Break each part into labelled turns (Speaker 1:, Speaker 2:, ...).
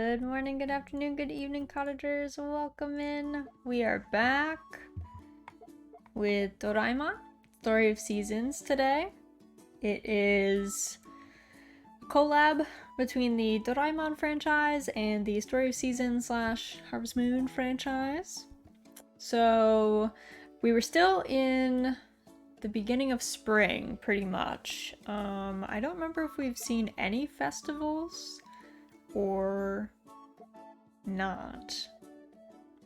Speaker 1: Good morning, good afternoon, good evening, cottagers. Welcome in. We are back with Doraemon Story of Seasons today. It is a collab between the Doraemon franchise and the Story of Seasons / Harvest Moon franchise. So we were still in the beginning of spring, pretty much. I don't remember if we've seen any festivals or not.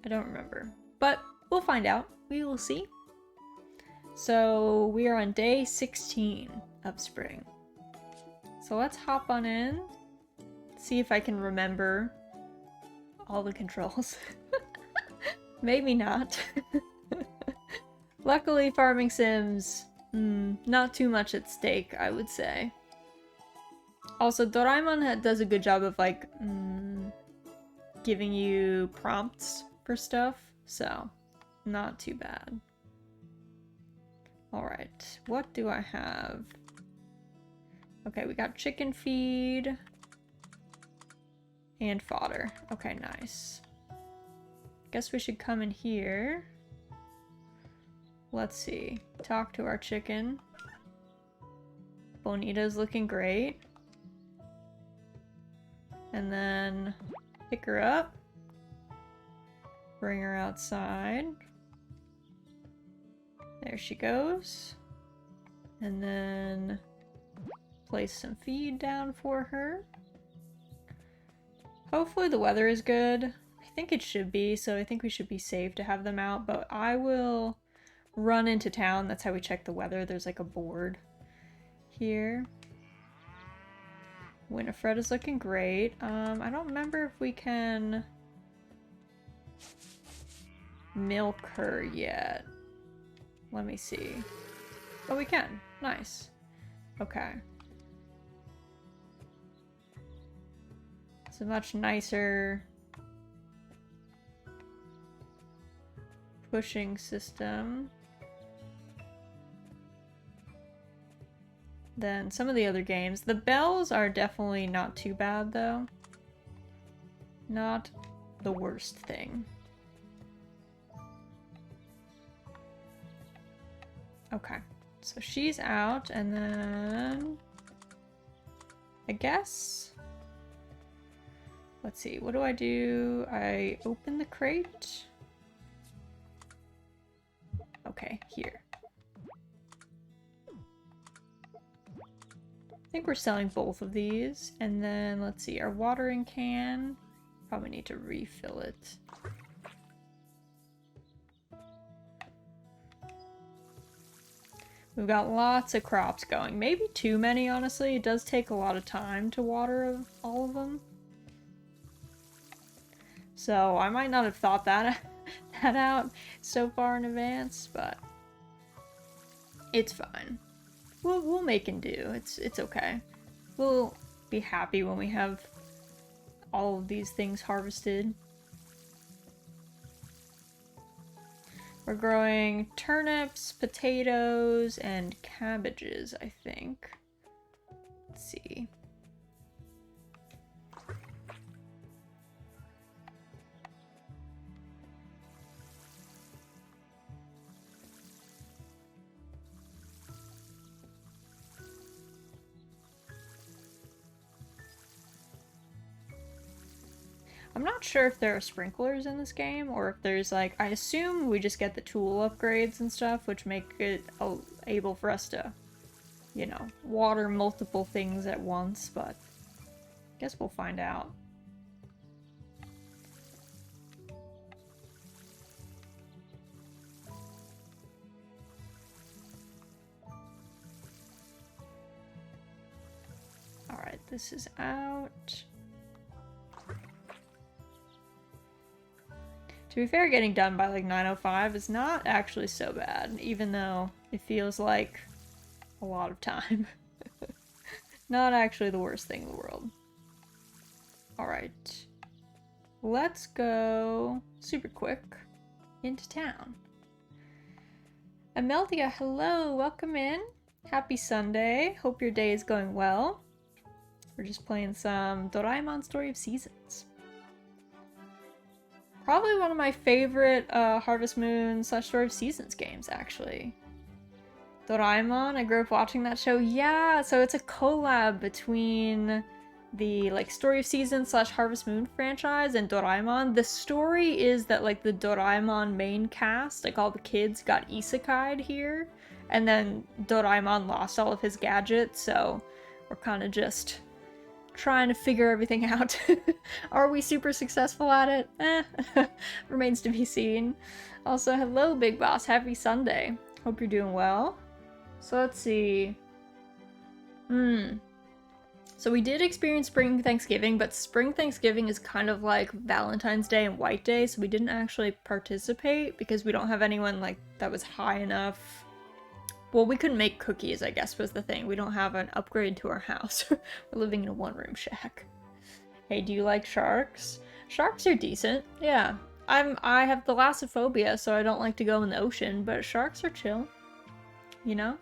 Speaker 1: I don't remember. But we'll find out. We will see. So we are on day 16 of spring. So let's hop on in. See if I can remember all the controls. Maybe not. Luckily, farming sims, not too much at stake, I would say. Also, Doraemon does a good job of, like, giving you prompts for stuff, so not too bad. Alright, what do I have? Okay, we got chicken feed and fodder. Okay, nice. Guess we should come in here. Let's see. Talk to our chicken. Bonita's looking great. And then pick her up. Bring her outside. There she goes. And then place some feed down for her. Hopefully the weather is good. I think it should be, so I think we should be safe to have them out, but I will run into town. That's how we check the weather. There's like a board here. Winifred is looking great. I don't remember if we can milk her yet. Let me see. Oh, we can. Nice. Okay. It's a much nicer pushing system than some of the other games. The bells are definitely not too bad, though. Not the worst thing. Okay, so she's out, and then I guess, let's see, what do? I open the crate. Okay, here. I think we're selling both of these. And then, let's see, our watering can. Probably need to refill it. We've got lots of crops going. Maybe too many, honestly. It does take a lot of time to water all of them. So I might not have thought that out so far in advance, but it's fine. We'll make and do. It's okay. We'll be happy when we have all of these things harvested. We're growing turnips, potatoes, and cabbages, I think. Let's see. I'm not sure if there are sprinklers in this game, or if there's like, I assume we just get the tool upgrades and stuff, which make it able for us to, you know, water multiple things at once, but I guess we'll find out. Alright, this is out. To be fair, getting done by like 9:05 is not actually so bad, even though it feels like a lot of time. Not actually the worst thing in the world. Alright. Let's go super quick into town. Amelia, hello, welcome in. Happy Sunday. Hope your day is going well. We're just playing some Doraemon Story of Seasons. Probably one of my favorite Harvest Moon / Story of Seasons games, actually. Doraemon, I grew up watching that show. Yeah, so it's a collab between the like Story of Seasons / Harvest Moon franchise and Doraemon. The story is that like the Doraemon main cast, like all the kids got isekai'd here, and then Doraemon lost all of his gadgets, so we're kind of just trying to figure everything out. Are we super successful at it? Remains to be seen. Also, hello Big Boss, happy Sunday. Hope you're doing well. So let's see. So we did experience Spring Thanksgiving, but Spring Thanksgiving is kind of like Valentine's Day and White Day, so we didn't actually participate because we don't have anyone like that was high enough. Well, we couldn't make cookies, I guess, was the thing. We don't have an upgrade to our house. We're living in a one-room shack. Hey, do you like sharks? Sharks are decent, yeah. I have thalassophobia, so I don't like to go in the ocean, but sharks are chill. You know?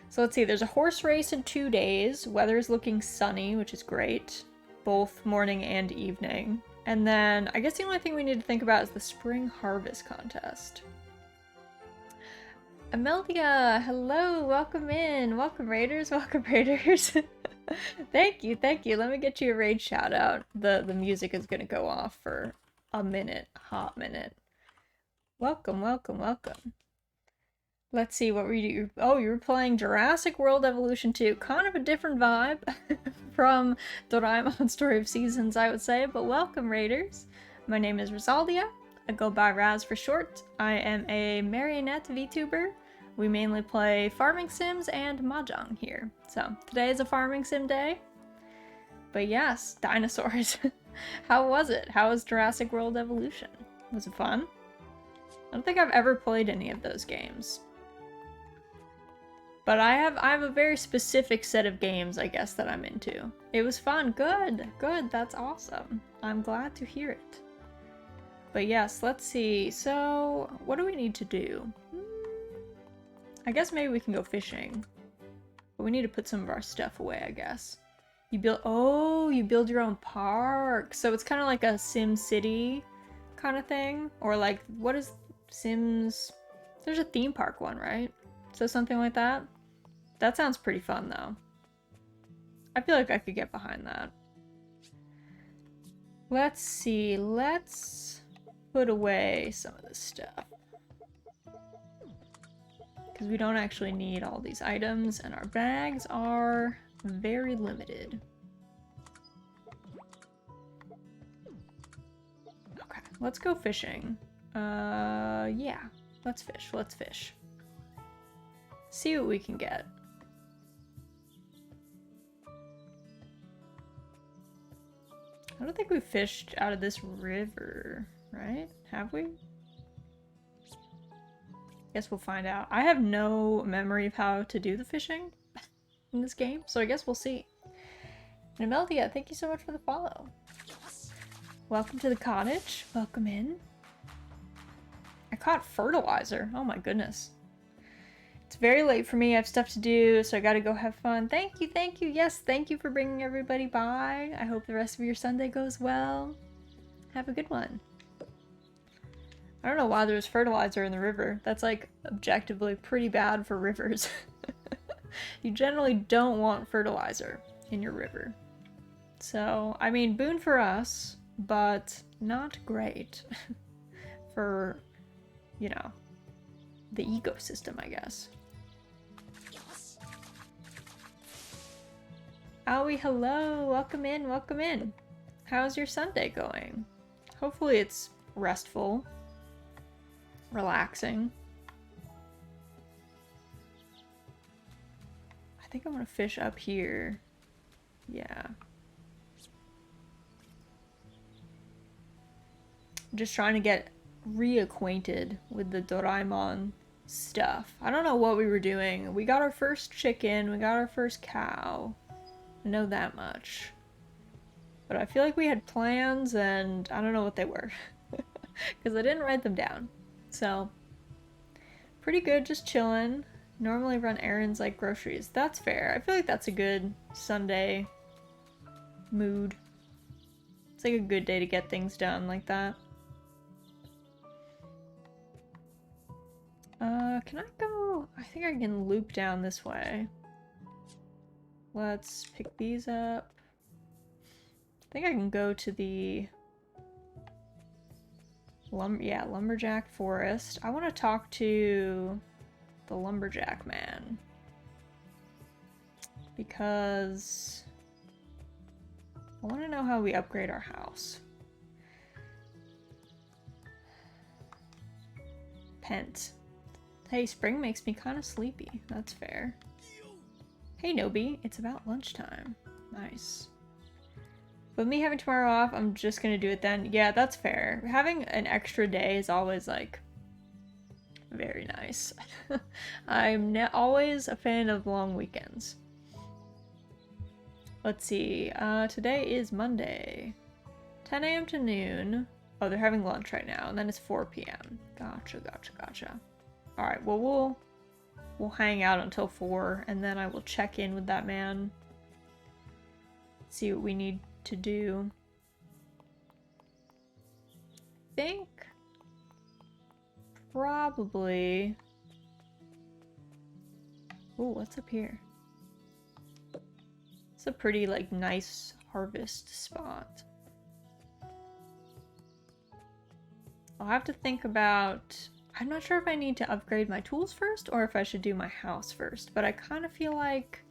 Speaker 1: So let's see, there's a horse race in 2 days. Weather's looking sunny, which is great. Both morning and evening. And then, I guess the only thing we need to think about is the spring harvest contest. Amelia, hello, welcome in. Welcome raiders, welcome raiders. Thank you, thank you. Let me get you a raid shout out. The music is gonna go off for a minute, hot minute. Welcome, welcome, welcome. Let's see, what were you? Oh, you were playing Jurassic World Evolution 2. Kind of a different vibe from Doraemon Story of Seasons, I would say, but welcome, raiders. My name is Rosaldia. I go by Raz for short. I am a marionette VTuber. We mainly play farming sims and Mahjong here. So, today is a farming sim day. But yes, dinosaurs. How was it? How was Jurassic World Evolution? Was it fun? I don't think I've ever played any of those games. But I have a very specific set of games, I guess, that I'm into. It was fun. Good. Good. That's awesome. I'm glad to hear it. But yes, let's see. So, what do we need to do? I guess maybe we can go fishing. But we need to put some of our stuff away, I guess. You build your own park. So it's kind of like a Sim City kind of thing. Or like, what is Sims? There's a theme park one, right? So something like that. That sounds pretty fun, though. I feel like I could get behind that. Let's see. Let's put away some of this stuff. Because we don't actually need all these items, and our bags are very limited. Okay, let's go fishing. Yeah. Let's fish. Let's fish. See what we can get. I don't think we fished out of this river, right? Have we? Guess we'll find out. I have no memory of how to do the fishing in this game, so I guess we'll see. And Amelia, thank you so much for the follow. Welcome to the cottage. Welcome in. I caught fertilizer. Oh my goodness. It's very late for me. I have stuff to do, so I gotta go have fun. Thank you, thank you. Yes, thank you for bringing everybody by. I hope the rest of your Sunday goes well. Have a good one. I don't know why there's fertilizer in the river. That's like objectively pretty bad for rivers. You generally don't want fertilizer in your river. So, I mean, boon for us, but not great for, you know, the ecosystem, I guess. Owie, hello! Welcome in, welcome in! How's your Sunday going? Hopefully it's restful. Relaxing. I think I'm gonna fish up here. Yeah. Just trying to get reacquainted with the Doraemon stuff. I don't know what we were doing. We got our first chicken, we got our first cow. I know that much. But I feel like we had plans and I don't know what they were. Because I didn't write them down. So, pretty good, just chilling. Normally run errands like groceries. That's fair. I feel like that's a good Sunday mood. It's like a good day to get things done like that. Can I go? I think I can loop down this way. Let's pick these up. I think I can go to the lumberjack forest. I want to talk to the lumberjack man because I want to know how we upgrade our house. Pent. Hey, spring makes me kind of sleepy. That's fair. Hey, Nobi, it's about lunchtime. Nice. With me having tomorrow off, I'm just gonna do it then. Yeah, that's fair. Having an extra day is always, like, very nice. I'm always a fan of long weekends. Let's see. Today is Monday. 10 a.m. to noon. Oh, they're having lunch right now, and then it's 4 p.m. Gotcha. Alright, well, we'll hang out until 4, and then I will check in with that man. See what we need to do. I think probably... Ooh, what's up here? It's a pretty, like, nice harvest spot. I'll have to think about... I'm not sure if I need to upgrade my tools first or if I should do my house first, but I kind of feel like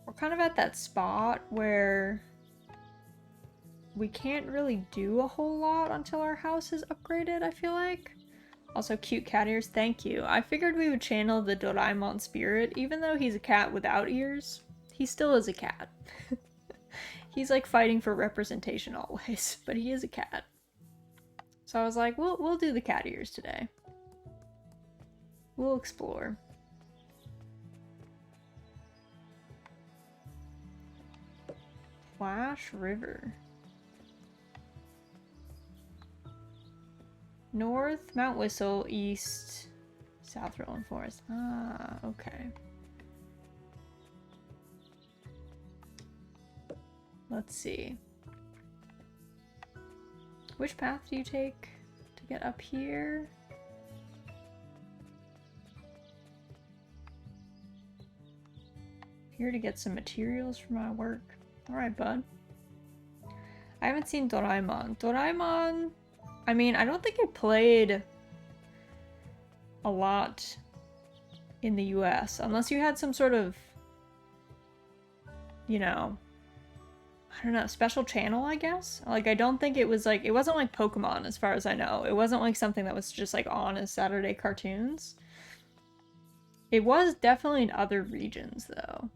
Speaker 1: we're kind of at that spot where we can't really do a whole lot until our house is upgraded, I feel like. Also, cute cat ears, thank you. I figured we would channel the Doraemon spirit. Even though he's a cat without ears, he still is a cat. He's like fighting for representation always, but he is a cat. So I was like, we'll do the cat ears today. We'll explore. Flash River. North, Mount Whistle, east, South Rolling Forest. Ah, okay. Let's see. Which path do you take to get up here? Here to get some materials for my work. Alright, bud. I haven't seen Doraemon. Doraemon, I mean, I don't think it played a lot in the US, unless you had some sort of, you know, I don't know, special channel, I guess? Like, I don't think it was like, it wasn't like Pokemon as far as I know. It wasn't like something that was just like on as Saturday cartoons. It was definitely in other regions though.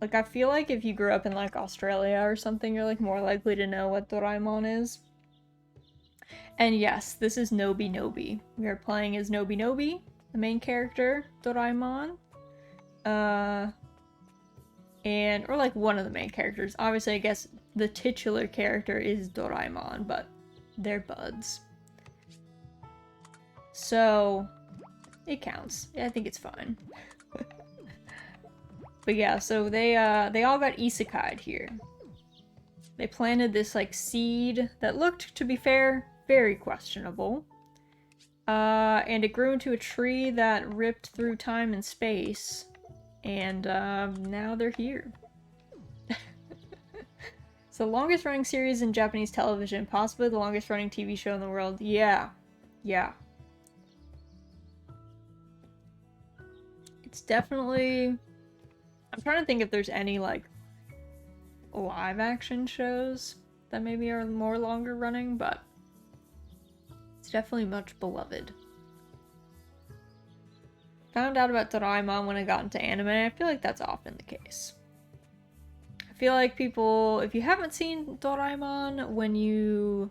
Speaker 1: Like, I feel like if you grew up in like Australia or something, you're like more likely to know what Doraemon is. And yes, this is Nobi Nobi. We are playing as Nobi Nobi, the main character, Doraemon. Or like one of the main characters. Obviously, I guess the titular character is Doraemon, but they're buds. So, it counts. Yeah, I think it's fine. But yeah, so they all got isekai'd here. They planted this like seed that looked, to be fair, very questionable. And it grew into a tree that ripped through time and space. And now they're here. It's the longest running series in Japanese television, possibly the longest running TV show in the world. Yeah. Yeah. It's definitely... I'm trying to think if there's any, like, live action shows that maybe are more longer running, but it's definitely much beloved. Found out about Doraemon when I got into anime. I feel like that's often the case. I feel like people, if you haven't seen Doraemon, when you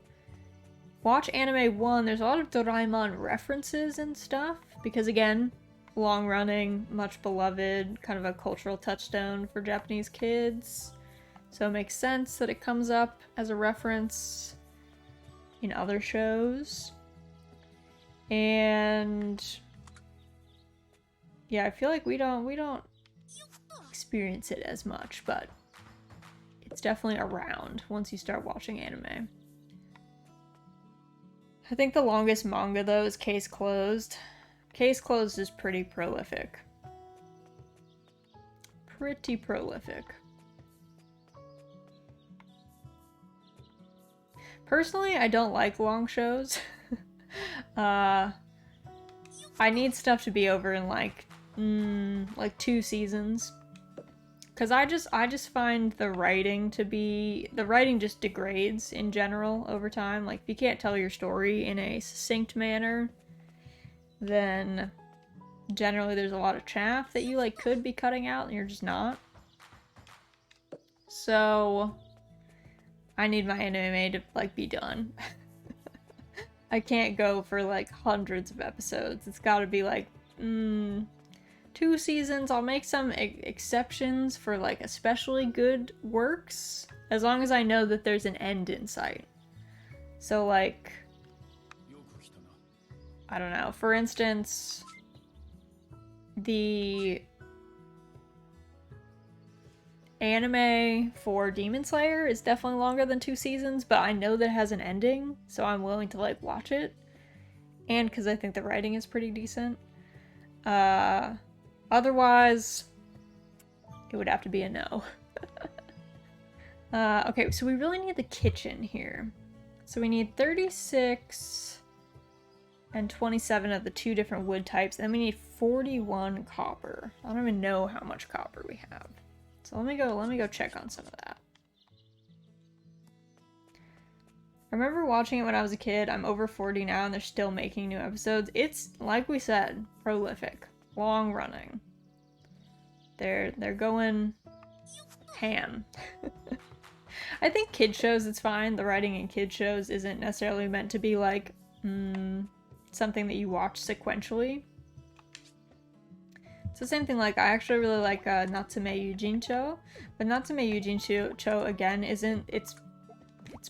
Speaker 1: watch anime 1, there's a lot of Doraemon references and stuff, because again, long running, much beloved, kind of a cultural touchstone for Japanese kids. So it makes sense that it comes up as a reference in other shows. And yeah, I feel like we don't experience it as much, but it's definitely around once you start watching anime. I think the longest manga, though, is Case Closed. Case Closed is pretty prolific. Pretty prolific. Personally, I don't like long shows. I need stuff to be over in like 2 seasons. Cause I just find the writing just degrades in general over time. Like if you can't tell your story in a succinct manner, then generally there's a lot of chaff that you like could be cutting out and you're just not. So I need my anime to like be done. I can't go for like hundreds of episodes. It's gotta be like 2 seasons. I'll make some exceptions for like especially good works, as long as I know that there's an end in sight. So like, I don't know, for instance, the anime for Demon Slayer is definitely longer than 2 seasons, but I know that it has an ending, so I'm willing to like watch it. And because I think the writing is pretty decent. Otherwise, it would have to be a no. Okay, so we really need the kitchen here. So we need 36 and 27 of the 2 different wood types, and then we need 41 copper. I don't even know how much copper we have. So let me go check on some of that. I remember watching it when I was a kid. I'm over 40 now and they're still making new episodes. It's, like we said, prolific. Long running. They're going ham. I think kid shows, it's fine. The writing in kid shows isn't necessarily meant to be like something that you watch sequentially. It's the same thing, like I actually really like Natsume Yujincho, but Natsume Yujincho again it's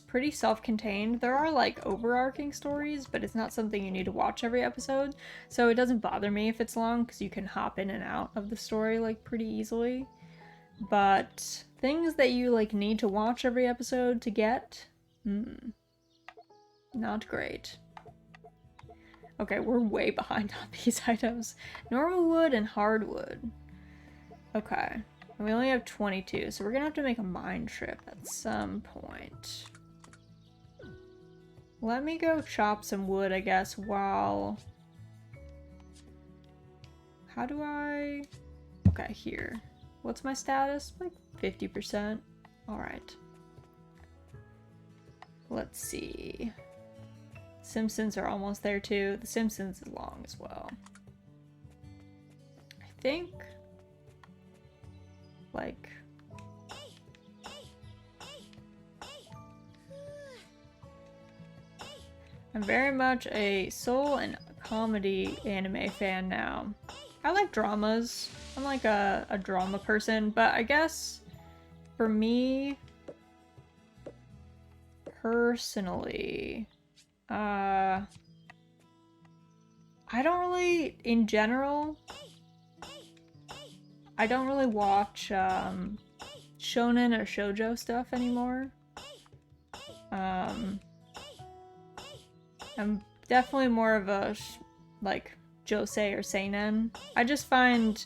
Speaker 1: pretty self-contained. There are like overarching stories, but it's not something you need to watch every episode. So it doesn't bother me if it's long because you can hop in and out of the story like pretty easily. But things that you like need to watch every episode to get, not great. Okay, we're way behind on these items. Normal wood and hardwood. Okay, and we only have 22, so we're gonna have to make a mine trip at some point. Let me go chop some wood, I guess, while... How do I... Okay, here. What's my status? Like 50%. Alright. Let's see. Simpsons are almost there too. The Simpsons is long as well. I think... Like... I'm very much a soul and comedy anime fan now. I like dramas. I'm like a drama person, but I guess for me personally, I don't really, in general, I don't really watch shonen or shoujo stuff anymore. I'm definitely more of a, like, josei or seinen. I just find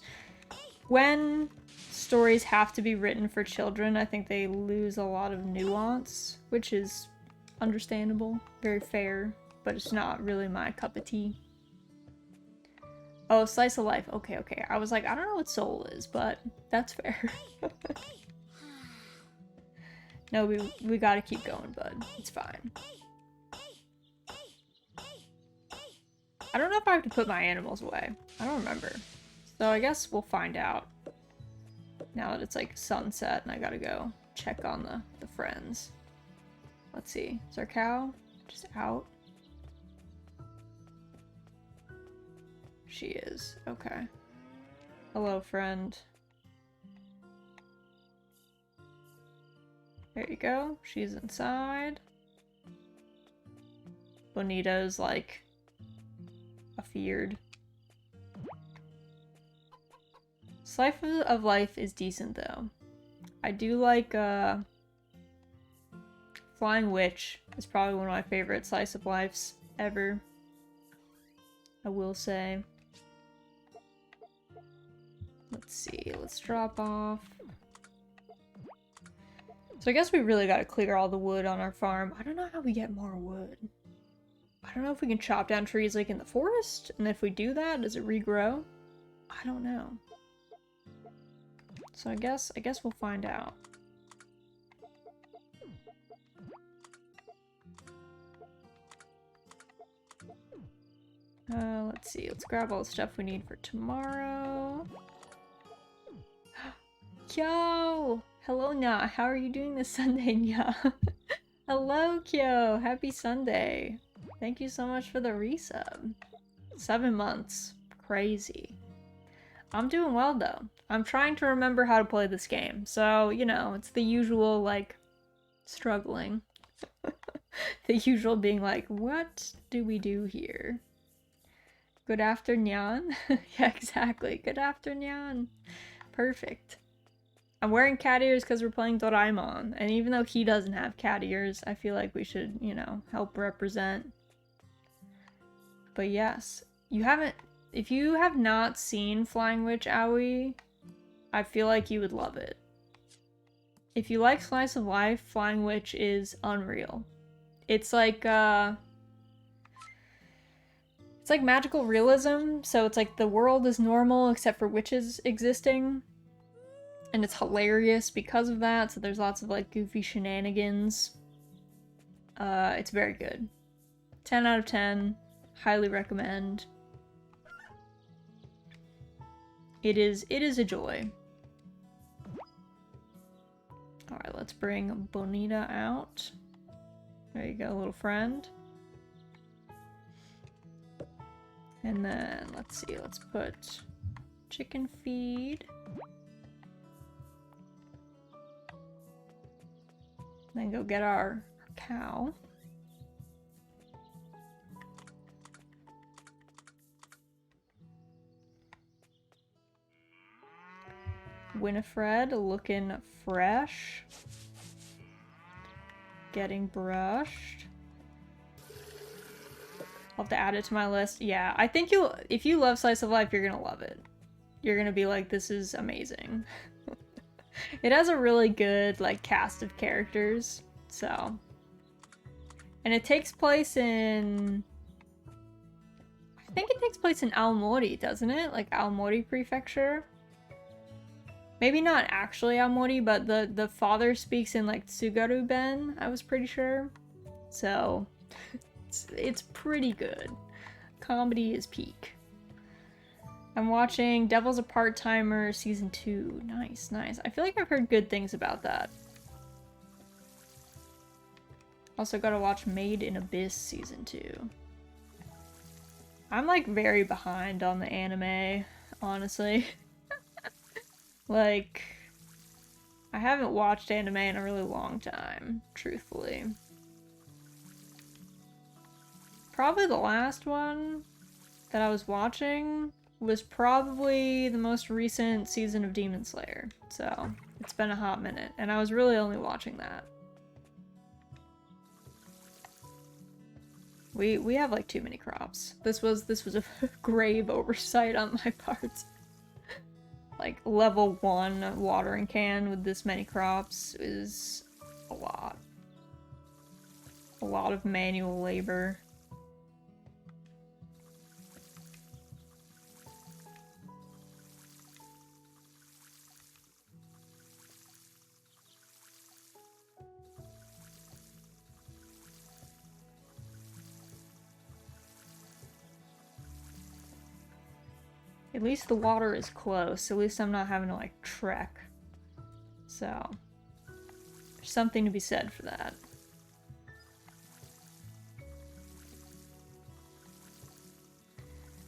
Speaker 1: when stories have to be written for children, I think they lose a lot of nuance, which is understandable, very fair, but it's not really my cup of tea. Oh, slice of life. Okay, okay. I was like, I don't know what soul is, but that's fair. No, we gotta keep going, bud. It's fine. I don't know if I have to put my animals away. I don't remember. So I guess we'll find out. Now that it's like sunset and I gotta go check on the friends. Let's see. Is our cow just out? She is. Okay. Hello, friend. There you go. She's inside. Bonita's like afeared. Slice of life is decent though. I do like Flying Witch is probably one of my favorite slice of lifes ever. I will say. Let's see, let's drop off. So I guess we really gotta clear all the wood on our farm. I don't know how we get more wood. I don't know if we can chop down trees like in the forest, and if we do that, does it regrow? I don't know. So I guess we'll find out. Let's see, let's grab all the stuff we need for tomorrow. Kyo! Hello, Nya. How are you doing this Sunday, Nya? Hello, Kyo! Happy Sunday. Thank you so much for the resub. 7 months. Crazy. I'm doing well, though. I'm trying to remember how to play this game. So, you know, it's the usual, like, struggling. The usual being like, what do we do here? Good afternoon. Yeah, exactly. Good afternoon. Perfect. I'm wearing cat ears because we're playing Doraemon, and even though he doesn't have cat ears, I feel like we should, you know, help represent. But yes, if you have not seen Flying Witch Aoi, I feel like you would love it. If you like Slice of Life, Flying Witch is unreal. It's like magical realism, so it's like the world is normal except for witches existing. And it's hilarious because of that, so there's lots of like goofy shenanigans. It's very good. 10 out of 10. Highly recommend. It is a joy. Alright, let's bring Bonita out. There you go, little friend. And then, let's see, let's put chicken feed. Then go get our cow. Winifred looking fresh. Getting brushed. I'll have to add it to my list. Yeah, I think if you love Slice of Life, you're gonna love it. You're gonna be like, this is amazing. It has a really good, like, cast of characters, so. And it takes place in... I think it takes place in Aomori, doesn't it? Like, Aomori Prefecture? Maybe not actually Aomori, but the father speaks in, like, Tsugaru-ben, I was pretty sure. So, it's pretty good. Comedy is peak. I'm watching Devil's a Part-Timer Season 2. Nice, nice. I feel like I've heard good things about that. Also gotta watch Made in Abyss Season 2. I'm like very behind on the anime, honestly. Like, I haven't watched anime in a really long time, truthfully. Probably the last one that I was watching was probably the most recent season of Demon Slayer, so it's been a hot minute, and I was really only watching that. We have like too many crops. This was a grave oversight on my part. Like level 1 watering can with this many crops is a lot. A lot of manual labor. At least the water is close. At least I'm not having to, like, trek. So, there's something to be said for that.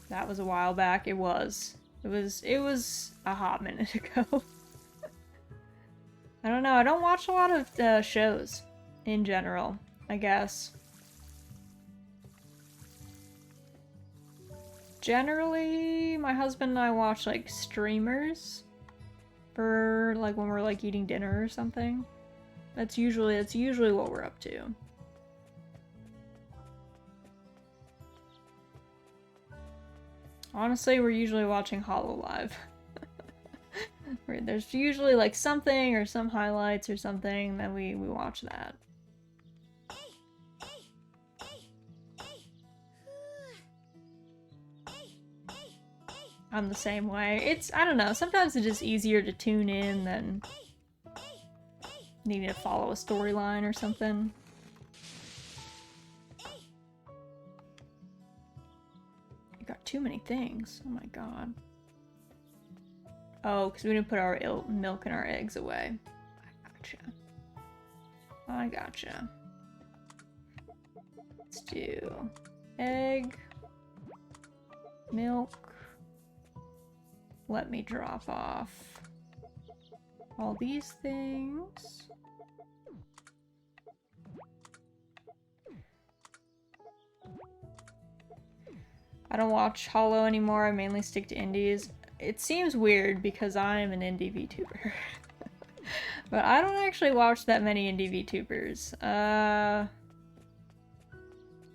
Speaker 1: That was a while back. It was. It was a hot minute ago. I don't know. I don't watch a lot of shows in general, I guess. Generally, my husband and I watch, like, streamers for, like, when we're, like, eating dinner or something. That's usually what we're up to. Honestly, we're usually watching Hollow Live. There's usually like something or some highlights or something, then we watch that. I'm the same way. I don't know, sometimes it's just easier to tune in than needing to follow a storyline or something. You got too many things. Oh my god. Oh, because we didn't put our milk and our eggs away. I gotcha. Let's do egg, milk. Let me drop off all these things. I don't watch Hollow anymore, I mainly stick to indies. It seems weird because I'm an indie VTuber. But I don't actually watch that many indie VTubers.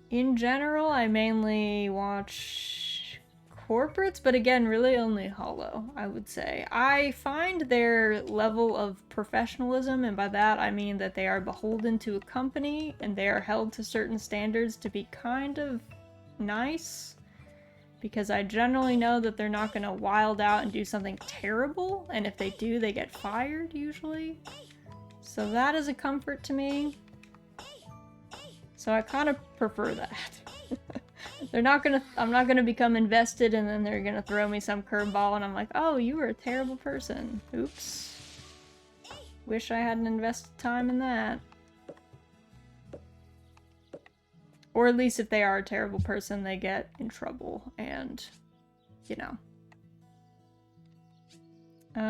Speaker 1: In general, I mainly watch corporates, but again, really only Hollow, I would say. I find their level of professionalism, and by that I mean that they are beholden to a company and they are held to certain standards, to be kind of nice. Because I generally know that they're not gonna wild out and do something terrible, and if they do, they get fired, usually. So that is a comfort to me. So I kind of prefer that. I'm not gonna become invested and then they're gonna throw me some curveball and I'm like, oh, you were a terrible person. Oops. Wish I hadn't invested time in that. Or at least if they are a terrible person, they get in trouble and, you know.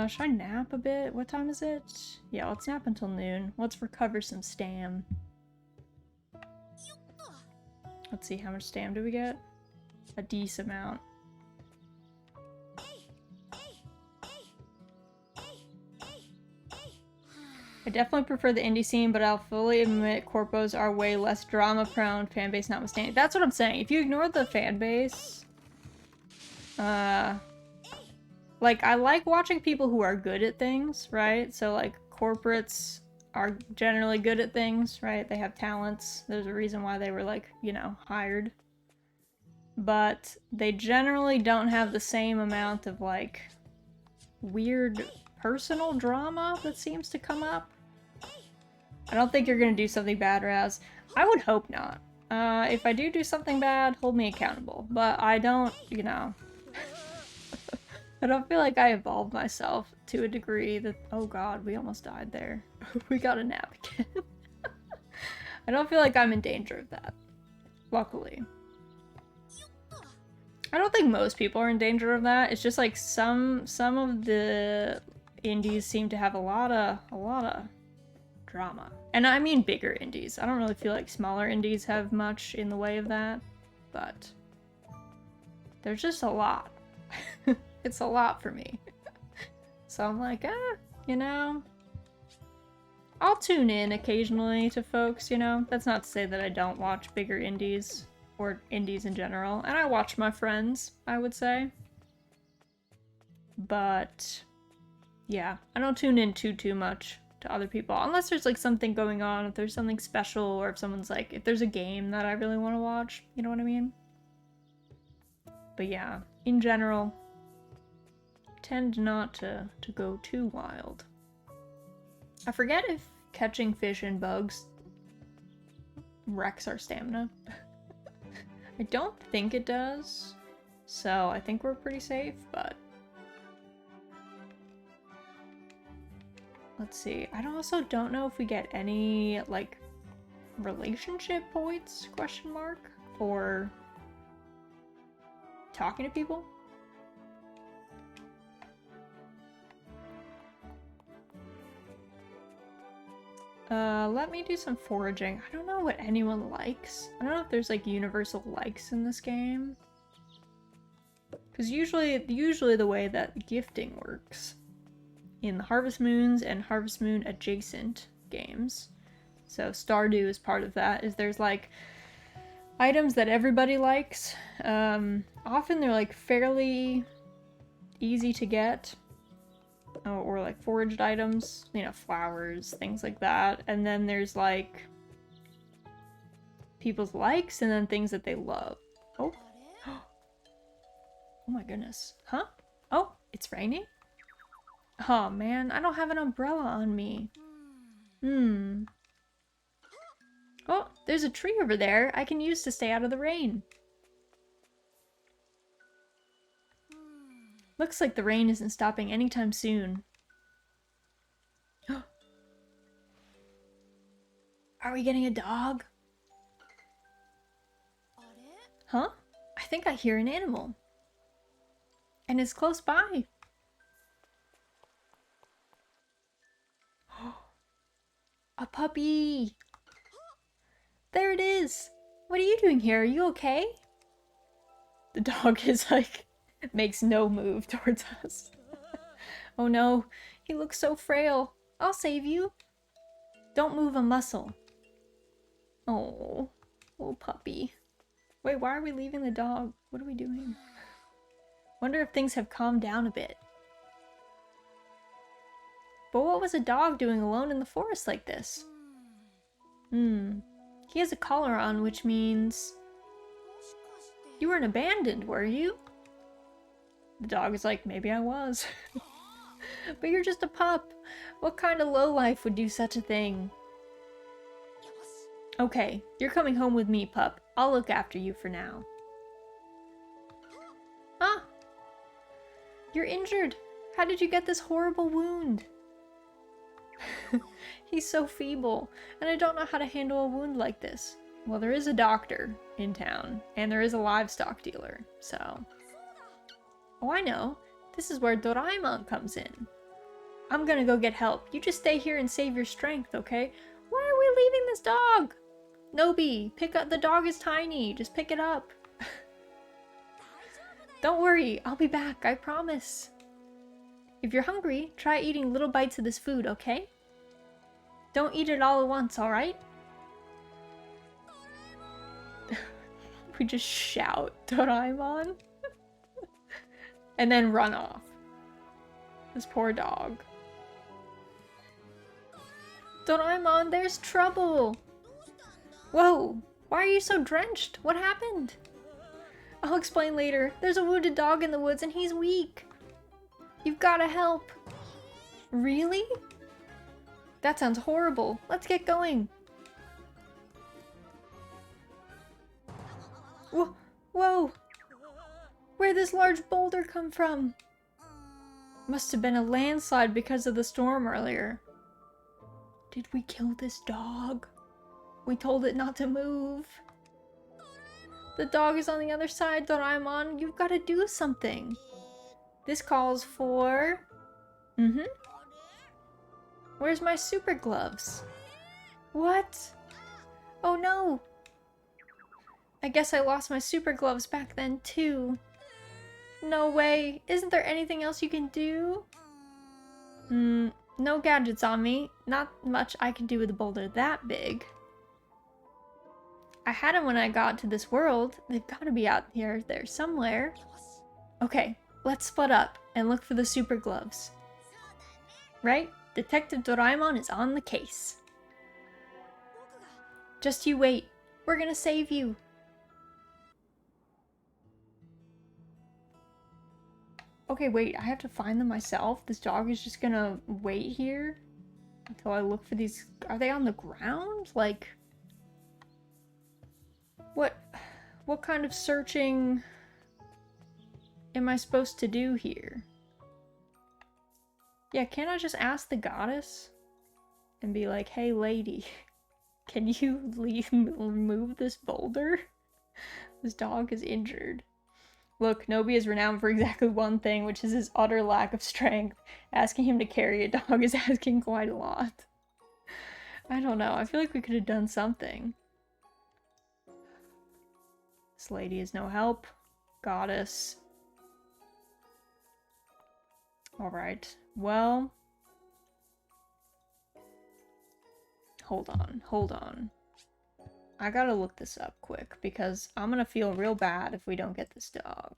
Speaker 1: Should I nap a bit? What time is it? Yeah, let's nap until noon. Let's recover some stam. Let's see, how much stam do we get? A decent amount. I definitely prefer the indie scene, but I'll fully admit corpos are way less drama-prone, fanbase notwithstanding. That's what I'm saying. If you ignore the fanbase, like, I like watching people who are good at things, right? So, like, corporates are generally good at things, right? They have talents. There's a reason why they were, like, you know, hired. But they generally don't have the same amount of, like, weird personal drama that seems to come up. I don't think you're gonna do something bad, Raz. I would hope not. If I do something bad, hold me accountable. But I don't, you know... I don't feel like I evolved myself to a degree that... Oh god, we almost died there. We got a nap again. I don't feel like I'm in danger of that. Luckily. I don't think most people are in danger of that. It's just like some of the indies seem to have a lot of drama. And I mean bigger indies. I don't really feel like smaller indies have much in the way of that, but there's just a lot. It's a lot for me. So I'm like, you know, I'll tune in occasionally to folks, you know. That's not to say that I don't watch bigger indies or indies in general. And I watch my friends, I would say. But yeah, I don't tune in too much to other people unless there's like something going on, if there's something special, or if someone's like, if there's a game that I really want to watch, you know what I mean? But yeah, in general, tend not to go too wild. I forget if catching fish and bugs wrecks our stamina. I don't think it does, so I think we're pretty safe, but... Let's see, I also don't know if we get any, like, relationship points, question mark, for talking to people. Let me do some foraging. I don't know what anyone likes. I don't know if there's like universal likes in this game. Because usually the way that gifting works in the Harvest Moons and Harvest Moon adjacent games, so Stardew is part of that, is there's like items that everybody likes. Often they're like fairly easy to get. Or like foraged items, you know, flowers, things like that. And then there's like people's likes and then things that they love. Oh. Oh my goodness. Huh? Oh, it's raining? Oh man, I don't have an umbrella on me. Oh, there's a tree over there I can use to stay out of the rain. Looks like the rain isn't stopping anytime soon. Are we getting a dog? Huh? I think I hear an animal. And it's close by. A puppy! There it is! What are you doing here? Are you okay? The dog is like, makes no move towards us. Oh no, he looks so frail. I'll save you. Don't move a muscle. Oh, little puppy. Wait, why are we leaving the dog? What are we doing? Wonder if things have calmed down a bit. But what was a dog doing alone in the forest like this? He has a collar on, which means... You weren't abandoned, were you? The dog is like, maybe I was. But you're just a pup. What kind of lowlife would do such a thing? Okay, you're coming home with me, pup. I'll look after you for now. Ah! You're injured. How did you get this horrible wound? He's so feeble, and I don't know how to handle a wound like this. Well, there is a doctor in town, and there is a livestock dealer, so... Oh, I know. This is where Doraemon comes in. I'm gonna go get help. You just stay here and save your strength, okay? Why are we leaving this dog? Nobi, pick up. The dog is tiny. Just pick it up. Don't worry. I'll be back. I promise. If you're hungry, try eating little bites of this food, okay? Don't eat it all at once, alright? We just shout Doraemon. And then run off. This poor dog. Doraemon, there's trouble! Whoa! Why are you so drenched? What happened? I'll explain later. There's a wounded dog in the woods and he's weak. You've gotta help. Really? That sounds horrible. Let's get going. Whoa! Where'd this large boulder come from? Must have been a landslide because of the storm earlier. Did we kill this dog? We told it not to move. The dog is on the other side, Doraemon. You've got to do something. This calls for... Where's my super gloves? What? Oh no! I guess I lost my super gloves back then too. No way. Isn't there anything else you can do? No gadgets on me. Not much I can do with a boulder that big. I had them when I got to this world. They've got to be out here, there somewhere. Okay, let's split up and look for the super gloves. Right? Detective Doraemon is on the case. Just you wait. We're gonna save you. Okay, wait, I have to find them myself? This dog is just gonna wait here until I look for these... Are they on the ground? Like... What kind of searching am I supposed to do here? Yeah, can't I just ask the goddess? And be like, hey lady, can you remove this boulder? This dog is injured. Look, Nobi is renowned for exactly one thing, which is his utter lack of strength. Asking him to carry a dog is asking quite a lot. I don't know, I feel like we could have done something. This lady is no help. Goddess. Alright, well... Hold on. I gotta look this up quick because I'm gonna feel real bad if we don't get this dog.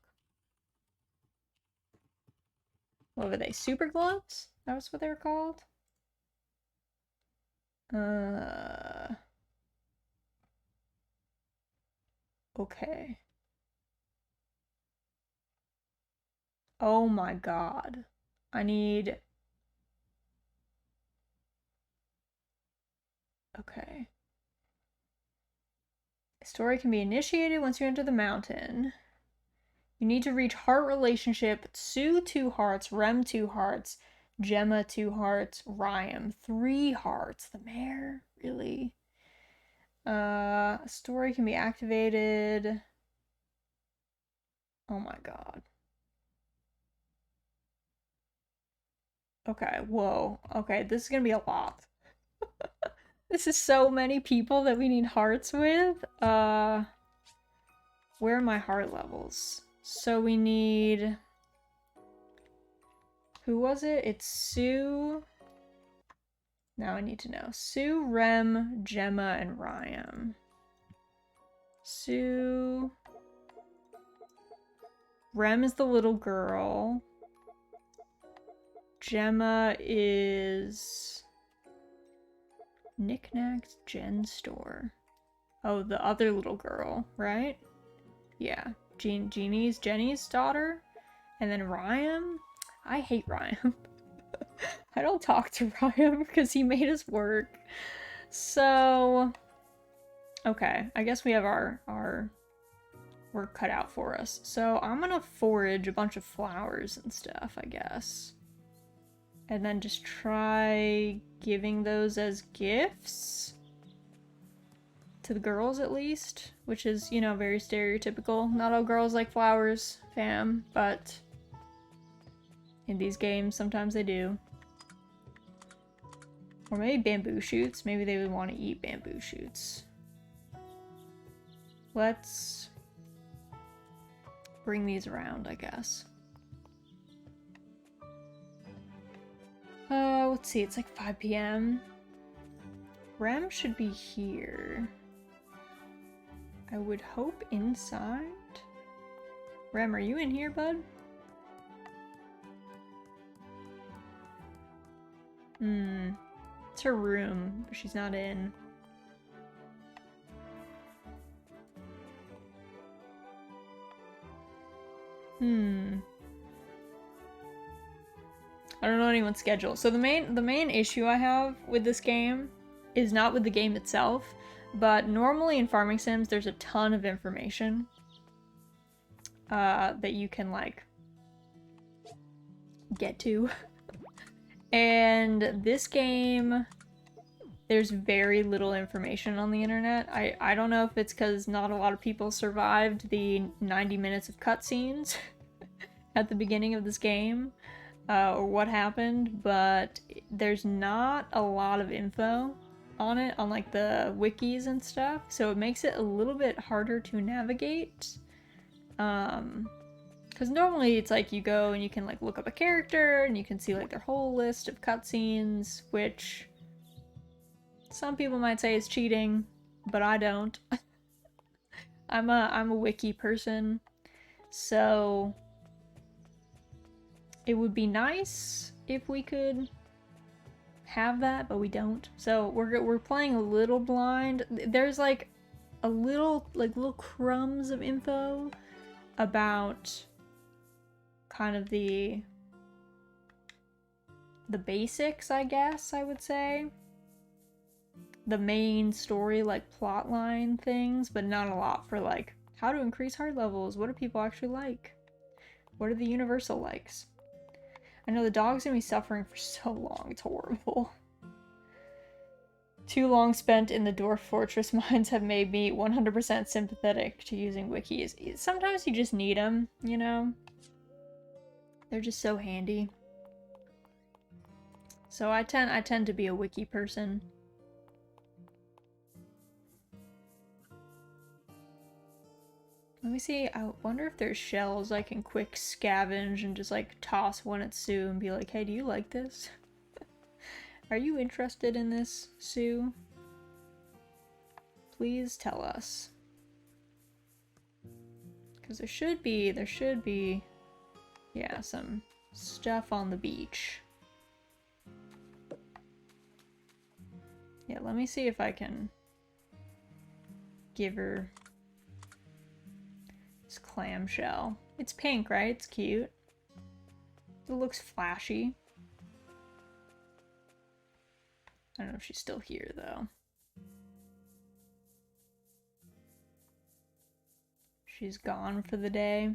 Speaker 1: What were they? Super gloves? That was what they were called? Okay. Oh my god. I need... Okay. A story can be initiated once you enter the mountain. You need to reach heart relationship, Sue 2 hearts, Rem 2 hearts, Gemma 2 hearts, Ryam 3 hearts. The mayor? Really? A story can be activated. Oh my god. Okay, whoa. Okay, this is gonna be a lot. This is so many people that we need hearts with. Where are my heart levels? So we need... Who was it? It's Sue. Now I need to know. Sue, Rem, Gemma, and Ryam. Sue... Rem is the little girl. Gemma is... Knickknacks Gen Store. Oh, the other little girl, right? Yeah. Jenny's daughter. And then Ryam? I hate Ryam. I don't talk to Ryam because he made us work. So... Okay, I guess we have our work cut out for us. So I'm gonna forage a bunch of flowers and stuff, I guess. And then just try giving those as gifts to the girls at least, which is, you know, very stereotypical. Not all girls like flowers, fam, but in these games sometimes they do. Or maybe bamboo shoots. Maybe they would want to eat bamboo shoots. Let's bring these around, I guess. Let's see, it's like 5 p.m. Rem should be here. I would hope inside. Rem, are you in here, bud? It's her room, but she's not in. I don't know anyone's schedule. So the main issue I have with this game is not with the game itself, but normally in farming sims there's a ton of information that you can like get to. And this game, there's very little information on the internet. I don't know if it's because not a lot of people survived the 90 minutes of cutscenes at the beginning of this game, or what happened, but there's not a lot of info on it, on like the wikis and stuff, so it makes it a little bit harder to navigate. Because normally it's like you go and you can like look up a character and you can see like their whole list of cutscenes, which some people might say is cheating, but I don't. I'm a wiki person, so it would be nice if we could have that, but we don't. So we're playing a little blind. There's like a little crumbs of info about kind of the basics, I guess I would say. The main story, like plotline things, but not a lot for like how to increase heart levels. What do people actually like? What are the universal likes? I know the dog's gonna be suffering for so long. It's horrible. Too long spent in the dwarf fortress mines have made me 100% sympathetic to using wikis. Sometimes you just need them, you know? They're just so handy. So I tend to be a wiki person. Let me see, I wonder if there's shells I can quick scavenge and just like toss one at Sue and be like, hey, do you like this? Are you interested in this, Sue? Please tell us. Because there should be, yeah, some stuff on the beach. Yeah, let me see if I can give her this clamshell. It's pink, right? It's cute. It looks flashy. I don't know if she's still here, though. She's gone for the day.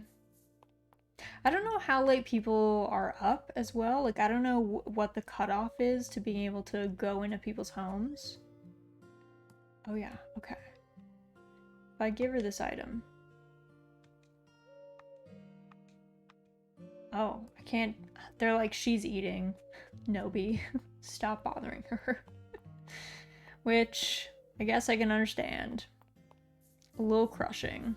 Speaker 1: I don't know how late people are up as well. Like, I don't know what the cutoff is to being able to go into people's homes. Oh yeah, okay. If I give her this item. Oh, I can't. They're like, she's eating. Nobi. Stop bothering her. Which, I guess I can understand. A little crushing.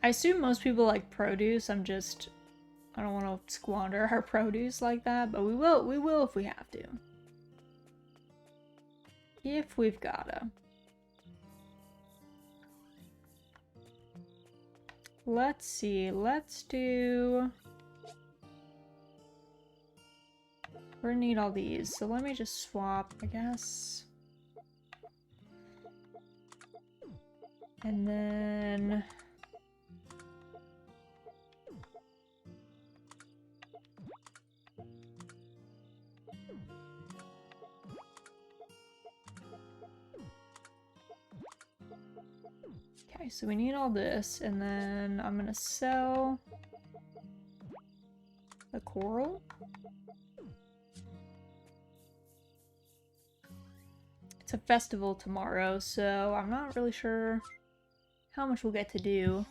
Speaker 1: I assume most people like produce. I don't want to squander our produce like that, but we will if we have to. If we've gotta. Let's see, let's do... We're gonna need all these, so let me just swap, I guess. And then... Okay, so we need all this, and then I'm gonna sell the coral. It's a festival tomorrow, so I'm not really sure how much we'll get to do.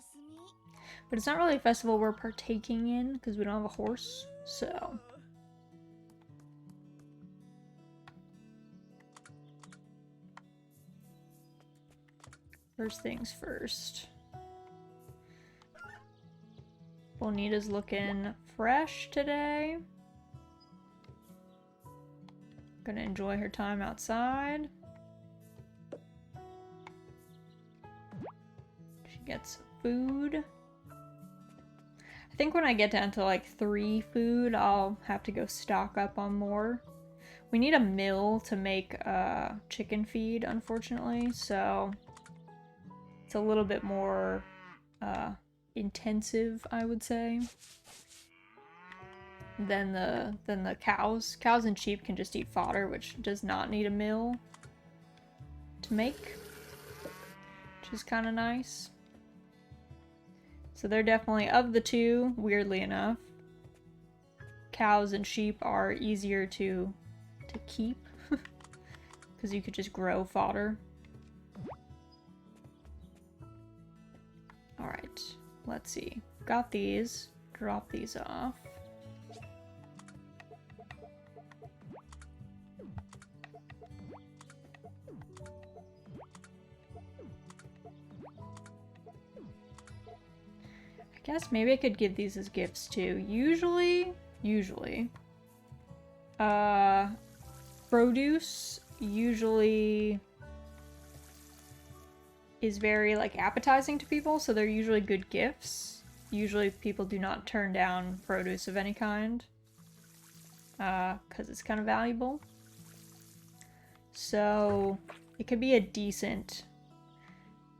Speaker 1: But it's not really a festival we're partaking in, because we don't have a horse, so... First things first. Bonita's looking fresh today. Gonna enjoy her time outside. She gets food. I think when I get down to like 3 food, I'll have to go stock up on more. We need a mill to make chicken feed, unfortunately, so it's a little bit more intensive, I would say, than the cows. Cows and sheep can just eat fodder, which does not need a mill to make, which is kind of nice. So they're definitely, of the two, weirdly enough, cows and sheep are easier to keep because you could just grow fodder. Alright, let's see. Got these. Drop these off. I guess maybe I could give these as gifts too. Usually, produce usually is very like appetizing to people, so they're usually good gifts. Usually people do not turn down produce of any kind because it's kind of valuable. So it could be a decent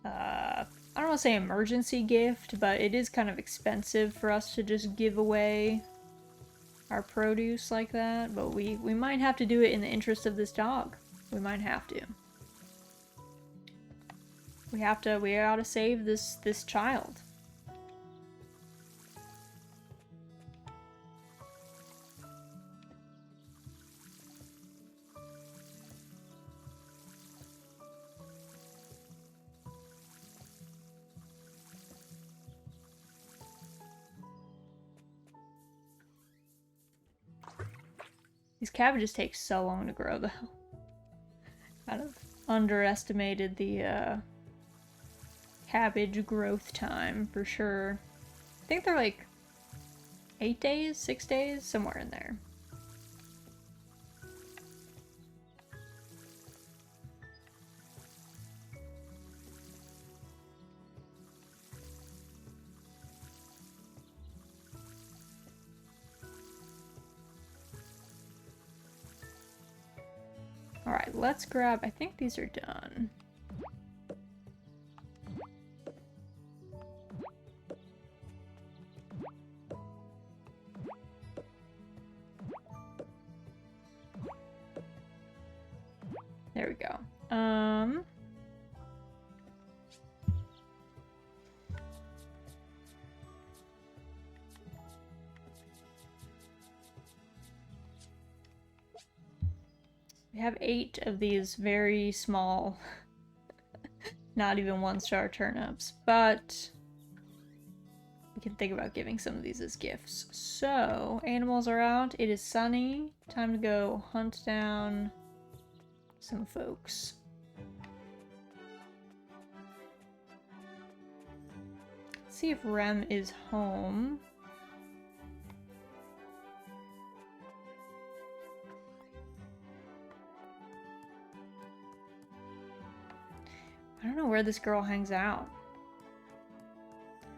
Speaker 1: I don't want to say emergency gift, but it is kind of expensive for us to just give away our produce like that, but we might have to do it in the interest of this dog. We might have to. We gotta save this child. These cabbages take so long to grow, though. Kind of underestimated the cabbage growth time for sure. I think they're like 8 days, 6 days, somewhere in there. Alright, let's grab... I think these are done. There we go. We have 8 of these very small, not even 1-star turnips, but we can think about giving some of these as gifts. So, animals are out. It is sunny. Time to go hunt down some folks. Let's see if Rem is home. I don't know where this girl hangs out.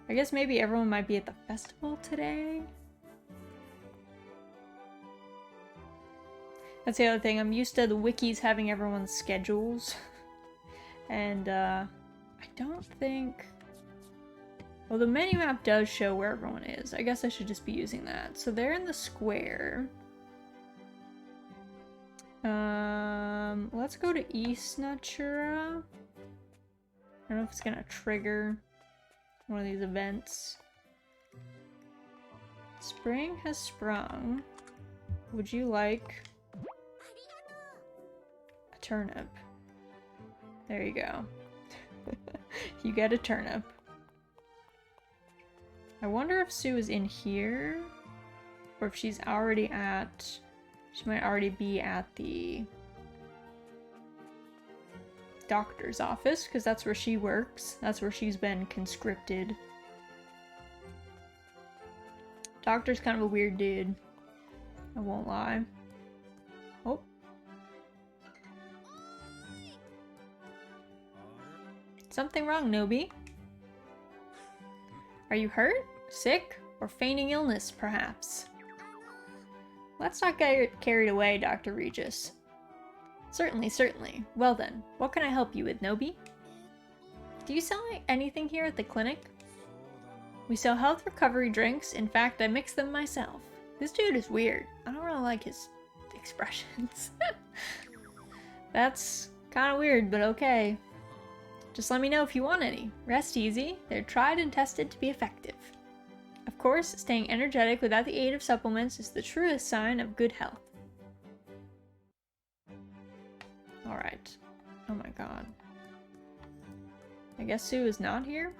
Speaker 1: I guess maybe everyone might be at the festival today? That's the other thing. I'm used to the wikis having everyone's schedules. And, I don't think... Well, the menu map does show where everyone is. I guess I should just be using that. So they're in the square. Let's go to East Natura. I don't know if it's gonna trigger one of these events. Spring has sprung. Would you like a turnip? There you go. You get a turnip. I wonder if Sue is in here, or if she's already at... She might already be at the doctor's office, because that's where she works. That's where she's been conscripted. Doctor's kind of a weird dude. I won't lie. Oh. Something wrong, Nobi? Are you hurt, sick, or feigning illness, perhaps? Let's not get carried away, Dr. Regis. Certainly, certainly. Well then, what can I help you with, Nobi? Do you sell anything here at the clinic? We sell health recovery drinks. In fact, I mix them myself. This dude is weird. I don't really like his expressions. That's kind of weird, but okay. Just let me know if you want any. Rest easy. They're tried and tested to be effective. Of course, staying energetic without the aid of supplements is the truest sign of good health. Alright. Oh my god. I guess Sue is not here?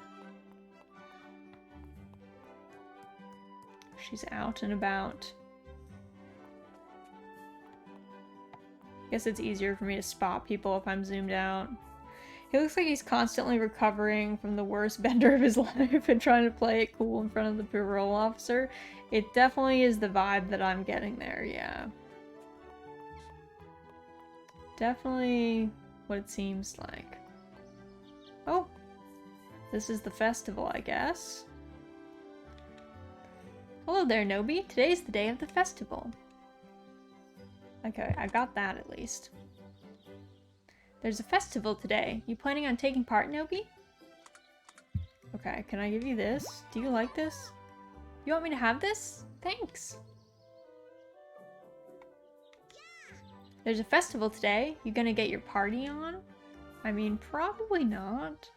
Speaker 1: She's out and about. I guess it's easier for me to spot people if I'm zoomed out. He looks like he's constantly recovering from the worst bender of his life and trying to play it cool in front of the parole officer. It definitely is the vibe that I'm getting there, yeah. Definitely what it seems like. Oh! This is the festival, I guess. Hello there, Nobi. Today's the day of the festival. Okay, I got that at least. There's a festival today. You planning on taking part, Nobi? Okay, can I give you this? Do you like this? You want me to have this? Thanks. There's a festival today. You gonna get your party on? I mean, probably not.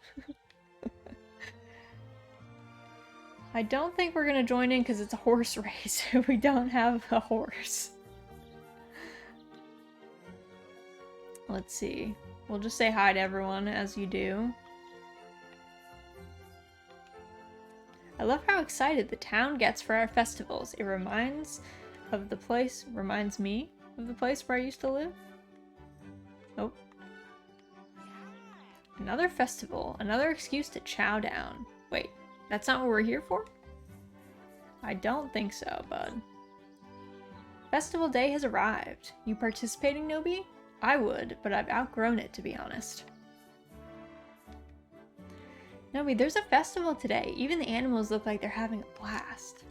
Speaker 1: I don't think we're gonna join in because it's a horse race. We don't have a horse. Let's see. We'll just say hi to everyone as you do. I love how excited the town gets for our festivals. It reminds me of the place where I used to live. Oh. Another festival. Another excuse to chow down. Wait, that's not what we're here for? I don't think so, bud. Festival day has arrived. You participating, Nobi? I would, but I've outgrown it, to be honest. Nobi, there's a festival today. Even the animals look like they're having a blast.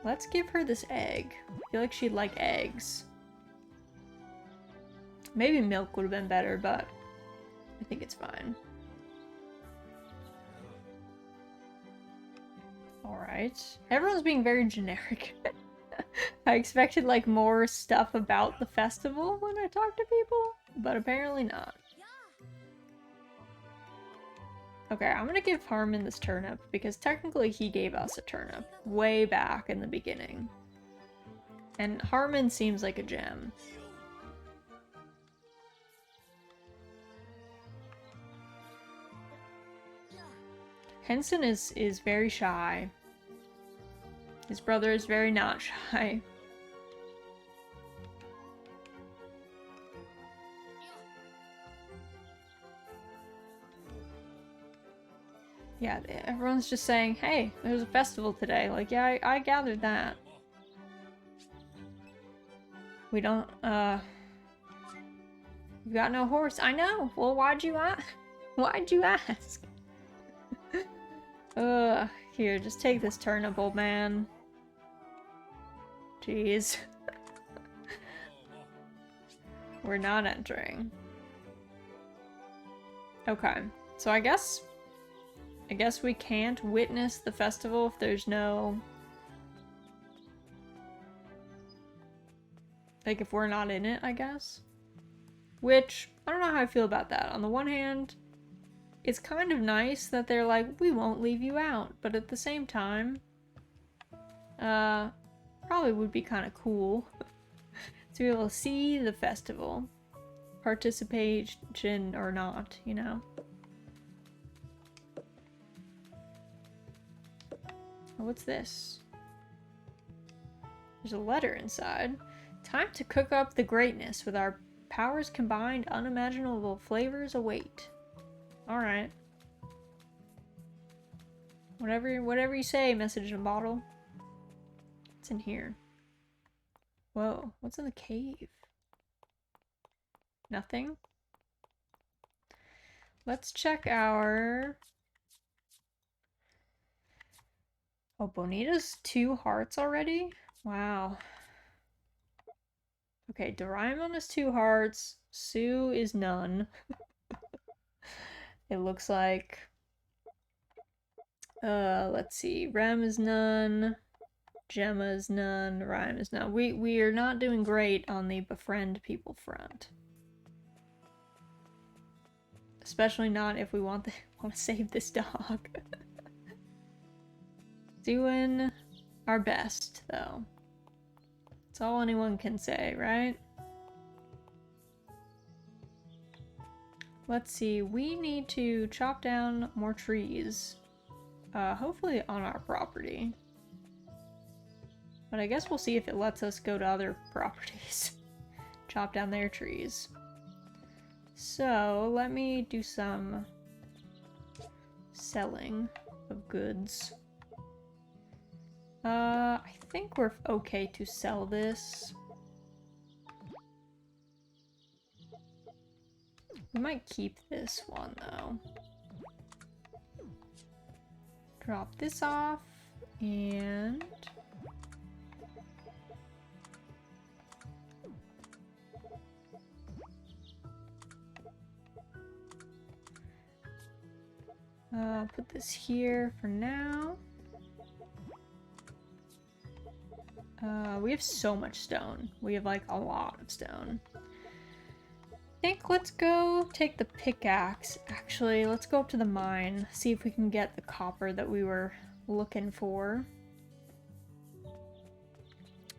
Speaker 1: Let's give her this egg. I feel like she'd like eggs. Maybe milk would have been better, but I think it's fine. Alright. Everyone's being very generic. I expected like more stuff about the festival when I talk to people, but apparently not. Okay, I'm gonna give Harmon this turnip because technically he gave us a turnip way back in the beginning. And Harmon seems like a gem. Henson is very shy. His brother is very not shy. Yeah, everyone's just saying, hey, there's a festival today. Like, yeah, I gathered that. We don't, you got no horse. I know. Well, why'd you ask? Why'd you ask? Here, just take this turnip, old man. Jeez. We're not entering. Okay, so I guess we can't witness the festival if there's no... Like, if we're not in it, I guess. Which, I don't know how I feel about that. On the one hand, it's kind of nice that they're like, we won't leave you out. But at the same time, probably would be kind of cool to be able to see the festival. Participation or not, you know? Oh, what's this? There's a letter inside. Time to cook up the greatness. With our powers combined, unimaginable flavors await. Alright. Whatever you say, message in a bottle. What's in here? Whoa, what's in the cave? Nothing? Let's check our... Oh, Bonita's 2 hearts already? Wow. Okay, Doraemon is 2 hearts. Sue is none. It looks like... let's see. Rem is none. Gemma is none. Rhyme is none. We are not doing great on the befriend people front. Especially not if we want to save this dog. Doing our best, though. That's all anyone can say, right? Let's see, we need to chop down more trees. Hopefully on our property. But I guess we'll see if it lets us go to other properties. Chop down their trees. So, let me do some selling of goods. I think we're okay to sell this. We might keep this one, though. Drop this off, and... put this here for now. We have so much stone. We have like a lot of stone. I think let's go take the pickaxe. Actually, let's go up to the mine, see if we can get the copper that we were looking for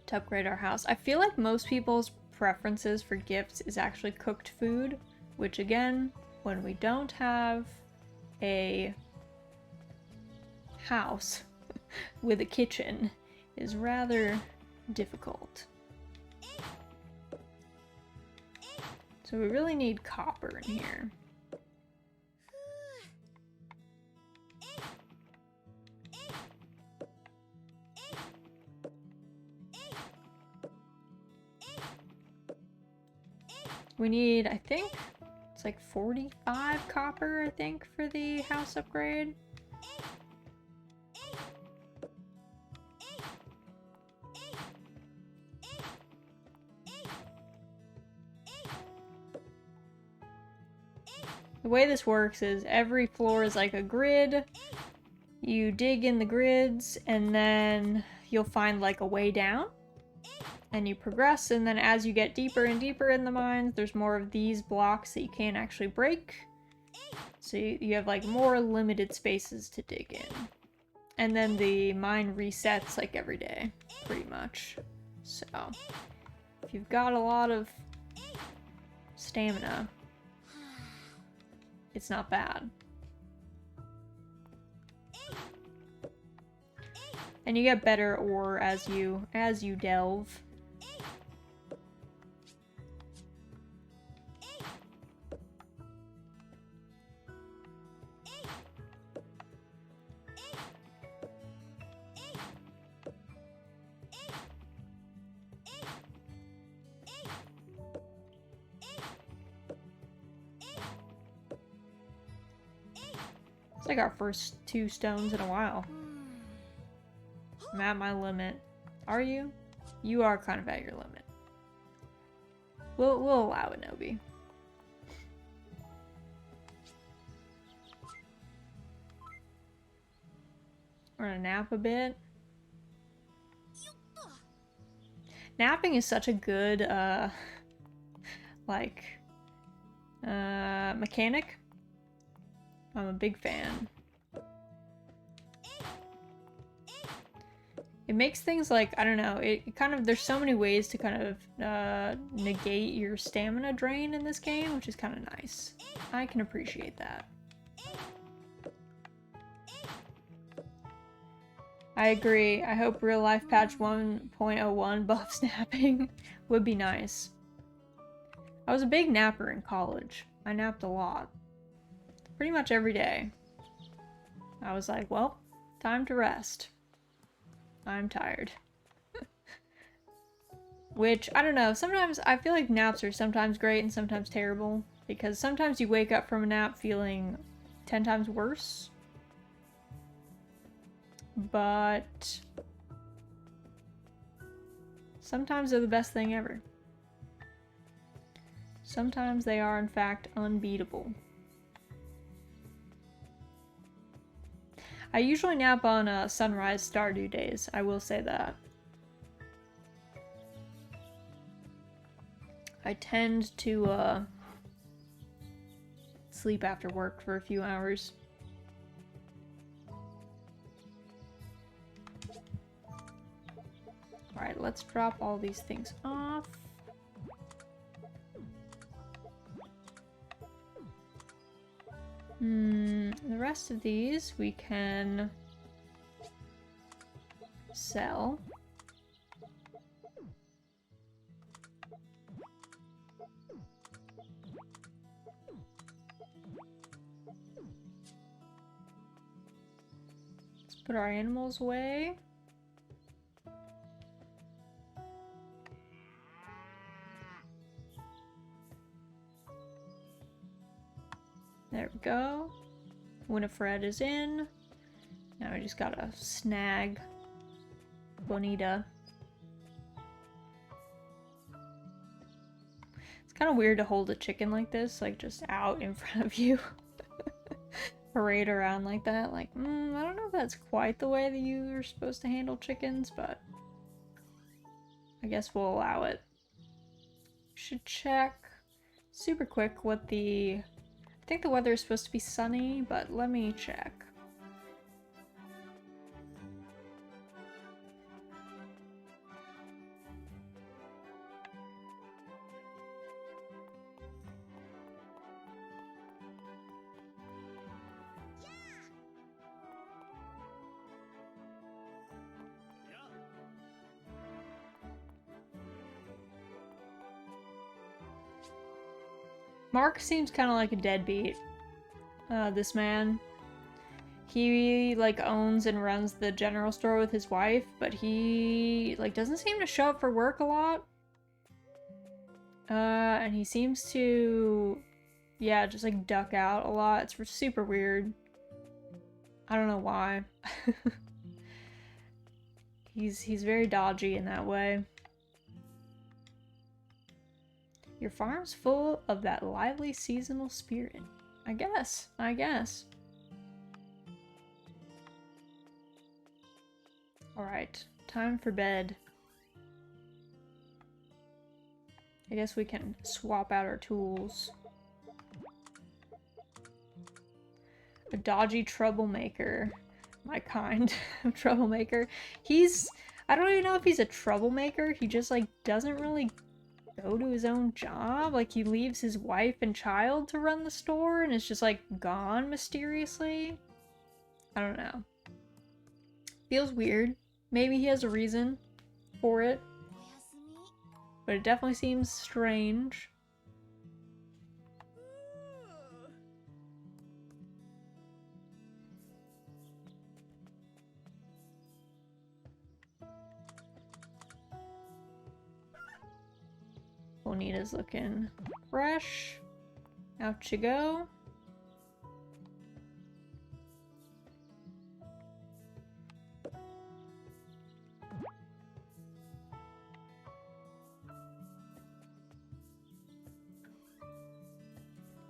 Speaker 1: to upgrade our house. I feel like most people's preferences for gifts is actually cooked food, which again, when we don't have a house with a kitchen, is rather difficult. So we really need copper in here. We need, I think, it's like 45 copper, I think, for the house upgrade. The way this works is every floor is like a grid. You dig in the grids and then you'll find like a way down. And you progress, and then as you get deeper and deeper in the mines, there's more of these blocks that you can't actually break. So you have like more limited spaces to dig in. And then the mine resets like every day, pretty much. So if you've got a lot of stamina, it's not bad. And you get better ore as you delve. It's like our first 2 stones in a while. I'm at my limit. Are you? You are kind of at your limit. We'll allow it, Nobi. We're gonna nap a bit. Napping is such a good, mechanic. I'm a big fan. It makes things like, I don't know, it kind of, there's so many ways to kind of negate your stamina drain in this game, which is kind of nice. I can appreciate that. I agree. I hope real life patch 1.01 buffs napping would be nice. I was a big napper in college. I napped a lot. Pretty much every day. I was like, well, time to rest. I'm tired. Which, I don't know, sometimes I feel like naps are sometimes great and sometimes terrible. Because sometimes you wake up from a nap feeling 10 times worse. But sometimes they're the best thing ever. Sometimes they are, in fact, unbeatable. I usually nap on sunrise Stardew days, I will say that. I tend to sleep after work for a few hours. Alright, let's drop all these things off. The rest of these we can sell. Let's put our animals away. There we go. Winifred is in. Now we just gotta snag Bonita. It's kind of weird to hold a chicken like this, like just out in front of you. Parade around like that. Like, I don't know if that's quite the way that you are supposed to handle chickens, but I guess we'll allow it. Should check super quick what the... I think the weather is supposed to be sunny, but let me check. Mark seems kind of like a deadbeat. This man. He, like, owns and runs the general store with his wife, but he, like, doesn't seem to show up for work a lot. And he seems to, yeah, just, like, duck out a lot. It's super weird. I don't know why. He's very dodgy in that way. Your farm's full of that lively seasonal spirit. I guess. Alright, time for bed. I guess we can swap out our tools. A dodgy troublemaker. My kind of troublemaker. I don't even know if he's a troublemaker. He just, like, doesn't really go to his own job. Like, he leaves his wife and child to run the store and is just, like, gone mysteriously. I don't know. Feels weird. Maybe he has a reason for it. But it definitely seems strange. Bonita's looking fresh. Out you go.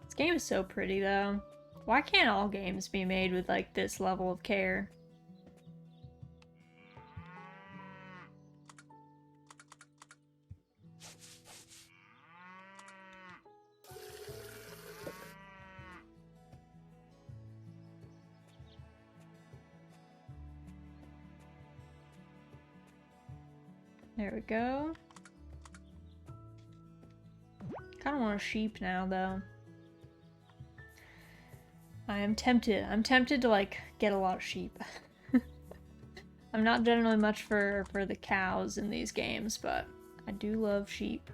Speaker 1: This game is so pretty though. Why can't all games be made with like this level of care? There we go. Kind of want a sheep now, though. I am tempted. I'm tempted to, like, get a lot of sheep. I'm not generally much for the cows in these games, but I do love sheep.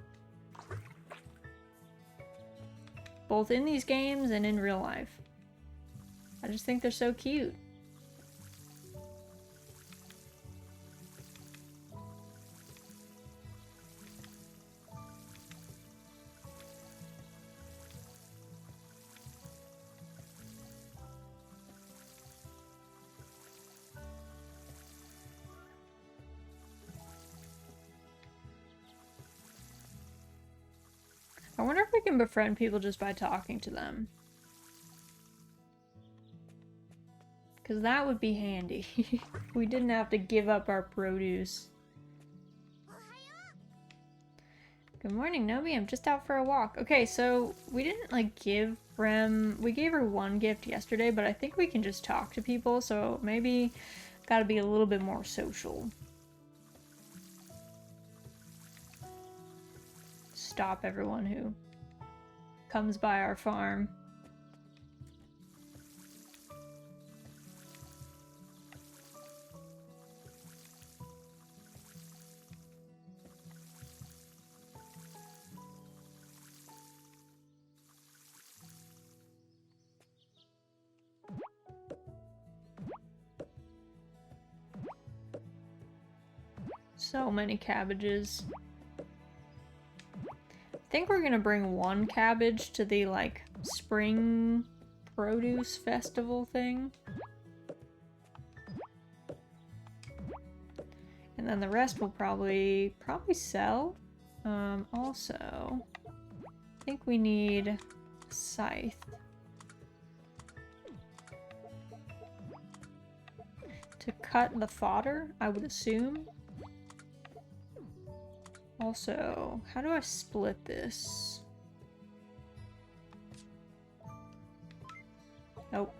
Speaker 1: Both in these games and in real life. I just think they're so cute. I wonder if we can befriend people just by talking to them. Because that would be handy. We didn't have to give up our produce. Good morning, Nobi. I'm just out for a walk. Okay, so we didn't, like, give Rem... We gave her one gift yesterday, but I think we can just talk to people, so maybe gotta be a little bit more social. Stop everyone who comes by our farm. So many cabbages. I think we're gonna bring one cabbage to the, like, spring produce festival thing. And then the rest will probably sell. Also, I think we need a scythe. To cut the fodder, I would assume. Also, how do I split this? Nope.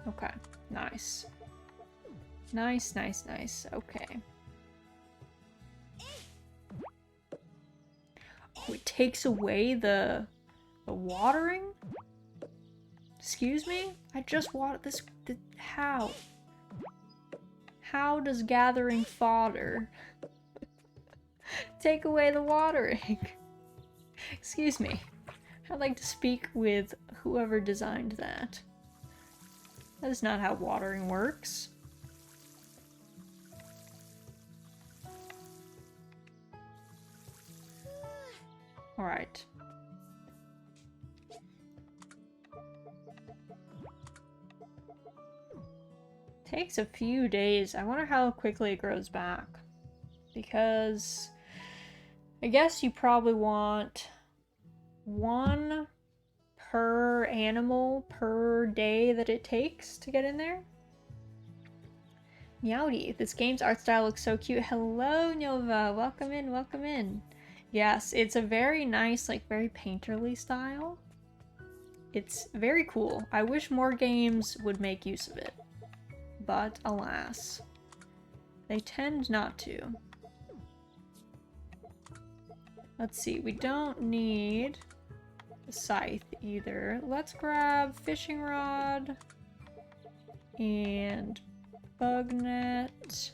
Speaker 1: Okay, nice. Nice, nice, nice. Okay. Oh, it takes away the watering? Excuse me? I just watered this. How? How does gathering fodder take away the watering? Excuse me. I'd like to speak with whoever designed that. That is not how watering works. Alright. Takes a few days. I wonder how quickly it grows back. Because I guess you probably want one per animal per day that it takes to get in there. Meowdy, this game's art style looks so cute. Hello, Nova. Welcome in, welcome in. Yes, it's a very nice, like, very painterly style. It's very cool. I wish more games would make use of it. But, alas, they tend not to. Let's see, we don't need a scythe either. Let's grab fishing rod and bug net,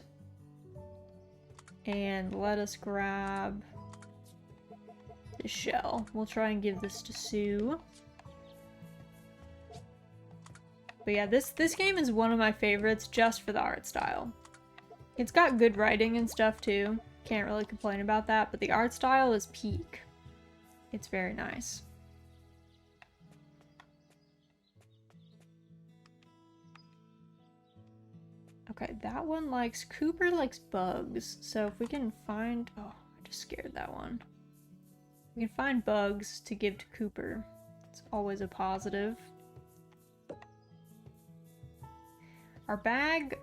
Speaker 1: and let us grab the shell. We'll try and give this to Sue. But yeah, this game is one of my favorites just for the art style. It's got good writing and stuff too. Can't really complain about that, but the art style is peak. It's very nice. Okay, that one likes... Cooper likes bugs, so if we can find... Oh, I just scared that one. We can find bugs to give to Cooper. It's always a positive. Our bag,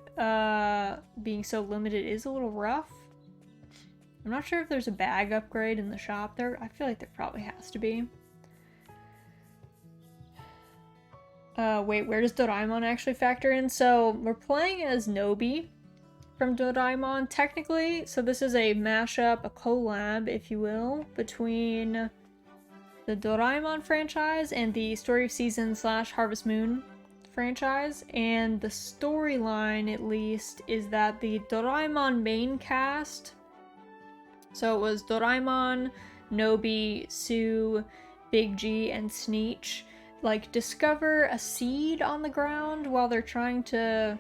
Speaker 1: being so limited is a little rough. I'm not sure if there's a bag upgrade in the shop there. I feel like there probably has to be. Wait, where does Doraemon actually factor in? So, we're playing as Nobi from Doraemon, technically. So this is a mashup, a collab, if you will, between the Doraemon franchise and the Story of Seasons / Harvest Moon franchise. And the storyline, at least, is that the Doraemon main cast... So it was Doraemon, Nobi, Sue, Big G, and Sneetch, like, discover a seed on the ground while they're trying to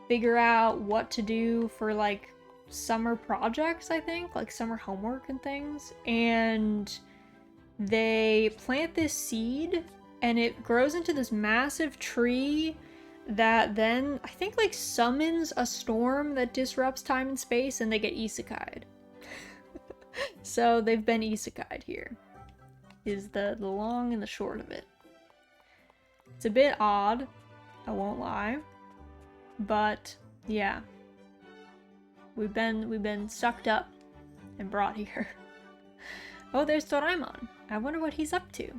Speaker 1: figure out what to do for, like, summer projects, I think, like summer homework and things. And they plant this seed, and it grows into this massive tree that then, I think, like, summons a storm that disrupts time and space, and they get isekai'd. So they've been isekai'd here, is the long and the short of it. It's a bit odd, I won't lie, but yeah. We've been sucked up and brought here. Oh, there's Doraemon. I wonder what he's up to.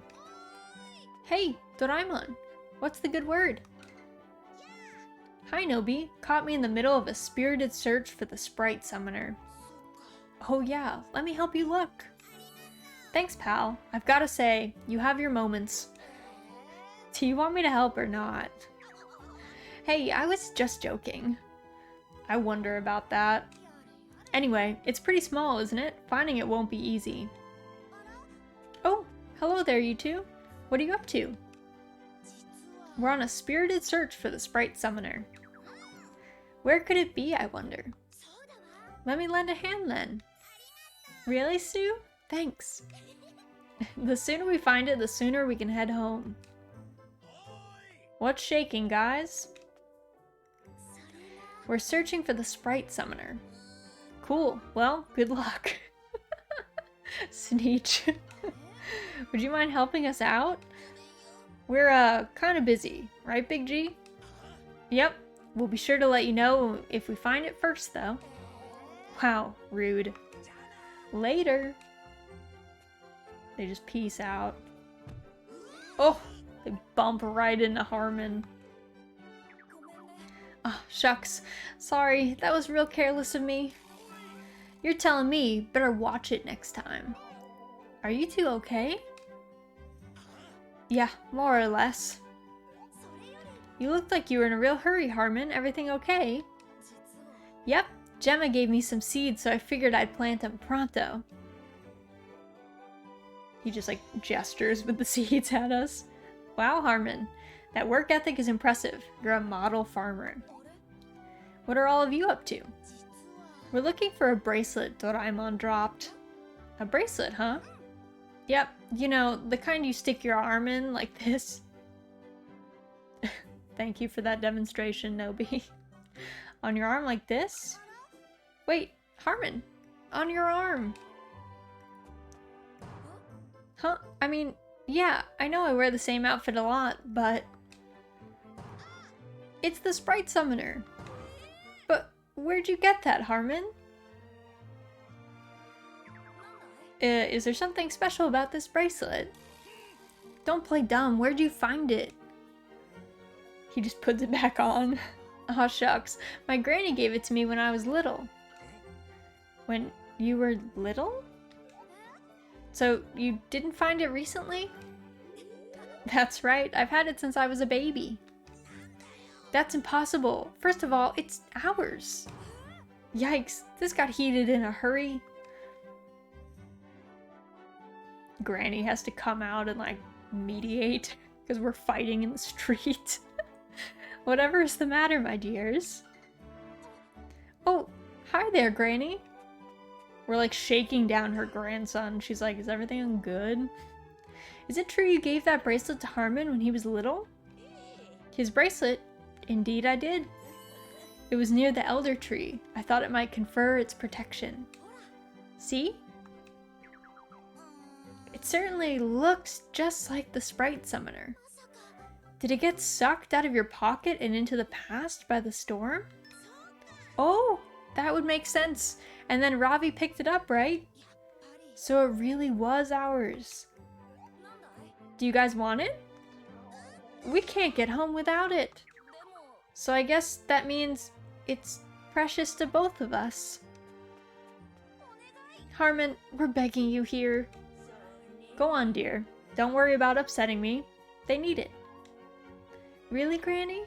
Speaker 1: Hey, Doraemon, what's the good word? Hi, Nobi. Caught me in the middle of a spirited search for the sprite summoner. Oh yeah, let me help you look. Thanks, pal. I've gotta say, you have your moments. Do you want me to help or not? Hey, I was just joking. I wonder about that. Anyway, it's pretty small, isn't it? Finding it won't be easy. Oh, hello there, you two. What are you up to? We're on a spirited search for the sprite summoner. Where could it be, I wonder? Let me lend a hand then. Really, Sue? Thanks. The sooner we find it, the sooner we can head home. What's shaking, guys? We're searching for the sprite summoner. Cool. Well, good luck. Sneetch. Would you mind helping us out? We're, kind of busy, right, Big G? Yep. We'll be sure to let you know if we find it first, though. Wow, rude. Later. They just peace out. Oh, they bump right into Harmon. Oh, shucks. Sorry, that was real careless of me. You're telling me, better watch it next time. Are you two okay? Yeah, more or less. You looked like you were in a real hurry, Harmon. Everything okay? Yep, Gemma gave me some seeds, so I figured I'd plant them pronto. He just, like, gestures with the seeds at us. Wow, Harmon. That work ethic is impressive. You're a model farmer. What are all of you up to? We're looking for a bracelet Doraemon dropped. A bracelet, huh? Yep, you know, the kind you stick your arm in like this. Thank you for that demonstration, Nobi. On your arm like this? Wait, Harmon, on your arm. Huh? I mean, yeah, I know I wear the same outfit a lot, but... It's the Sprite Summoner. But where'd you get that, Harmon? Is there something special about this bracelet? Don't play dumb, where'd you find it? He just puts it back on. Aw, shucks. My granny gave it to me when I was little. When you were little? So you didn't find it recently? That's right, I've had it since I was a baby. That's impossible. First of all, it's ours. Yikes, this got heated in a hurry. Granny has to come out and like mediate because we're fighting in the street. Whatever is the matter, my dears? Oh, hi there, Granny. We're like shaking down her grandson. She's like, is everything good? Is it true you gave that bracelet to Harmon when he was little? His bracelet? Indeed I did. It was near the elder tree. I thought it might confer its protection. See? It certainly looks just like the Sprite Summoner. Did it get sucked out of your pocket and into the past by the storm? Oh, that would make sense. And then Ravi picked it up, right? So it really was ours. Do you guys want it? We can't get home without it. So I guess that means it's precious to both of us. Harmon, we're begging you here. Go on, dear. Don't worry about upsetting me. They need it. Really, Granny?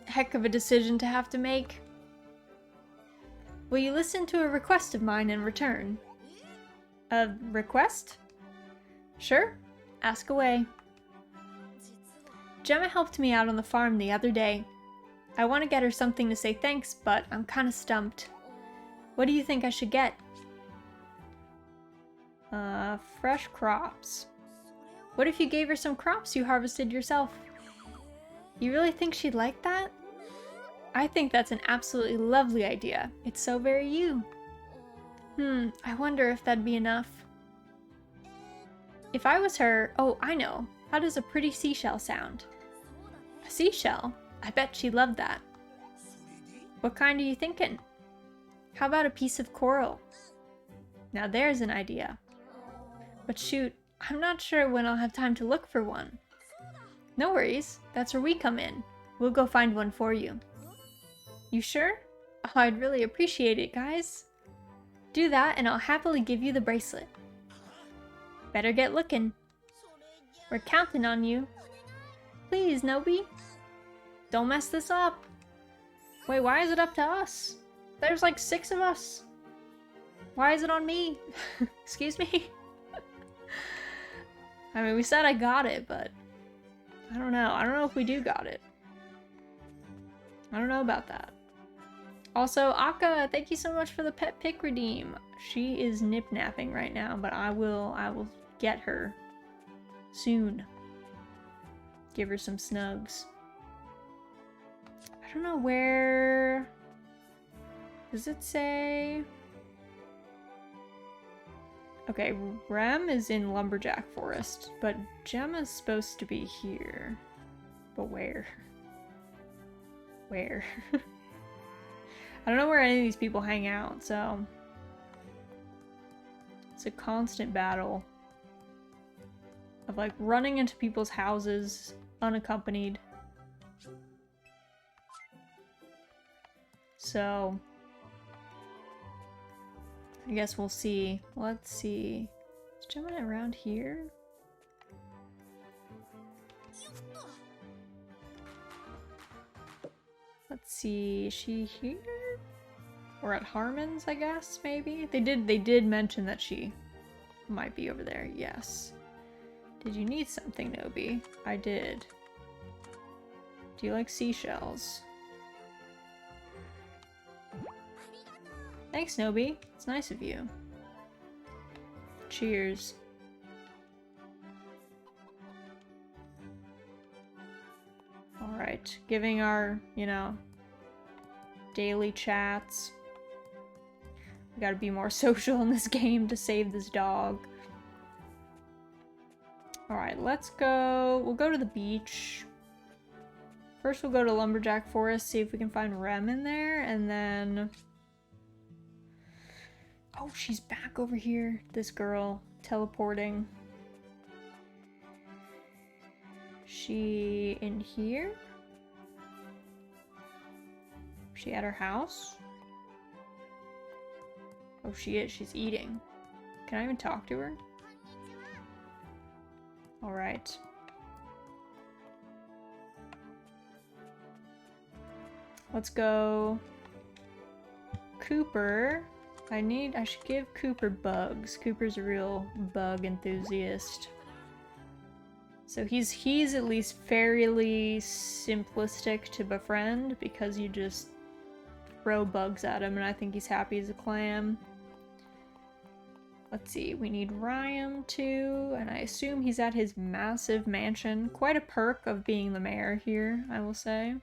Speaker 1: Heck of a decision to have to make. Will you listen to a request of mine in return? A request? Sure. Ask away. Gemma helped me out on the farm the other day. I want to get her something to say thanks, but I'm kind of stumped. What do you think I should get? Fresh crops. What if you gave her some crops you harvested yourself? You really think she'd like that? I think that's an absolutely lovely idea. It's so very you. I wonder if that'd be enough. If I was her, oh, I know. How does a pretty seashell sound? A seashell? I bet she'd love that. What kind are you thinking? How about a piece of coral? Now there's an idea. But shoot, I'm not sure when I'll have time to look for one. No worries, that's where we come in. We'll go find one for you. You sure? Oh, I'd really appreciate it, guys. Do that and I'll happily give you the bracelet. Better get looking. We're counting on you. Please, Nobi. Don't mess this up. Wait, why is it up to us? There's like 6 of us. Why is it on me? Excuse me? I mean, we said I got it, but I don't know. I don't know if we do got it. I don't know about that. Also, Akka, thank you so much for the pet pick redeem. She is nip-napping right now, but I will get her soon. Give her some snugs. I don't know where... Does it say... Okay, Rem is in Lumberjack Forest, but Gemma's supposed to be here. But where? Where? I don't know where any of these people hang out, so... It's a constant battle of like running into people's houses unaccompanied. So... I guess we'll see. Let's see. Is Gemma around here? Let's see. Is she here? Or at Harmon's, I guess, maybe? They did mention that she might be over there, yes. Did you need something, Nobi? I did. Do you like seashells? Thanks, Nobi. It's nice of you. Cheers. Alright, giving our, you know, daily chats. We gotta be more social in this game to save this dog. Alright, let's go. We'll go to the beach. First we'll go to Lumberjack Forest, see if we can find Rem in there, and then... Oh, she's back over here. This girl teleporting. She in here? She at her house? Oh, she is. She's eating. Can I even talk to her? Alright. Let's go. Cooper. I should give Cooper bugs. Cooper's a real bug enthusiast. So he's at least fairly simplistic to befriend because you just throw bugs at him and I think he's happy as a clam. Let's see, we need Ryan too, and I assume he's at his massive mansion. Quite a perk of being the mayor here, I will say.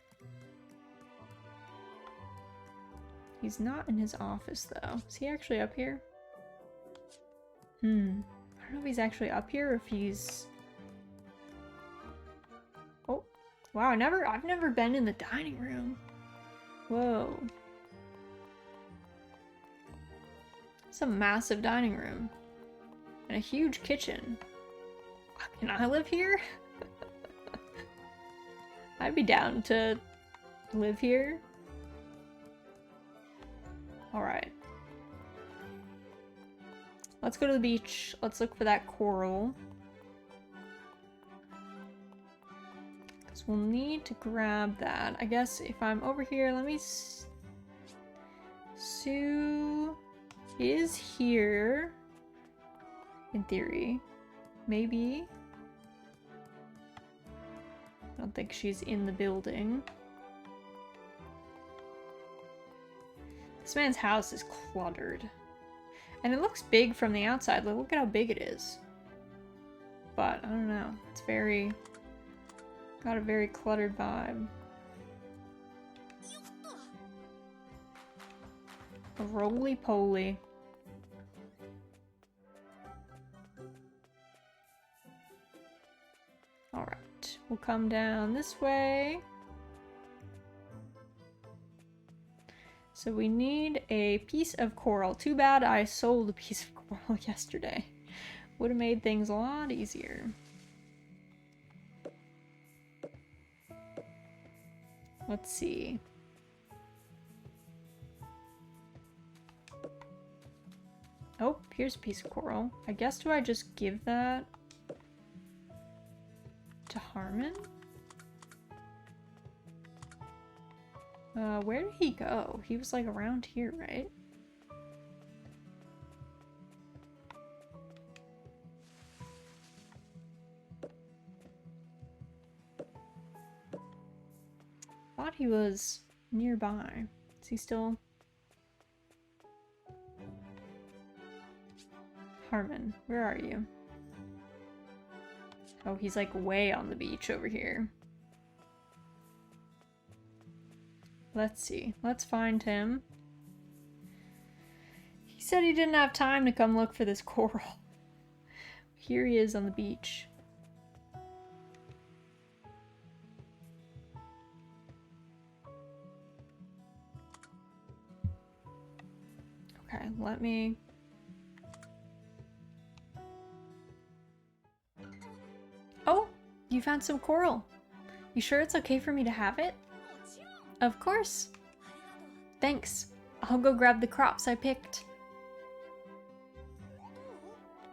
Speaker 1: He's not in his office though. Is he actually up here? I don't know if he's actually up here or if he's... Oh, wow, I've never been in the dining room. Whoa. It's a massive dining room. And a huge kitchen. Can I live here? I'd be down to live here. Alright. Let's go to the beach. Let's look for that coral. Because we'll need to grab that. I guess if I'm over here, let me... Sue is here. In theory. Maybe. I don't think she's in the building. This man's house is cluttered. And it looks big from the outside. Like, look at how big it is. But, I don't know. It's very... got a very cluttered vibe. A roly-poly. Alright. We'll come down this way. So we need a piece of coral. Too bad I sold a piece of coral yesterday. Would have made things a lot easier. Let's see. Oh, here's a piece of coral. I guess do I just give that to Harmon? Where did he go? He was like around here, right? Thought he was nearby. Is he still? Harmon, where are you? Oh, he's like way on the beach over here. Let's see. Let's find him. He said he didn't have time to come look for this coral. Here he is on the beach. Okay, let me... Oh, you found some coral. You sure it's okay for me to have it? Of course. Thanks. I'll go grab the crops I picked.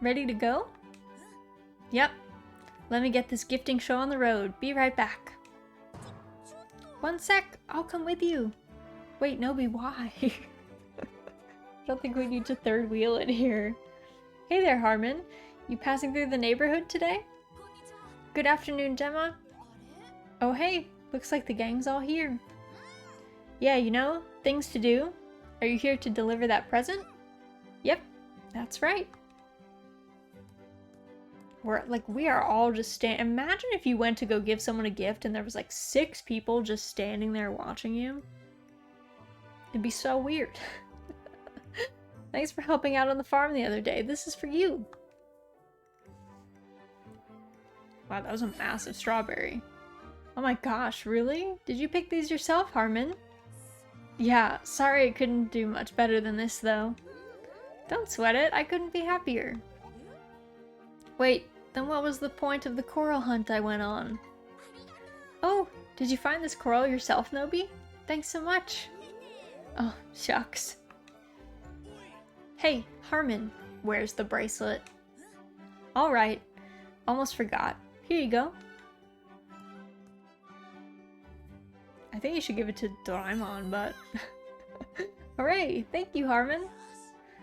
Speaker 1: Ready to go? Yep. Let me get this gifting show on the road. Be right back. One sec. I'll come with you. Wait, Nobi, why? I don't think we need to third wheel it here. Hey there, Harmon. You passing through the neighborhood today? Good afternoon, Gemma. Oh hey, looks like the gang's all here. Yeah, you know, things to do. Are you here to deliver that present? Yep, that's right. We are all just imagine if you went to go give someone a gift and there was like 6 people just standing there watching you. It'd be so weird. Thanks for helping out on the farm the other day. This is for you. Wow, that was a massive strawberry. Oh my gosh, really? Did you pick these yourself, Harmon? Yeah, sorry I couldn't do much better than this, though. Don't sweat it, I couldn't be happier. Wait, then what was the point of the coral hunt I went on? Oh, did you find this coral yourself, Nobi? Thanks so much. Oh, shucks. Hey, Harmon, where's the bracelet? Alright, almost forgot. Here you go. I think you should give it to Doraemon, but... Hooray! Thank you, Harmon!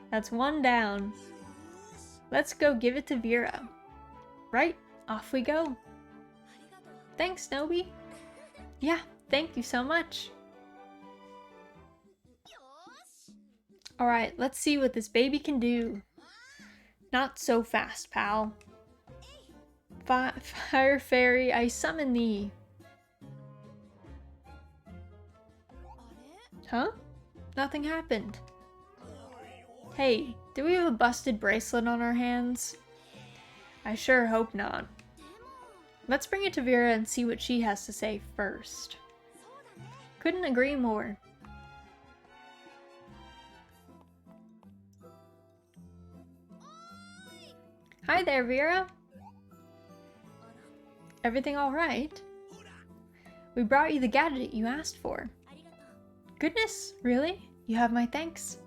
Speaker 1: That's one down. Let's go give it to Vera. Right, off we go. Thanks, Nobi. Yeah, thank you so much. Alright, let's see what this baby can do. Not so fast, pal. Fire Fairy, I summon thee. Huh? Nothing happened. Hey, do we have a busted bracelet on our hands? I sure hope not. Let's bring it to Vera and see what she has to say first. Couldn't agree more. Hi there, Vera. Everything all right? We brought you the gadget you asked for. Goodness, really? You have my thanks.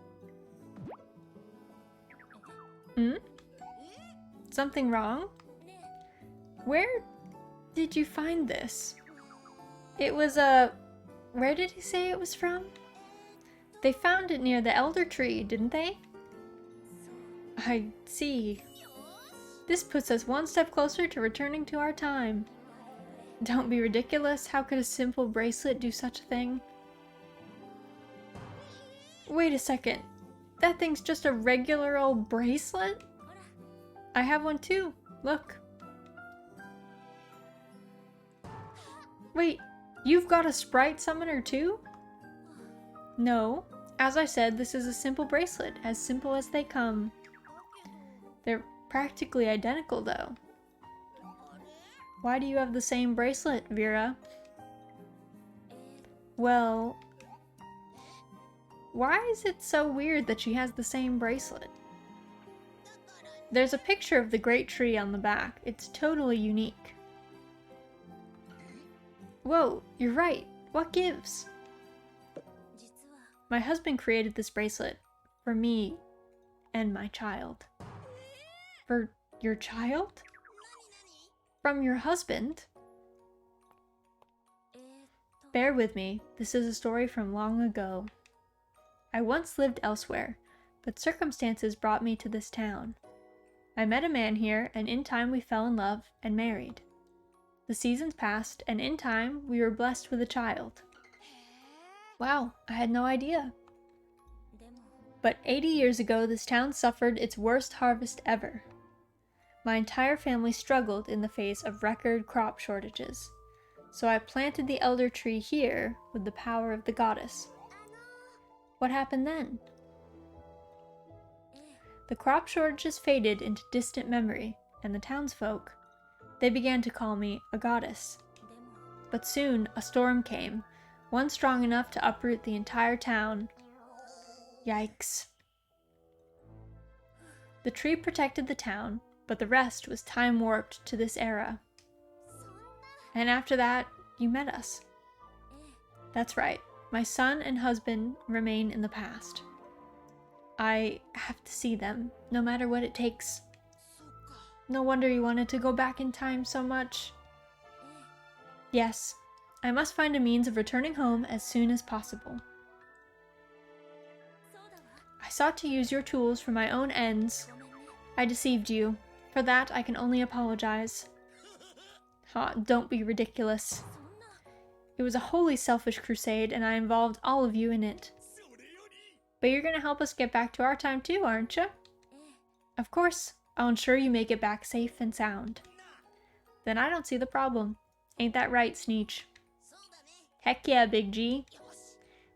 Speaker 1: Hmm? Something wrong? Where did you find this? It was where did he say it was from? They found it near the elder tree, didn't they? I see. This puts us one step closer to returning to our time. Don't be ridiculous. How could a simple bracelet do such a thing? Wait a second. That thing's just a regular old bracelet? I have one too. Look. Wait, you've got a sprite summoner too? No. As I said, this is a simple bracelet, as simple as they come. They're practically identical though. Why do you have the same bracelet, Vera? Well, why is it so weird that she has the same bracelet? There's a picture of the great tree on the back. It's totally unique. Whoa, you're right. What gives? My husband created this bracelet for me and my child. For your child? From your husband? Bear with me. This is a story from long ago. I once lived elsewhere, but circumstances brought me to this town. I met a man here, and in time we fell in love and married. The seasons passed, and in time we were blessed with a child. Wow, I had no idea. But 80 years ago, this town suffered its worst harvest ever. My entire family struggled in the face of record crop shortages, so I planted the elder tree here with the power of the goddess. What happened then? The crop shortages faded into distant memory, and the townsfolk, they began to call me a goddess. But soon a storm came, one strong enough to uproot the entire town. Yikes. The tree protected the town, but the rest was time warped to this era. And after that, you met us. That's right, my son and husband remain in the past. I have to see them, no matter what it takes. No wonder you wanted to go back in time so much. Yes, I must find a means of returning home as soon as possible. I sought to use your tools for my own ends. I deceived you. For that, I can only apologize. Don't be ridiculous. It was a wholly selfish crusade, and I involved all of you in it. But you're gonna help us get back to our time too, aren't you? Of course. I'll ensure you make it back safe and sound. Then I don't see the problem. Ain't that right, Sneech? Heck yeah, Big G.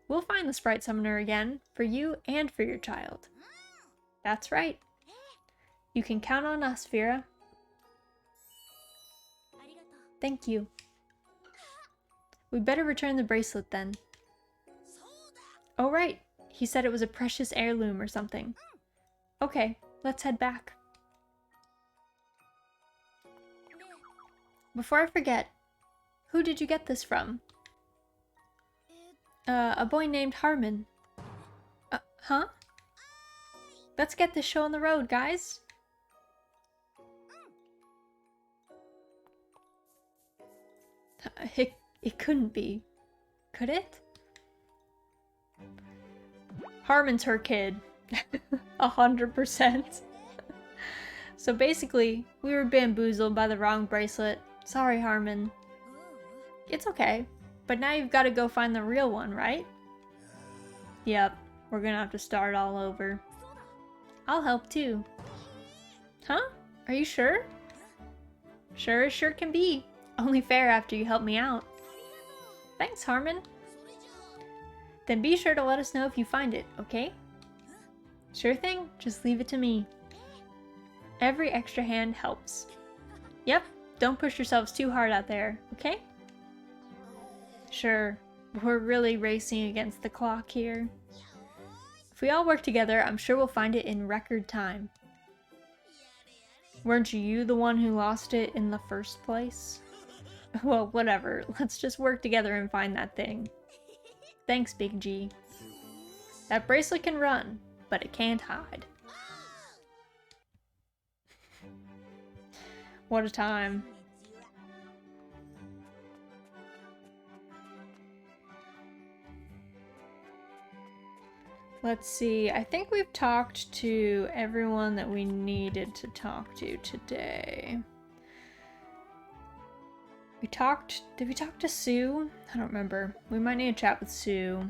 Speaker 1: We'll find the sprite summoner again, for you and for your child. That's right. You can count on us, Vera. Thank you. We better return the bracelet then. Oh right, he said it was a precious heirloom or something. Okay, let's head back. Before I forget, who did you get this from? A boy named Harmon. Huh? Let's get this show on the road, guys. It couldn't be. Could it? Harmon's her kid. 100%. So basically, we were bamboozled by the wrong bracelet. Sorry, Harmon. It's okay. But now you've got to go find the real one, right? Yep. We're gonna have to start all over. I'll help too. Huh? Are you sure? Sure as sure can be. Only fair after you help me out. Thanks, Harmon. Then be sure to let us know if you find it, okay? Sure thing, just leave it to me. Every extra hand helps. Yep, don't push yourselves too hard out there, okay? Sure, we're really racing against the clock here. If we all work together, I'm sure we'll find it in record time. Weren't you the one who lost it in the first place? Well, whatever. Let's just work together and find that thing. Thanks, Big G. That bracelet can run, but it can't hide. What a time. Let's see, I think we've talked to everyone that we needed to talk to today. Did we talk to Sue? I don't remember. We might need to chat with Sue.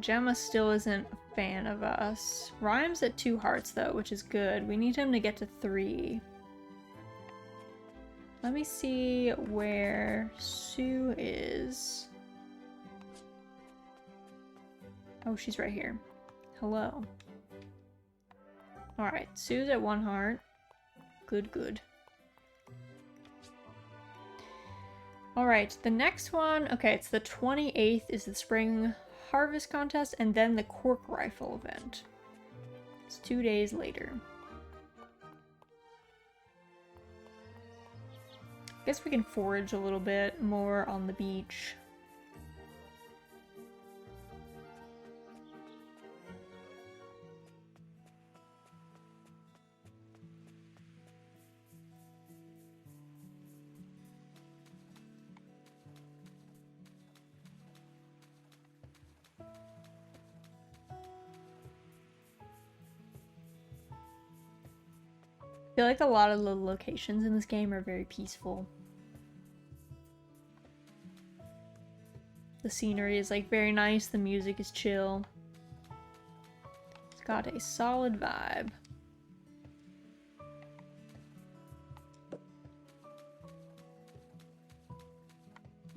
Speaker 1: Gemma still isn't a fan of us. Rhyme's at 2 hearts though, which is good. We need him to get to 3. Let me see where Sue is. Oh, she's right here. Hello. Alright, Sue's at 1 heart. Good, good. Alright, the next one, okay, it's the 28th is the Spring Harvest Contest, and then the Cork Rifle event. It's 2 days later. I guess we can forage a little bit more on the beach. I feel like a lot of the locations in this game are very peaceful. The scenery is like very nice, the music is chill. It's got a solid vibe.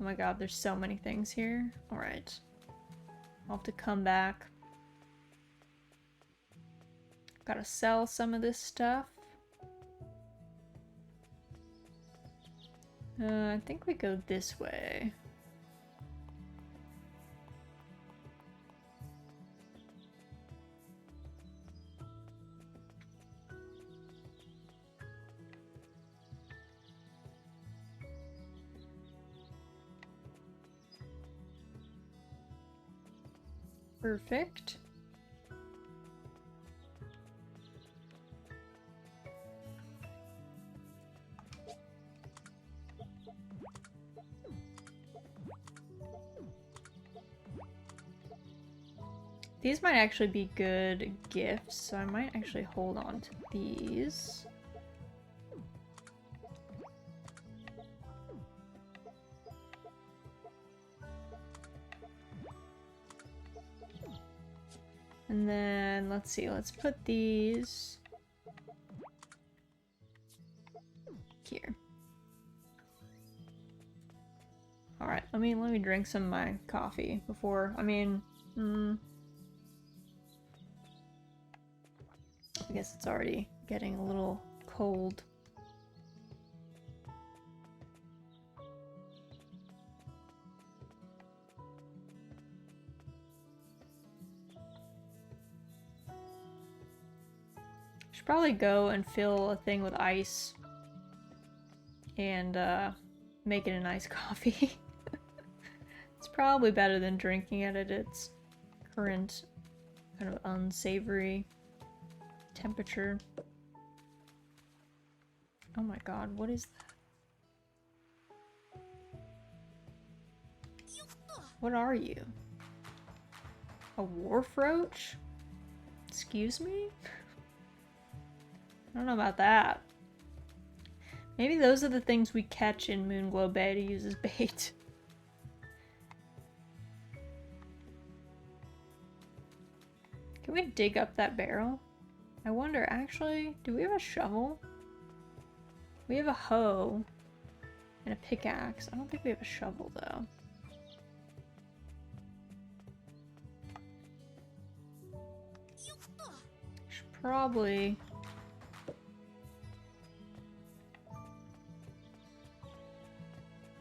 Speaker 1: Oh my god, there's so many things here. Alright. I'll have to come back. Gotta sell some of this stuff. I think we go this way. Perfect. These might actually be good gifts, so I might actually hold on to these. And then, let's see, let's put these here. Alright, let me drink some of my coffee before, I guess it's already getting a little cold. Should probably go and fill a thing with ice and make it an iced coffee. It's probably better than drinking it at its current kind of unsavory temperature. Oh my god, what is that? What are you? A wharf roach? Excuse me? I don't know about that. Maybe those are the things we catch in Moonglow Bay to use as bait. Can we dig up that barrel? I wonder, actually, do we have a shovel? We have a hoe and a pickaxe. I don't think we have a shovel, though. Should probably...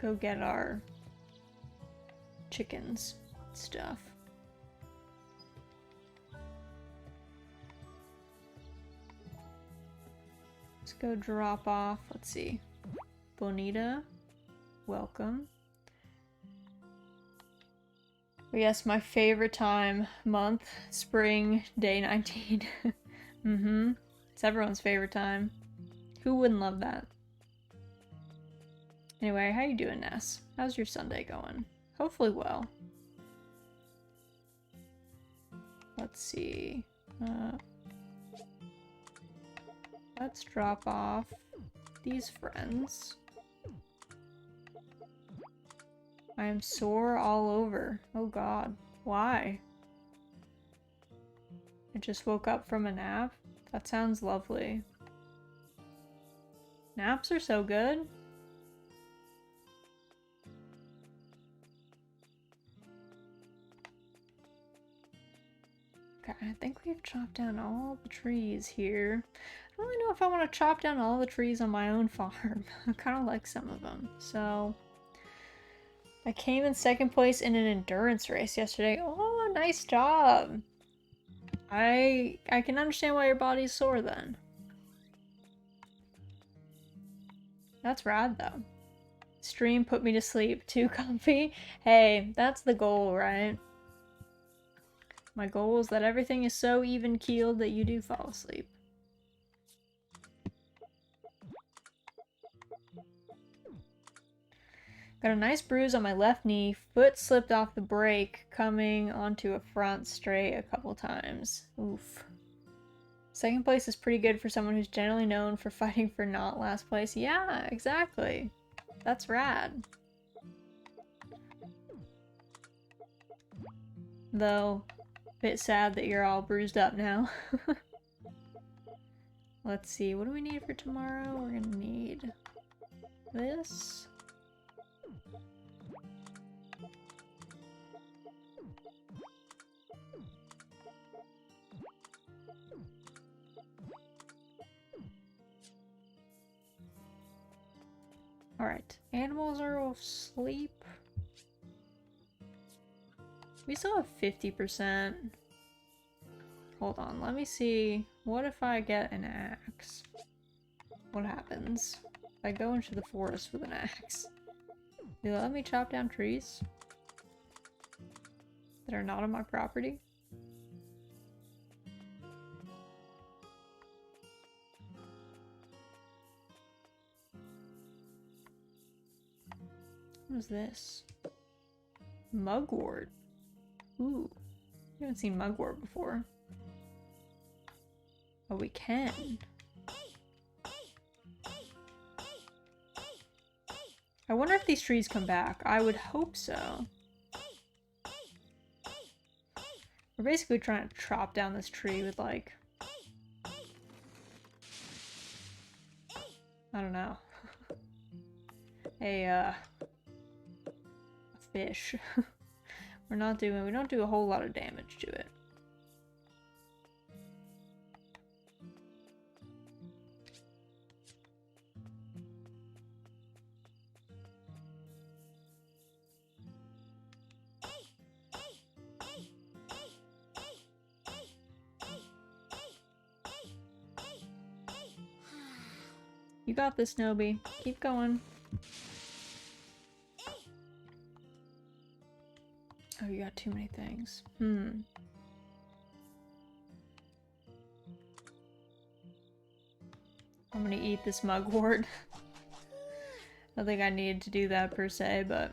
Speaker 1: go get our chickens stuff. Let's go drop off, let's see. Bonita, welcome. But yes, my favorite time, month, spring, day 19. Mm-hmm. It's everyone's favorite time. Who wouldn't love that? Anyway, how you doing, Ness? How's your Sunday going? Hopefully well. Let's see. Let's drop off these friends. I am sore all over. Oh god. Why? I just woke up from a nap? That sounds lovely. Naps are so good. Okay, I think we've chopped down all the trees here. I don't really know if I want to chop down all the trees on my own farm. I kind of like some of them. So, I came in second place in an endurance race yesterday. Oh, nice job! I can understand why your body's sore then. That's rad though. Stream put me to sleep. Too comfy? Hey, that's the goal, right? My goal is that everything is so even-keeled that you do fall asleep. Got a nice bruise on my left knee. Foot slipped off the brake, coming onto a front straight a couple times. Oof. Second place is pretty good for someone who's generally known for fighting for not last place. Yeah, exactly. That's rad. Though, bit sad that you're all bruised up now. Let's see, what do we need for tomorrow? We're gonna need this. Alright, animals are asleep. We still have 50%. Hold on, let me see. What if I get an axe? What happens if I go into the forest with an axe? Do they let me chop down trees that are not on my property? What is this? Mugwort. Ooh. I haven't seen mugwort before. Oh, we can. I wonder if these trees come back. I would hope so. We're basically trying to chop down this tree with, like... I don't know. A fish. We don't do a whole lot of damage to it. You got this, Nobi. Keep going. Oh, you got too many things. I'm gonna eat this mugwort. I don't think I needed to do that per se, but...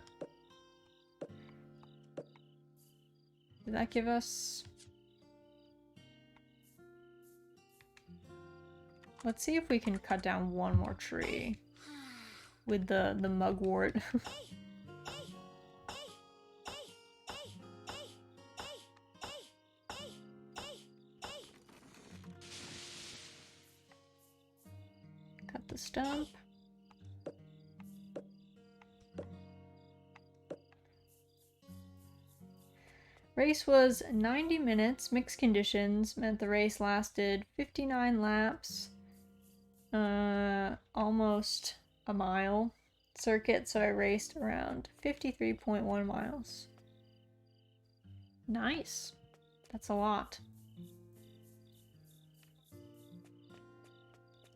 Speaker 1: Did that give us... Let's see if we can cut down one more tree with the mugwort. Cut the stump. Race was 90 minutes. Mixed conditions meant the race lasted 59 laps. Almost a mile circuit, so I raced around 53.1 miles. Nice. That's a lot.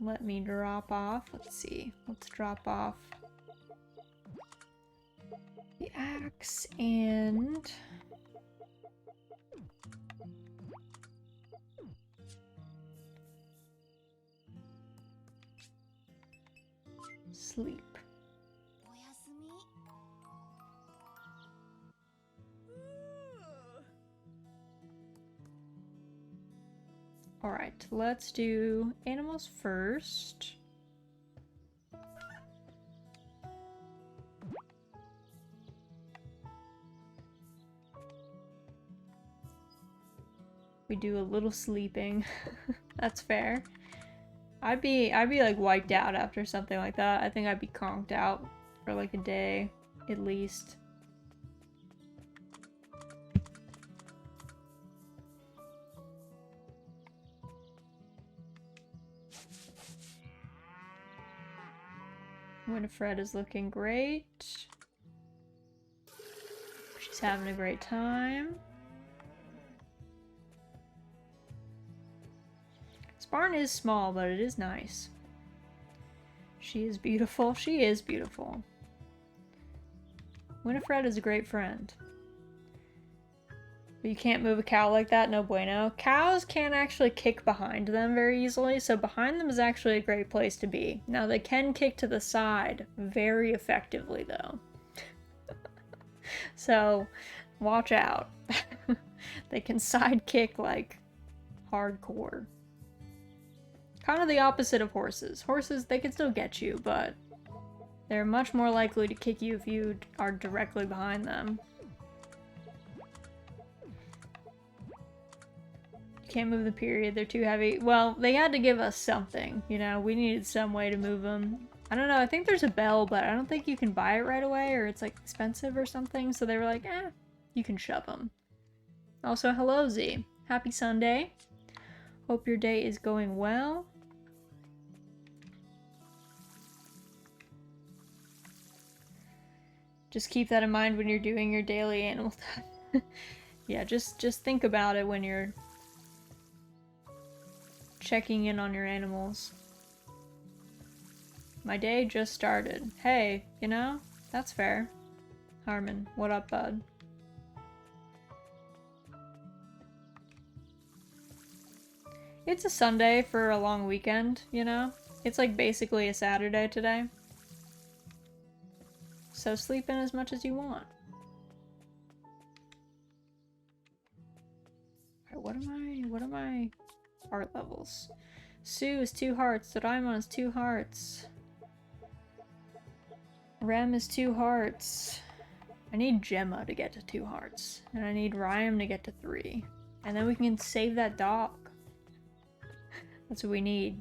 Speaker 1: Let me drop off. Let's see. Let's drop off the axe and... sleep. Alright, let's do animals first. We do a little sleeping. That's fair. I'd be like wiped out after something like that. I think I'd be conked out for like a day at least. Winifred is looking great. She's having a great time. This barn is small, but it is nice. She is beautiful. She is beautiful. Winifred is a great friend. But you can't move a cow like that, no bueno. Cows can't actually kick behind them very easily, so behind them is actually a great place to be. Now they can kick to the side very effectively though. So watch out. They can side kick like hardcore. Kind of the opposite of horses. Horses, they can still get you, but they're much more likely to kick you if you are directly behind them. Can't move the period, they're too heavy. Well, they had to give us something, you know, we needed some way to move them. I don't know, I think there's a bell, but I don't think you can buy it right away, or it's like expensive or something, so they were like, you can shove them. Also, hello Z. Happy Sunday. Hope your day is going well. Just keep that in mind when you're doing your daily animal time. Yeah, just think about it when you're checking in on your animals. My day just started. Hey, you know, that's fair. Harmon, what up, bud? It's a Sunday for a long weekend, you know? It's like basically a Saturday today. So sleep in as much as you want. Alright, what am I? Heart levels. Sue is 2 hearts. Doraemon is 2 hearts. Rem is 2 hearts. I need Gemma to get to 2 hearts. And I need Ryan to get to 3. And then we can save that dog. That's what we need.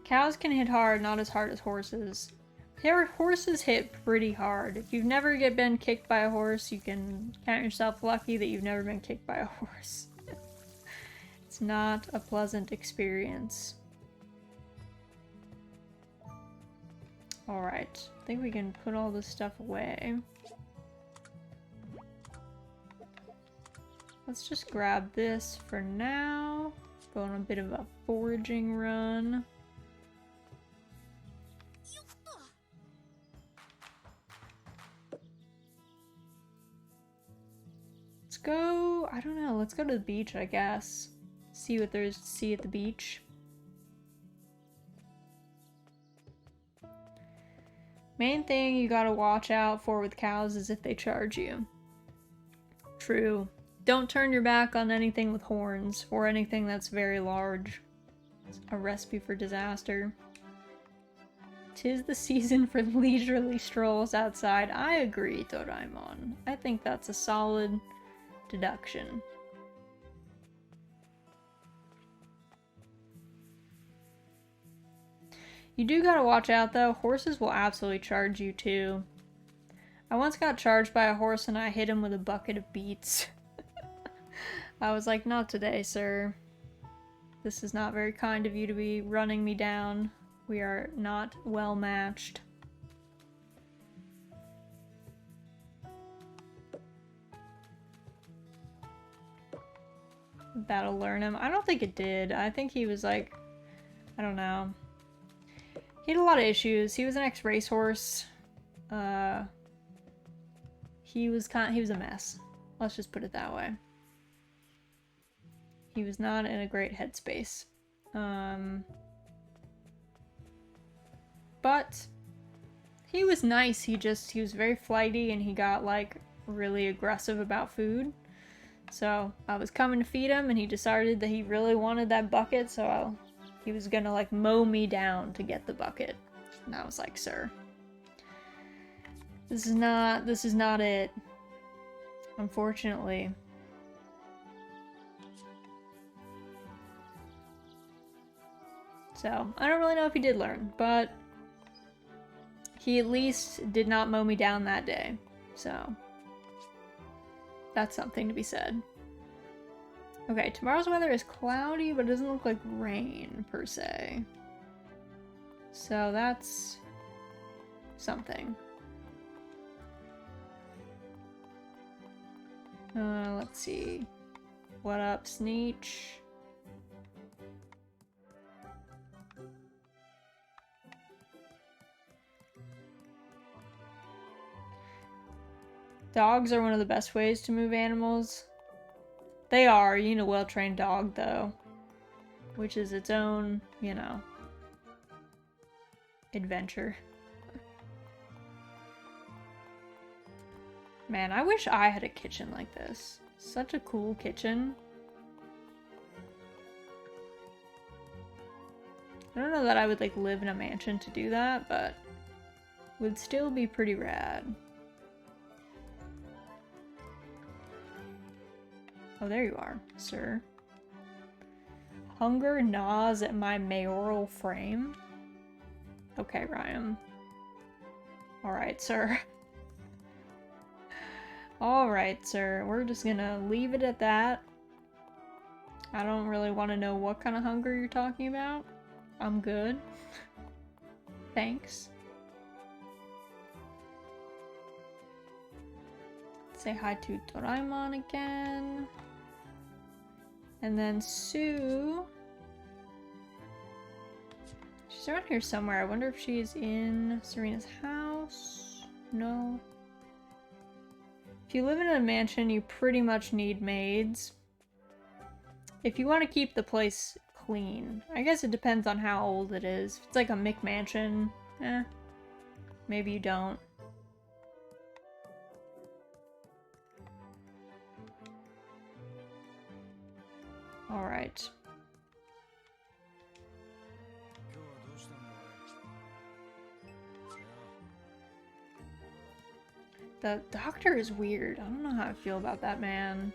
Speaker 1: Cows can hit hard, not as hard as horses. Horses hit pretty hard. If you've never been kicked by a horse, you can count yourself lucky that you've never been kicked by a horse. It's not a pleasant experience. Alright, I think we can put all this stuff away. let's just grab this for now. Go on a bit of a foraging run. Let's go, I don't know, let's go to the beach, I guess. See what there's to see at the beach. Main thing you gotta watch out for with cows is if they charge you. True. Don't turn your back on anything with horns or anything that's very large. It's a recipe for disaster. 'Tis the season for leisurely strolls outside. I agree, Doraemon. I think that's a solid deduction. You do gotta watch out though. Horses will absolutely charge you too. I once got charged by a horse and I hit him with a bucket of beets. I was like, not today, sir. This is not very kind of you to be running me down. We are not well matched. That'll learn him. I don't think it did. I think he was like, I don't know. He had a lot of issues. He was an ex-racehorse. He was a mess. Let's just put it that way. He was not in a great headspace. But he was nice. He was very flighty and he got like really aggressive about food. So I was coming to feed him and he decided that he really wanted that bucket, so he was gonna like mow me down to get the bucket. And I was like, sir, this is not it. Unfortunately. So, I don't really know if he did learn, but he at least did not mow me down that day. So, that's something to be said. Okay, tomorrow's weather is cloudy, but it doesn't look like rain, per se. So, that's something. Let's see. What up, Sneech? Dogs are one of the best ways to move animals. They are. You need a well-trained dog, though. Which is its own, you know, adventure. Man, I wish I had a kitchen like this. Such a cool kitchen. I don't know that I would like live in a mansion to do that, but would still be pretty rad. Oh, there you are, sir. Hunger gnaws at my mayoral frame. Okay, Ryan. Alright, sir. Alright, sir. We're just gonna leave it at that. I don't really want to know what kind of hunger you're talking about. I'm good. Thanks. Say hi to Doraemon again. And then Sue. She's around here somewhere. I wonder if she's in Serena's house. No. If you live in a mansion, you pretty much need maids. If you want to keep the place clean. I guess it depends on how old it is. If it's like a McMansion, maybe you don't. Alright. The doctor is weird. I don't know how I feel about that man.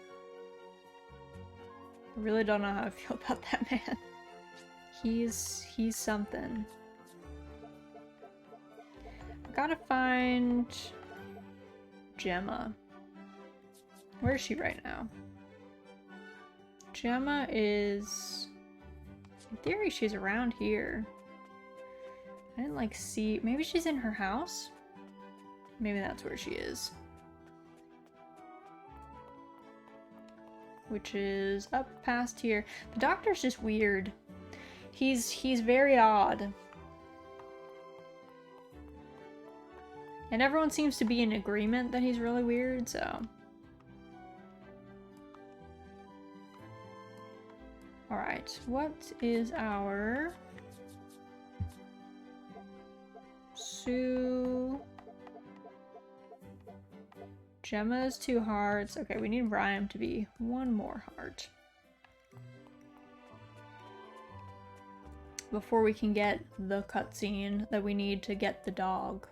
Speaker 1: I really don't know how I feel about that man. He's something. I gotta find Gemma. Where is she right now? Gemma is... in theory, she's around here. I didn't like see... maybe she's in her house? Maybe that's where she is. which is up past here. The doctor's just weird. He's very odd. And everyone seems to be in agreement that he's really weird, so. Alright, what is our... Sue... Gemma is 2 hearts. Okay, we need Rhyme to be 1 more heart. Before we can get the cutscene that we need to get the dog.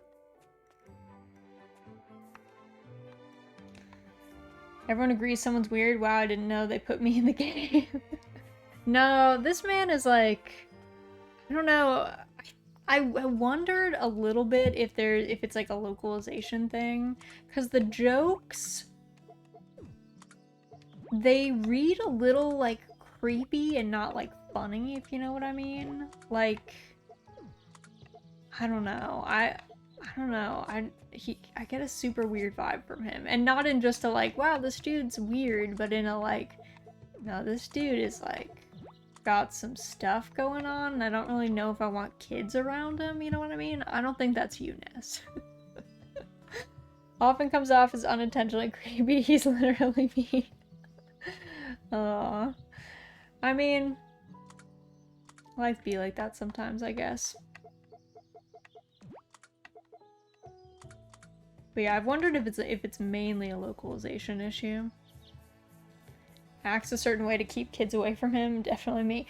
Speaker 1: Everyone agrees someone's weird. Wow, I didn't know they put me in the game. No, this man is like... I don't know. I wondered a little bit if it's like a localization thing. Because the jokes... They read a little like creepy and not like funny, if you know what I mean. Like... I don't know. I don't know. I get a super weird vibe from him. And not in just a like, wow, this dude's weird, but in a like, no, this dude is like, got some stuff going on, and I don't really know if I want kids around him, you know what I mean? I don't think that's you, Ness. Often comes off as unintentionally creepy. He's literally mean. I mean, life be like that sometimes, I guess. But yeah, I've wondered if it's mainly a localization issue. Acts a certain way to keep kids away from him, definitely me.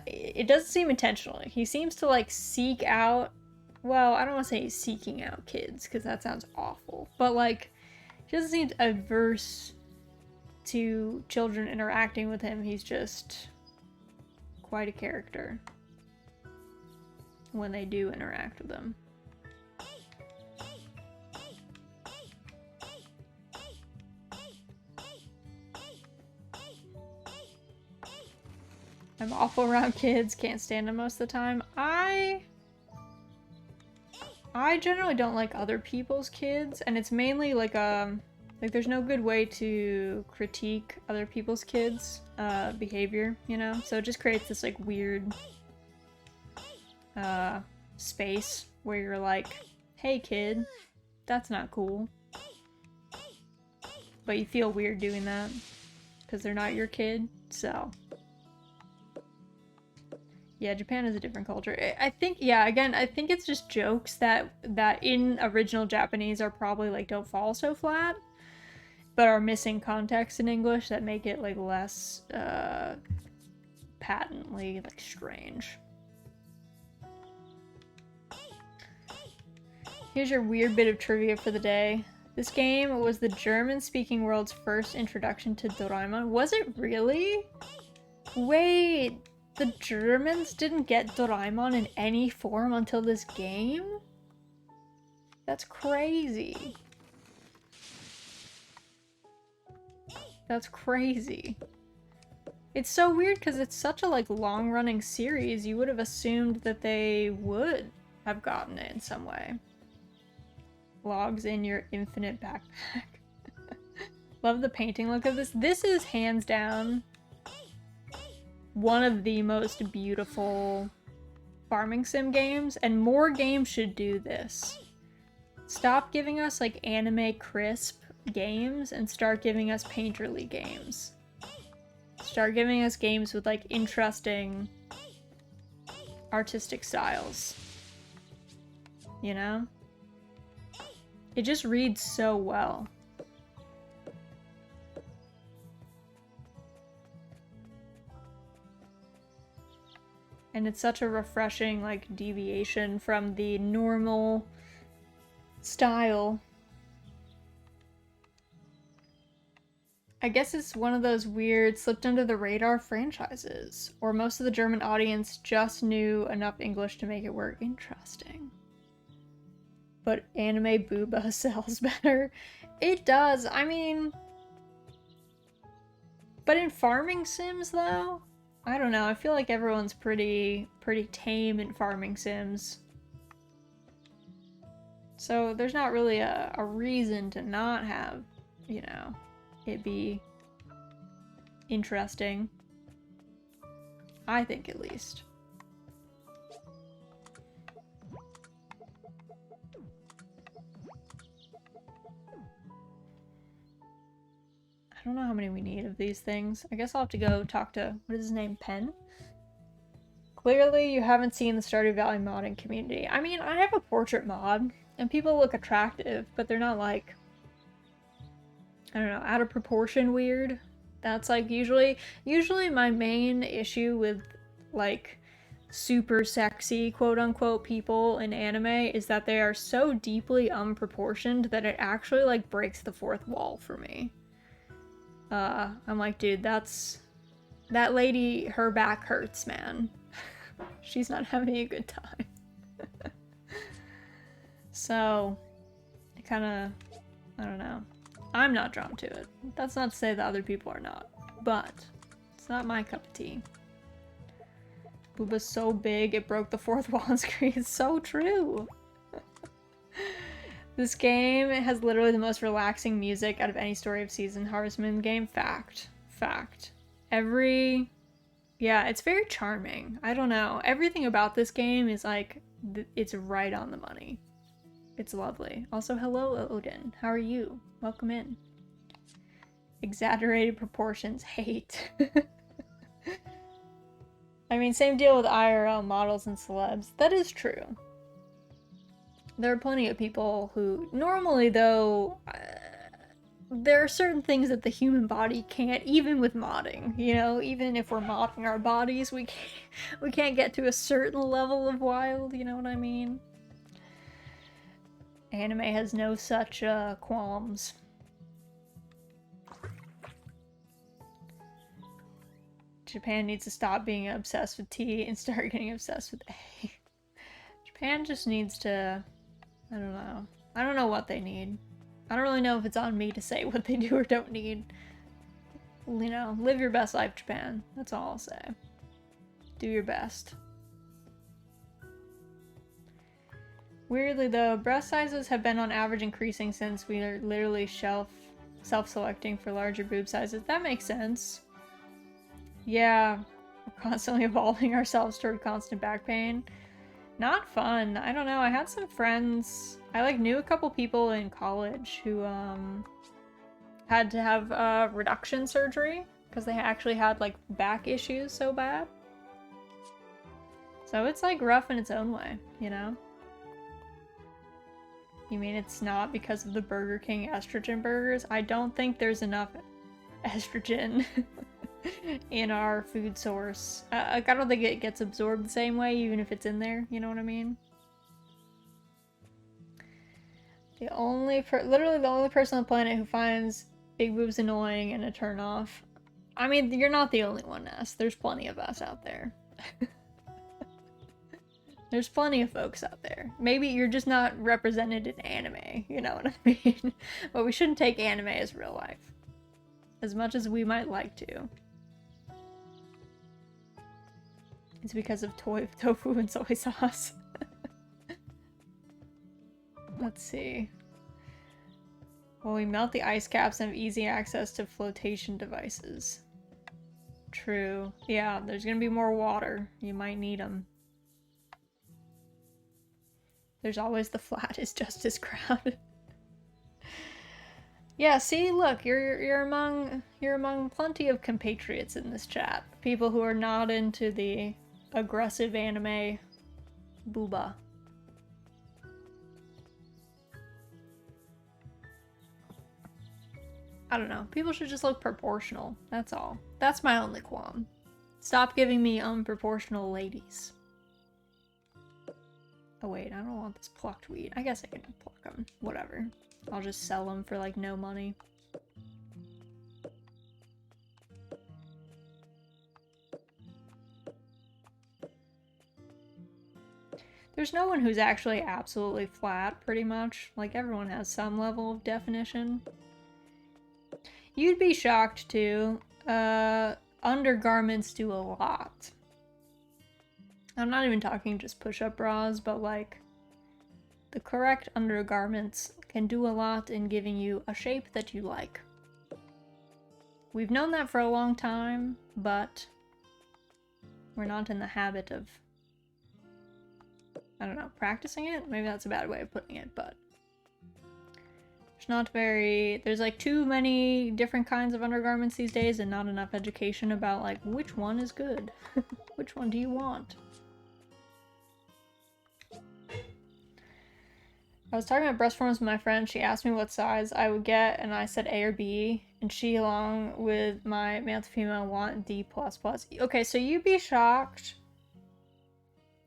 Speaker 1: It doesn't seem intentionally. He seems to like seek out, well, I don't want to say he's seeking out kids, because that sounds awful. But like, he doesn't seem averse to children interacting with him. He's just quite a character when they do interact with him. I'm awful around kids, can't stand them most of the time. I generally don't like other people's kids, and it's mainly like there's no good way to critique other people's kids' behavior, you know? So it just creates this like weird space where you're like, hey kid, that's not cool. But you feel weird doing that because they're not your kid, so... Yeah, Japan is a different culture. I think, yeah, again, I think it's just jokes that in original Japanese are probably, like, don't fall so flat, but are missing context in English that make it, like, less, patently, like, strange. Here's your weird bit of trivia for the day. This game was the German-speaking world's first introduction to Doraemon. Was it really? Wait... The Germans didn't get Doraemon in any form until this game? That's crazy. That's crazy. It's so weird because it's such a like long-running series. You would have assumed that they would have gotten it in some way. Logs in your infinite backpack. Love the painting look of this. This is hands down one of the most beautiful farming sim games, and more games should do this. Stop giving us like anime crisp games and start giving us painterly games. Start giving us games with like interesting artistic styles. You know? It just reads so well. And it's such a refreshing, like, deviation from the normal style. I guess it's one of those weird slipped under the radar franchises. Or most of the German audience just knew enough English to make it work. Interesting. But anime booba sells better. It does, I mean... But in farming sims, though? I don't know, I feel like everyone's pretty tame in farming sims. So there's not really a reason to not have, you know, it be interesting. I think, at least. I don't know how many we need of these things. I guess I'll have to go talk to, what is his name, Penn? Clearly, you haven't seen the Stardew Valley modding community. I mean, I have a portrait mod, and people look attractive, but they're not like, I don't know, out of proportion weird. That's like usually my main issue with like super sexy quote unquote people in anime is that they are so deeply unproportioned that it actually like breaks the fourth wall for me. I'm like, dude, that lady, her back hurts, man. She's not having a good time. So, I kinda, I don't know. I'm not drawn to it. That's not to say that other people are not, but it's not my cup of tea. Booba's so big, it broke the fourth wall on screen. It's so true. This game has literally the most relaxing music out of any Story of Seasons Harvest Moon game. Fact. Fact. Yeah, it's very charming. I don't know. Everything about this game is like, it's right on the money. It's lovely. Also, hello, Odin. How are you? Welcome in. Exaggerated proportions. Hate. I mean, same deal with IRL models and celebs. That is true. There are plenty of people who, normally though, there are certain things that the human body can't, even with modding, you know? Even if we're modding our bodies, we can't get to a certain level of wild, you know what I mean? Anime has no such qualms. Japan needs to stop being obsessed with T and start getting obsessed with A. Japan just needs to, I don't know. I don't know what they need. I don't really know if it's on me to say what they do or don't need. You know, live your best life, Japan. That's all I'll say. Do your best. Weirdly though, breast sizes have been on average increasing since we are literally self-selecting for larger boob sizes. That makes sense. Yeah, we're constantly evolving ourselves toward constant back pain. Not fun. I don't know. I had some friends. I like knew a couple people in college who had to have reduction surgery because they actually had like back issues so bad. So it's like rough in its own way, you know? You mean it's not because of the Burger King estrogen burgers? I don't think there's enough estrogen in our food source. I don't think it gets absorbed the same way, even if it's in there, you know what I mean? Literally the only person on the planet who finds big boobs annoying and a turn off. I mean, you're not the only one, Ness. There's plenty of us out there. There's plenty of folks out there. Maybe you're just not represented in anime, you know what I mean? But we shouldn't take anime as real life. As much as we might like to. It's because of tofu and soy sauce. Let's see. Well, we melt the ice caps and have easy access to flotation devices. True. Yeah, there's gonna be more water. You might need them. There's always the flat is just as crowded. Yeah, see, look, you're among plenty of compatriots in this chat. People who are not into the aggressive anime booba. I don't know. People should just look proportional. That's all. That's my only qualm. Stop giving me unproportional ladies. Oh wait, I don't want this plucked wheat. I guess I can pluck them. Whatever. I'll just sell them for like no money. There's no one who's actually absolutely flat, pretty much. Like, everyone has some level of definition. You'd be shocked, too. Undergarments do a lot. I'm not even talking just push-up bras, but, like, the correct undergarments can do a lot in giving you a shape that you like. We've known that for a long time, but we're not in the habit of, I don't know, practicing it? Maybe that's a bad way of putting it, but there's not very, there's like too many different kinds of undergarments these days and not enough education about like which one is good. Which one do you want? I was talking about breast forms with my friend. She asked me what size I would get, and I said A or B, and she, along with my male to female, want D++. Okay, so you'd be shocked.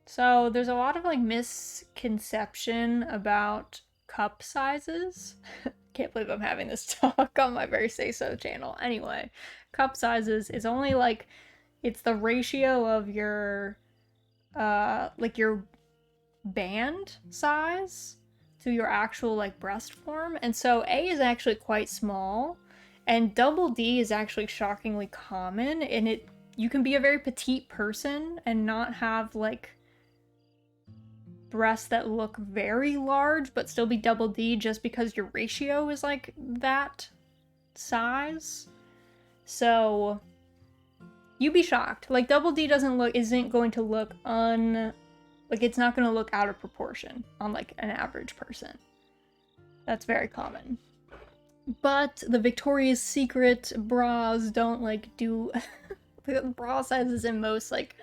Speaker 1: So there's a lot of like misconception about cup sizes. Can't believe I'm having this talk on my Very Say So channel. Anyway, cup sizes is only like, it's the ratio of your, like your band size to your actual like breast form. And so A is actually quite small, and double D is actually shockingly common, and you can be a very petite person and not have like breasts that look very large but still be double D just because your ratio is like that size. So you'd be shocked. Like double D isn't going to look like it's not going to look out of proportion on like an average person. That's very common. But the Victoria's Secret bras don't like do the bra sizes in most like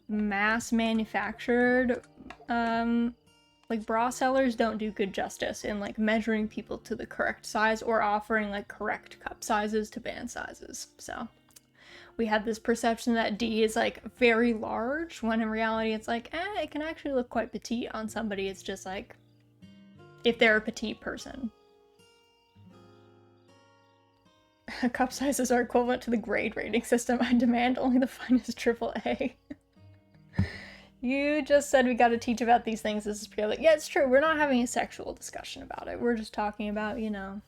Speaker 1: mass manufactured like bra sellers don't do good justice in like measuring people to the correct size or offering like correct cup sizes to band sizes. So we had this perception that D is like very large, when in reality it's like, it can actually look quite petite on somebody. It's just like, if they're a petite person. Cup sizes are equivalent to the grade rating system. I demand only the finest AAA. You just said we gotta teach about these things. This is purely, yeah, it's true. We're not having a sexual discussion about it. We're just talking about, you know,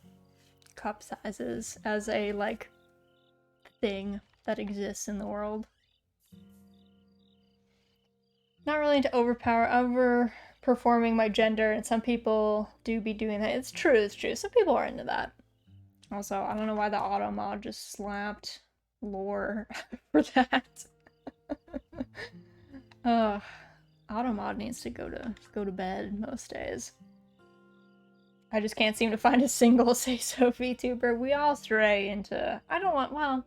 Speaker 1: cup sizes as a, like, thing that exists in the world. Not really into overperforming my gender, and some people do be doing that. It's true. Some people are into that. Also, I don't know why the auto mod just slapped lore for that. Auto mod needs to go to bed most days. I just can't seem to find a single Say So VTuber. We all stray into, well,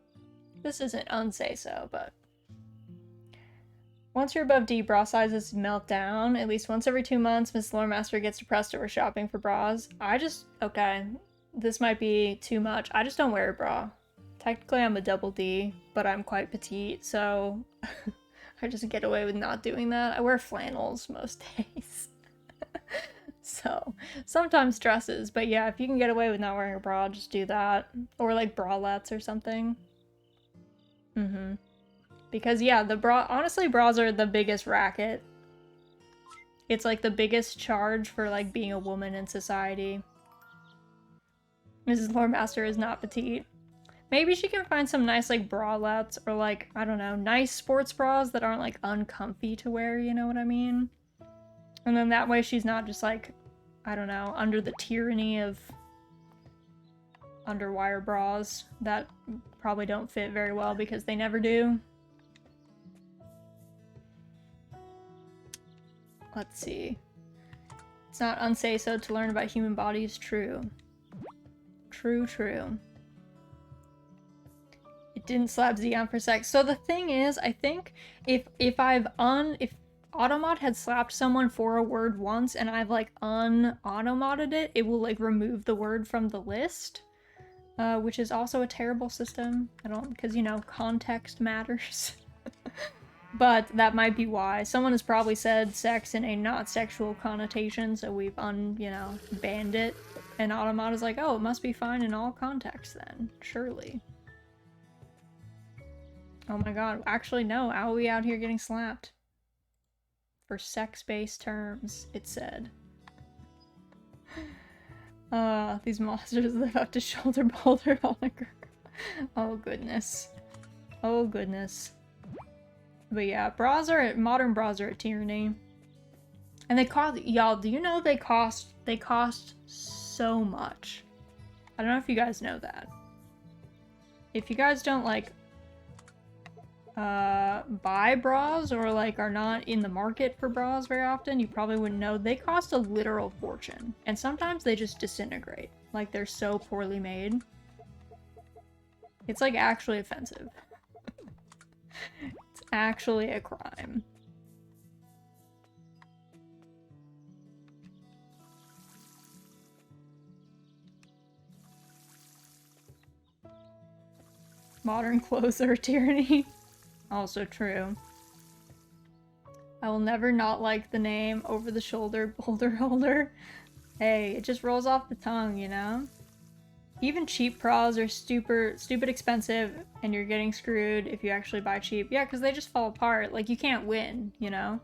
Speaker 1: this isn't unsay so, but once you're above D, bra sizes melt down. At least once every 2 months, Miss Lore Master gets depressed over shopping for bras. Okay, this might be too much. I just don't wear a bra. Technically, I'm a double D, but I'm quite petite, so I just get away with not doing that. I wear flannels most days. So, sometimes dresses, but yeah, if you can get away with not wearing a bra, just do that. Or like bralettes or something. Because yeah, honestly, bras are the biggest racket. It's like the biggest charge for like being a woman in society. Mrs. Lore Master is not petite. Maybe she can find some nice like bralettes or like, I don't know, nice sports bras that aren't like uncomfy to wear, you know what I mean? And then that way she's not just like, I don't know, under the tyranny of underwire bras that probably don't fit very well because they never do. Let's see. It's not unsay so to learn about human bodies. True. True. It didn't slap Xeon for sex. So the thing is, I think if Automod had slapped someone for a word once and I've like un-automodded it, it will like remove the word from the list. Which is also a terrible system. Because, you know, context matters. But that might be why. Someone has probably said sex in a not sexual connotation, so we've banned it. And Automod is like, oh, it must be fine in all contexts then. Surely. Oh my god. Actually, no. How are we out here getting slapped? For sex-based terms, it said. These monsters live up to shoulder boulder on a girl. Oh goodness. Oh goodness. But yeah, modern bras are a tyranny. And they cost, y'all, do you know they cost so much? I don't know if you guys know that. if you guys don't like buy bras or like are not in the market for bras very often, you probably wouldn't know they cost a literal fortune, and sometimes they just disintegrate. Like they're so poorly made. It's like actually offensive. It's actually a crime. Modern clothes are a tyranny. Also true. I will never not like the name over the shoulder boulder holder. Hey, it just rolls off the tongue, you know? Even cheap bras are stupid expensive, and you're getting screwed if you actually buy cheap. Yeah, because they just fall apart. Like, you can't win, you know?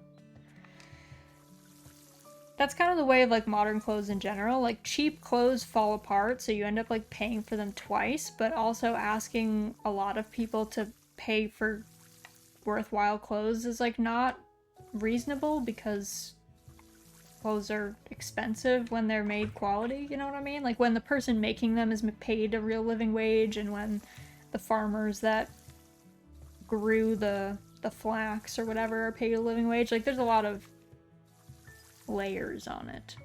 Speaker 1: That's kind of the way of, like, modern clothes in general. Like, cheap clothes fall apart, so you end up, like, paying for them twice, but also asking a lot of people to pay for worthwhile clothes is, like, not reasonable, because clothes are expensive when they're made quality, you know what I mean? Like when the person making them is paid a real living wage, and when the farmers that grew the flax or whatever are paid a living wage. Like there's a lot of layers on it.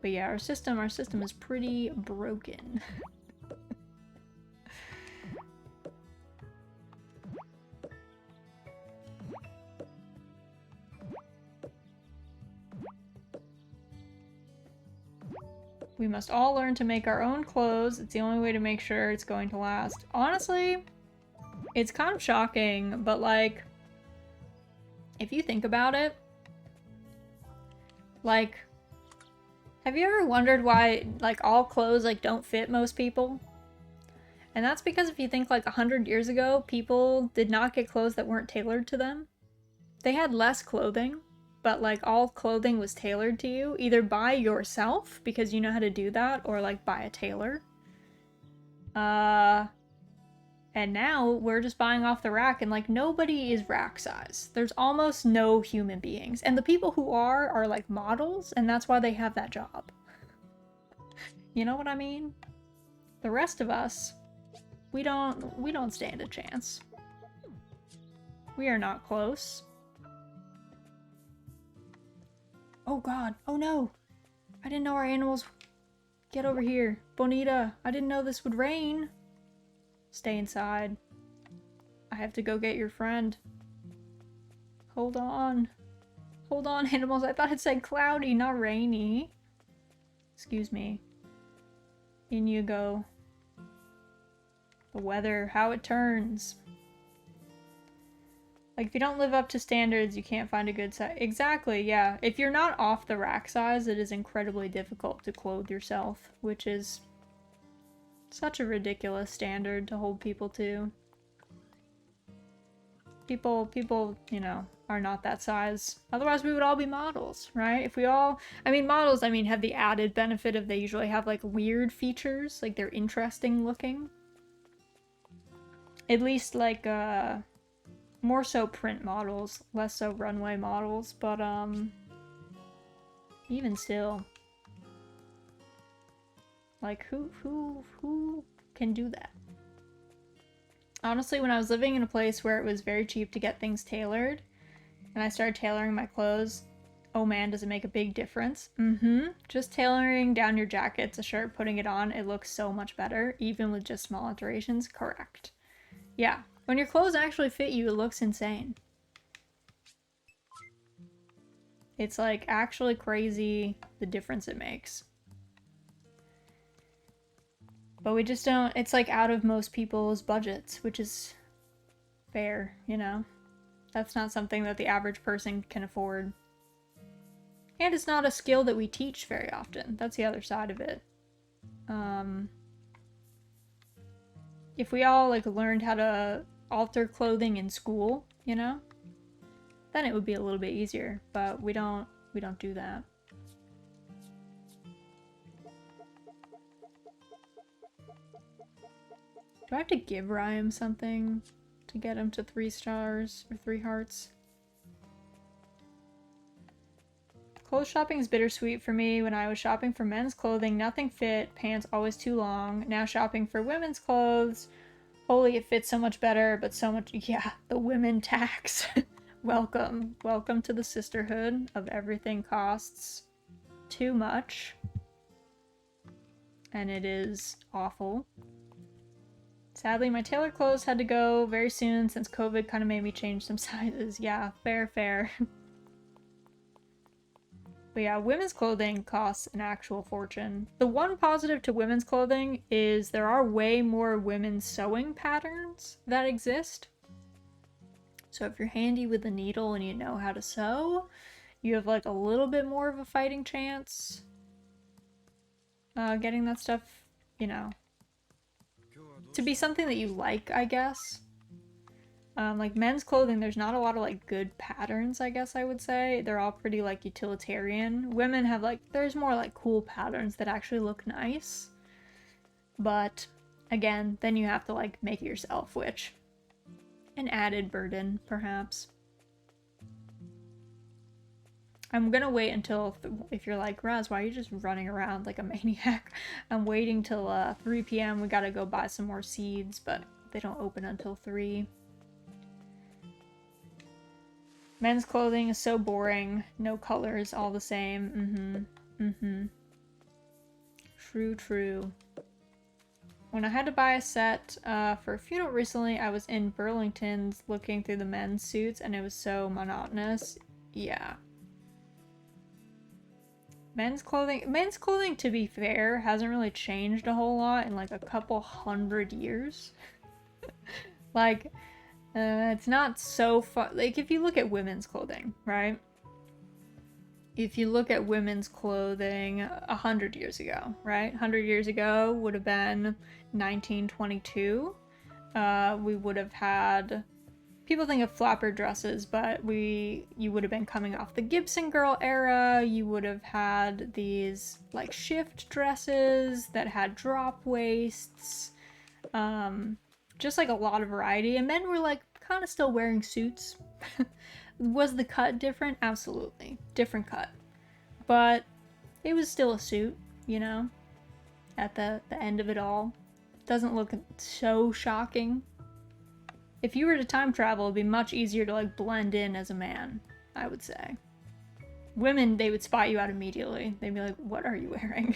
Speaker 1: But yeah, our system is pretty broken. We must all learn to make our own clothes. It's the only way to make sure it's going to last. Honestly, it's kind of shocking, but like, if you think about it, like, have you ever wondered why, like, all clothes, like, don't fit most people? And that's because if you think, like, 100 years ago, people did not get clothes that weren't tailored to them. They had less clothing, but, like, all clothing was tailored to you, either by yourself, because you know how to do that, or, like, by a tailor. And now we're just buying off the rack, and, like, nobody is rack size. There's almost no human beings. And the people who are like, models, and that's why they have that job. You know what I mean? The rest of us, we don't stand a chance. We are not close. Oh god. Oh no! I didn't know our animals... Get over here. Bonita, I didn't know this would rain. Stay inside. I have to go get your friend. Hold on. Hold on, animals. I thought it said cloudy, not rainy. Excuse me. In you go. The weather, how it turns. Like, if you don't live up to standards, you can't find a good size. Exactly, yeah. If you're not off the rack size, it is incredibly difficult to clothe yourself, which is such a ridiculous standard to hold people to. People, you know, are not that size. Otherwise, we would all be models, right? If we all... I mean, models, I mean, have the added benefit of they usually have, like, weird features. Like, they're interesting looking. At least, like, more so print models, less so runway models, but, even still. Like, who can do that? Honestly, when I was living in a place where it was very cheap to get things tailored, and I started tailoring my clothes, oh man, does it make a big difference? Just tailoring down your jackets, a shirt, putting it on, it looks so much better, even with just small alterations. Correct. Yeah. When your clothes actually fit you, it looks insane. It's like actually crazy the difference it makes. But we just don't, it's like out of most people's budgets, which is fair, you know? That's not something that the average person can afford. And it's not a skill that we teach very often. That's the other side of it. If we all like learned how to alter clothing in school, you know, then it would be a little bit easier, but we don't do that. Do I have to give Ryan something to get him to 3 stars or 3 hearts? Clothes shopping is bittersweet for me. When I was shopping for men's clothing, nothing fit, pants always too long. Now shopping for women's clothes, holy, it fits so much better, but so much, yeah, the women tax. Welcome. Welcome to the sisterhood of everything costs too much. And it is awful. Sadly, my tailor clothes had to go very soon since COVID kind of made me change some sizes. Yeah, fair. But yeah, women's clothing costs an actual fortune. The one positive to women's clothing is there are way more women's sewing patterns that exist. So if you're handy with a needle and you know how to sew, you have like a little bit more of a fighting chance getting that stuff, you know, to be something that you like, I guess. Like men's clothing, there's not a lot of like good patterns, I guess I would say. They're all pretty like utilitarian. Women have like, there's more like cool patterns that actually look nice. But again, then you have to like make it yourself, which an added burden, perhaps. I'm gonna wait until, if you're like, Raz, why are you just running around like a maniac? I'm waiting till 3 p.m. We gotta go buy some more seeds, but they don't open until 3. Men's clothing is so boring. No colors, all the same. True. When I had to buy a set for a funeral recently, I was in Burlington's looking through the men's suits, and it was so monotonous. Yeah. Men's clothing, to be fair, hasn't really changed a whole lot in like a couple 100 years. Like, it's not so far. Like, if you look at women's clothing, right? If you look at women's clothing 100 years ago, right? 100 years ago would have been 1922. We would have had, people think of flapper dresses, but you would have been coming off the Gibson Girl era. You would have had these like shift dresses that had drop waists. Just like a lot of variety. And men were like kind of still wearing suits. Was the cut different? Absolutely. Different cut. But it was still a suit, you know, at the end of it all. Doesn't look so shocking. If you were to time travel, it'd be much easier to like blend in as a man, I would say. Women, they would spot you out immediately. They'd be like, what are you wearing?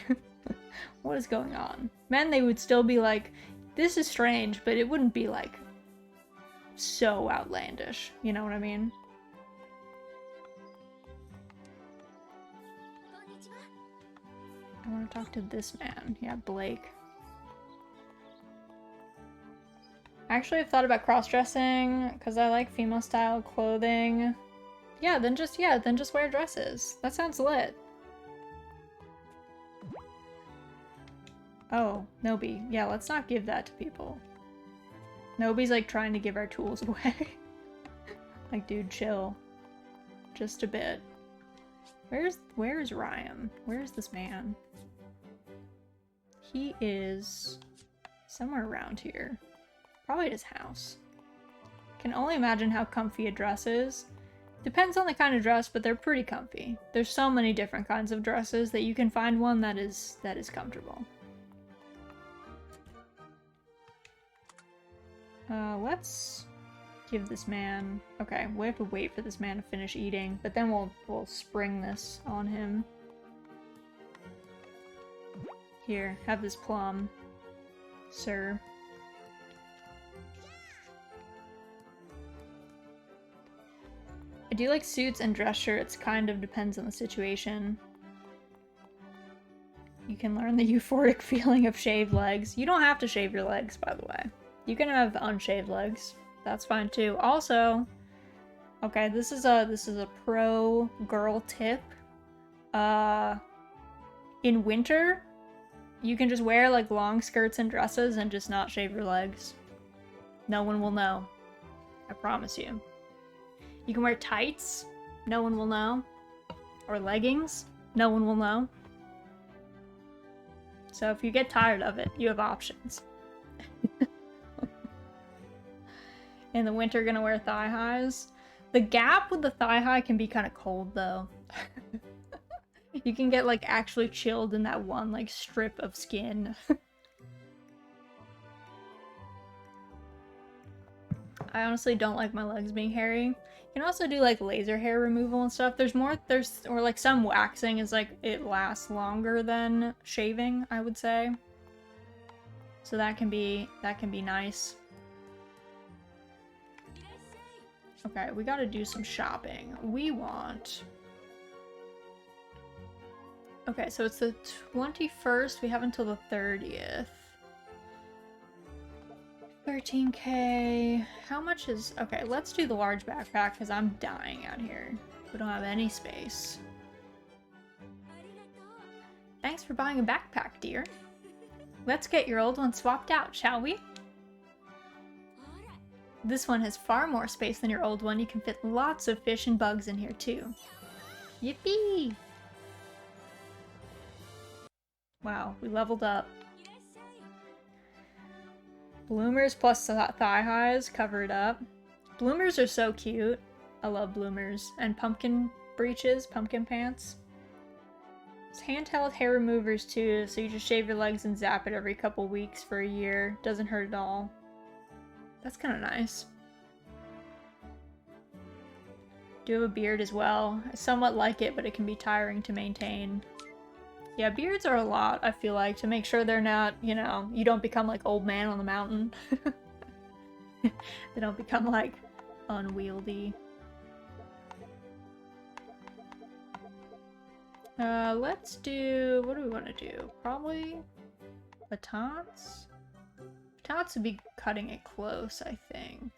Speaker 1: What is going on? Men, they would still be like, this is strange, but it wouldn't be like so outlandish. You know what I mean? I want to talk to this man. Yeah, Blake. Actually, I've thought about cross-dressing because I like female-style clothing. Yeah, then just wear dresses. That sounds lit. Oh, Nobi. Yeah, let's not give that to people. Nobi's like trying to give our tools away. Like, dude, chill. Just a bit. Where's Ryan? Where's this man? He is somewhere around here. Probably at his house. Can only imagine how comfy a dress is. Depends on the kind of dress, but they're pretty comfy. There's so many different kinds of dresses that you can find one that is comfortable. Let's give this man... Okay, we have to wait for this man to finish eating, but then we'll spring this on him. Here, have this plum, sir. I do like suits and dress shirts, kind of depends on the situation. You can learn the euphoric feeling of shaved legs. You don't have to shave your legs, by the way. You can have unshaved legs. That's fine too. Also, okay, this is a pro girl tip. In winter, you can just wear like long skirts and dresses and just not shave your legs. No one will know. I promise you. You can wear tights. No one will know. Or leggings. No one will know. So if you get tired of it, you have options. In the winter, gonna wear thigh highs. The gap with the thigh high can be kind of cold though. You can get like actually chilled in that one like strip of skin. I honestly don't like my legs being hairy. You can also do like laser hair removal and stuff. Or like some waxing is like, it lasts longer than shaving, I would say. So that can be nice. Okay, we gotta do some shopping. We want... Okay, so it's the 21st. We have until the 30th. 13K. How much is... Okay, let's do the large backpack because I'm dying out here. We don't have any space. Thanks for buying a backpack, dear. Let's get your old one swapped out, shall we? This one has far more space than your old one. You can fit lots of fish and bugs in here, too. Yippee! Wow, we leveled up. Bloomers plus thigh highs, cover it up. Bloomers are so cute. I love bloomers. And pumpkin breeches, pumpkin pants. It's handheld hair removers too, so you just shave your legs and zap it every couple weeks for a year. Doesn't hurt at all. That's kind of nice. Do have a beard as well. I somewhat like it, but it can be tiring to maintain. Yeah, beards are a lot, I feel like, to make sure they're not, you know, you don't become like old man on the mountain. They don't become like unwieldy. Let's do, what do we want to do? Probably batons? Batons would be cutting it close, I think.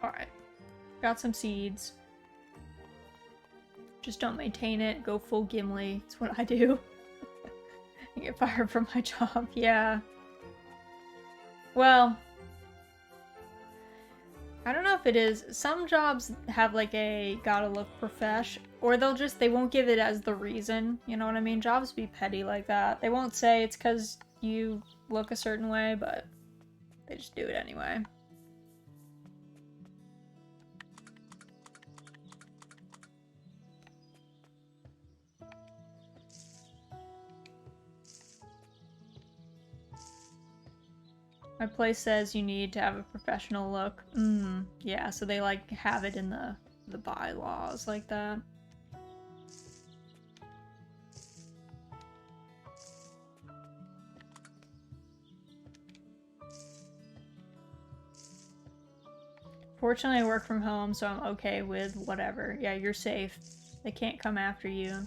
Speaker 1: Alright. Got some seeds. Just don't maintain it. Go full Gimli. It's what I do. I get fired from my job. Yeah. Well, I don't know if it is. Some jobs have like a gotta look profesh, or they won't give it as the reason. You know what I mean? Jobs be petty like that. They won't say it's because you look a certain way, but they just do it anyway. My place says you need to have a professional look. Yeah, so they like have it in the bylaws like that. Fortunately, I work from home, so I'm okay with whatever. Yeah, you're safe. They can't come after you.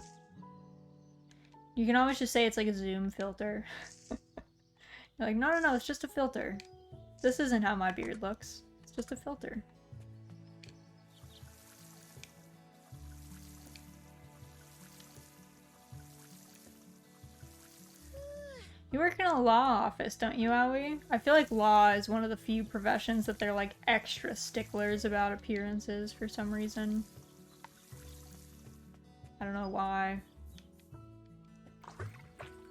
Speaker 1: You can always just say it's like a zoom filter. You're like, no, it's just a filter. This isn't how my beard looks. It's just a filter. You work in a law office, don't you, Aoi? I feel like law is one of the few professions that they're like extra sticklers about appearances for some reason. I don't know why.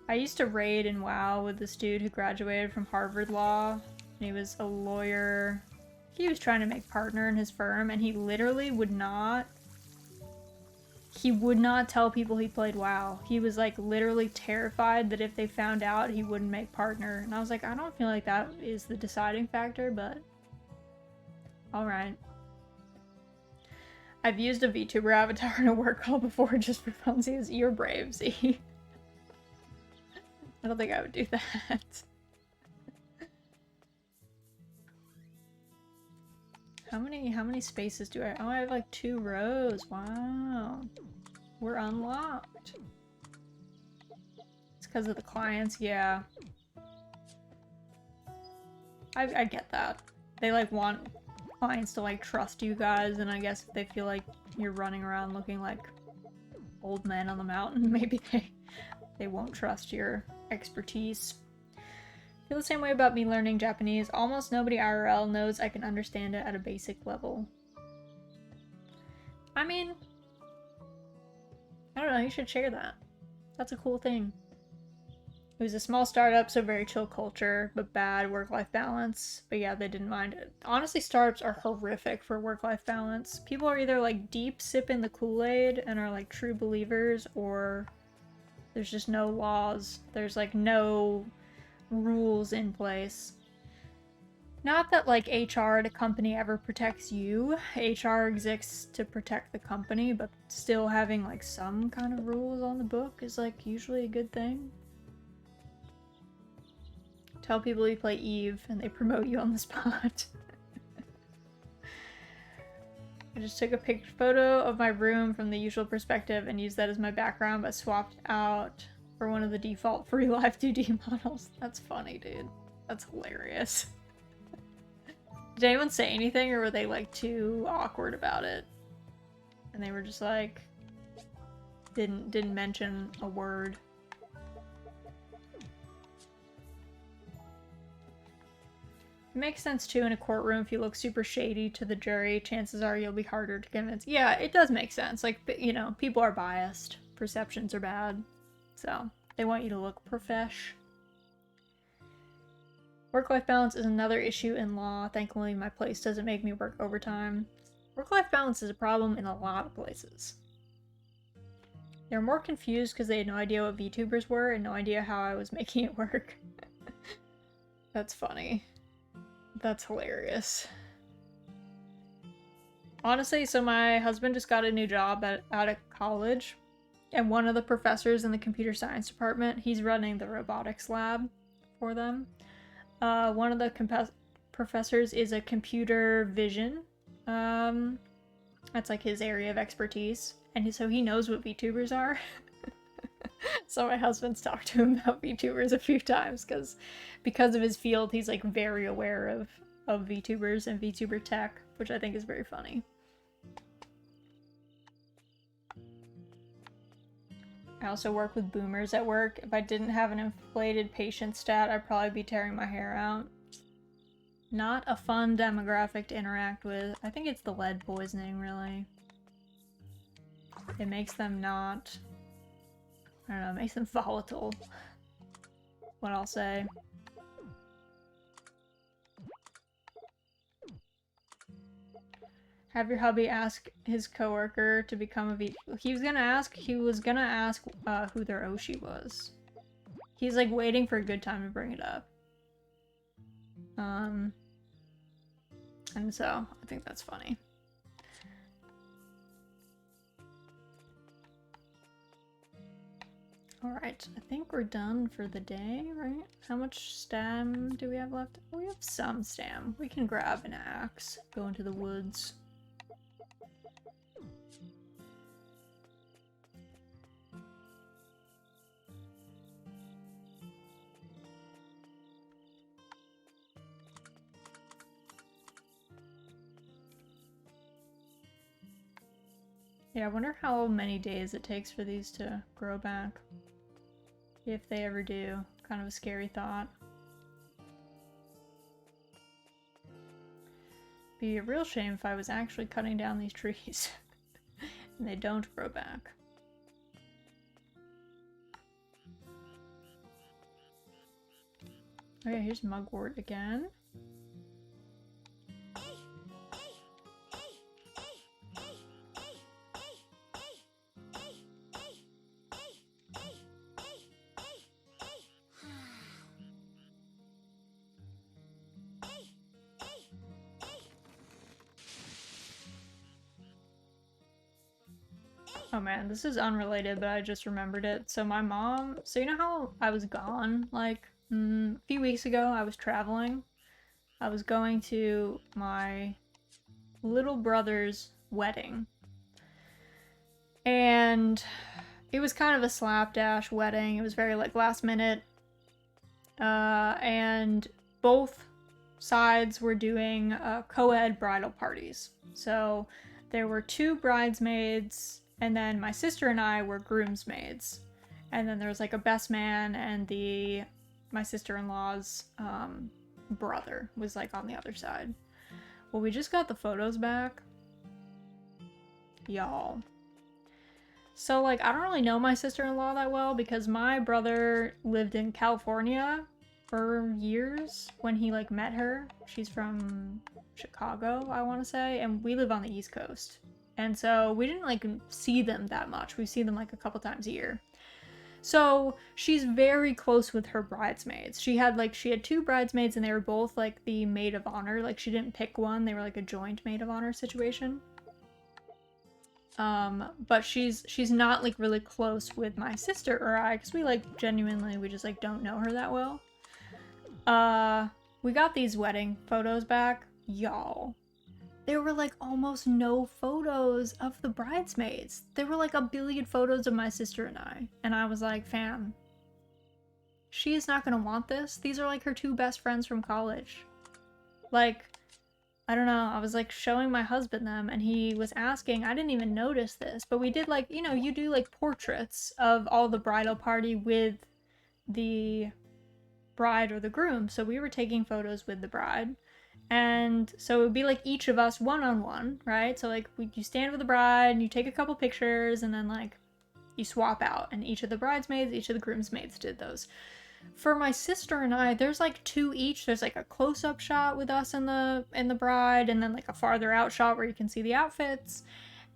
Speaker 1: I used to raid in WoW with this dude who graduated from Harvard Law, and he was a lawyer. He was trying to make partner in his firm, and he literally would not tell people he played WoW. He was like literally terrified that if they found out, he wouldn't make partner. And I was like, I don't feel like that is the deciding factor, but alright. I've used a VTuber avatar in a work call before just for funsies. You're brave, Z. I don't think I would do that. How many spaces do I... Oh, I have like 2 rows. Wow. We're unlocked. It's because of the clients, yeah. I get that. They like want clients to like trust you guys, and I guess if they feel like you're running around looking like old men on the mountain, maybe they won't trust your expertise. I feel the same way about me learning Japanese. Almost nobody IRL knows I can understand it at a basic level. I mean, I don't know, you should share that. That's a cool thing. It was a small startup, so very chill culture, but bad work-life balance. But yeah, they didn't mind it. Honestly, startups are horrific for work-life balance. People are either like deep sipping the Kool-Aid and are like true believers, or there's just no laws. There's like no rules in place. Not that like HR at a company ever protects you. HR exists to protect the company, but still having like some kind of rules on the book is like usually a good thing. Tell people you play Eve and they promote you on the spot. I just took a photo of my room from the usual perspective and used that as my background, but swapped out for one of the default free live 2D models. That's funny, dude. That's hilarious. Did anyone say anything, or were they like too awkward about it? And they were just like, didn't mention a word. It makes sense too in a courtroom. If you look super shady to the jury, chances are you'll be harder to convince. Yeah, it does make sense. Like, you know, people are biased. Perceptions are bad. So, they want you to look profesh. Work-life balance is another issue in law. Thankfully, my place doesn't make me work overtime. Work-life balance is a problem in a lot of places. They're more confused because they had no idea what VTubers were and no idea how I was making it work. That's funny. That's hilarious. Honestly, so my husband just got a new job out of college, and one of the professors in the computer science department, he's running the robotics lab for them. One of the professors is a computer vision. That's like his area of expertise, and so he knows what VTubers are. So my husband's talked to him about VTubers a few times because of his field, he's like very aware of VTubers and VTuber tech, which I think is very funny. I also work with boomers at work. If I didn't have an inflated patient stat, I'd probably be tearing my hair out. Not a fun demographic to interact with. I think it's the lead poisoning, really. It makes them not... I don't know, it makes them volatile. What I'll say. Have your hubby ask his coworker to become a He was gonna ask who their Oshi was. He's like waiting for a good time to bring it up. And so I think that's funny. Alright, I think we're done for the day, right? How much stam do we have left? Oh, we have some stam. We can grab an axe, go into the woods. Yeah, I wonder how many days it takes for these to grow back. If they ever do. Kind of a scary thought. Be a real shame if I was actually cutting down these trees and they don't grow back. Okay, here's mugwort again. Oh man, this is unrelated, but I just remembered it. So my mom, so you know how I was gone like a few weeks ago? I was traveling. I was going to my little brother's wedding. And it was kind of a slapdash wedding. It was very like last minute. And both sides were doing co-ed bridal parties. So there were 2 bridesmaids, and then my sister and I were groomsmaids. And then there was like a best man, and my sister-in-law's brother was like on the other side. Well, we just got the photos back. Y'all. So, like, I don't really know my sister-in-law that well because my brother lived in California for years when he, like, met her. She's from Chicago, I want to say, and we live on the East Coast. And so we didn't, like, see them that much. We see them, like, a couple times a year. So she's very close with her bridesmaids. She had two bridesmaids and they were both, like, the maid of honor. Like, she didn't pick one. They were, like, a joint maid of honor situation. But she's not, like, really close with my sister or I, because we, like, genuinely, we just, like, don't know her that well. We got these wedding photos back. Y'all. There were, like, almost no photos of the bridesmaids. There were, like, a billion photos of my sister and I. And I was like, fam, she is not gonna want this. These are, like, her two best friends from college. Like, I don't know, I was, like, showing my husband them, and he was asking, I didn't even notice this, but we did, like, you know, you do, like, portraits of all the bridal party with the bride or the groom, so we were taking photos with the bride, and so it would be, like, each of us one-on-one, right? So, like, you stand with the bride, and you take a couple pictures, and then, like, you swap out, and each of the bridesmaids, each of the groomsmaids did those. For my sister and I, there's, like, two each. There's, like, a close-up shot with us and the bride, and then, like, a farther out shot where you can see the outfits.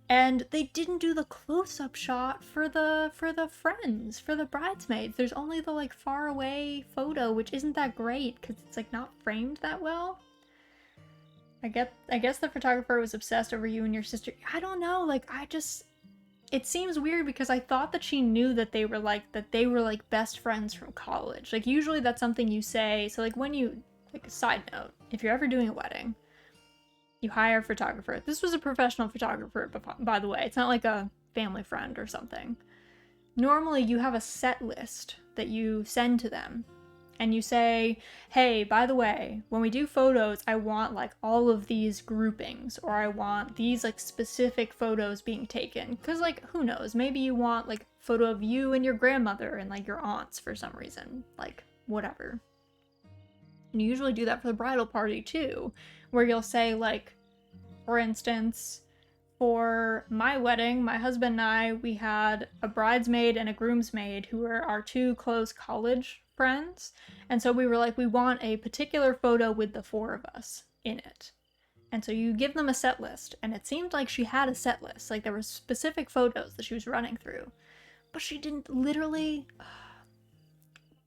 Speaker 1: And they didn't do the close-up shot for the friends, for the bridesmaids. There's only the, like, far away photo, which isn't that great because it's, like, not framed that well. I guess the photographer was obsessed over you and your sister. I don't know, like, it seems weird because I thought that she knew that they were like best friends from college. Like, usually that's something you say. So, like, when you, like, a side note, if you're ever doing a wedding, you hire a photographer. This was a professional photographer, by the way. It's not like a family friend or something. Normally, you have a set list that you send to them. And you say, hey, by the way, when we do photos, I want, like, all of these groupings, or I want these, like, specific photos being taken. Because, like, who knows? Maybe you want, like, a photo of you and your grandmother and, like, your aunts for some reason. Like, whatever. And you usually do that for the bridal party, too, where you'll say, like, for instance, for my wedding, my husband and I, we had a bridesmaid and a groomsmaid who were our two close college friends, and so we were like, we want a particular photo with the four of us in it. And so you give them a set list, and it seemed like she had a set list, like there were specific photos that she was running through, but she didn't. Literally,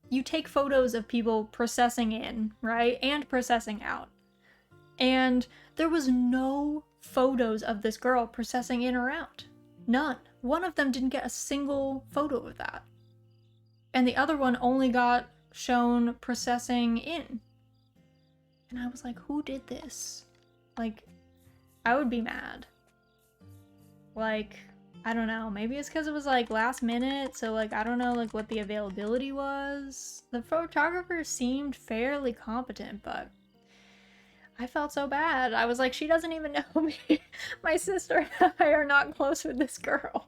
Speaker 1: you take photos of people processing in, right, and processing out, and there was no photos of this girl processing in or out. None. One of them didn't get a single photo of that. And the other one only got shown processing in. And I was like, who did this? Like, I would be mad. Like, I don't know. Maybe it's because it was, like, last minute, so, like, I don't know, like, what the availability was. The photographer seemed fairly competent, but I felt so bad. I was like, she doesn't even know me. My sister and I are not close with this girl.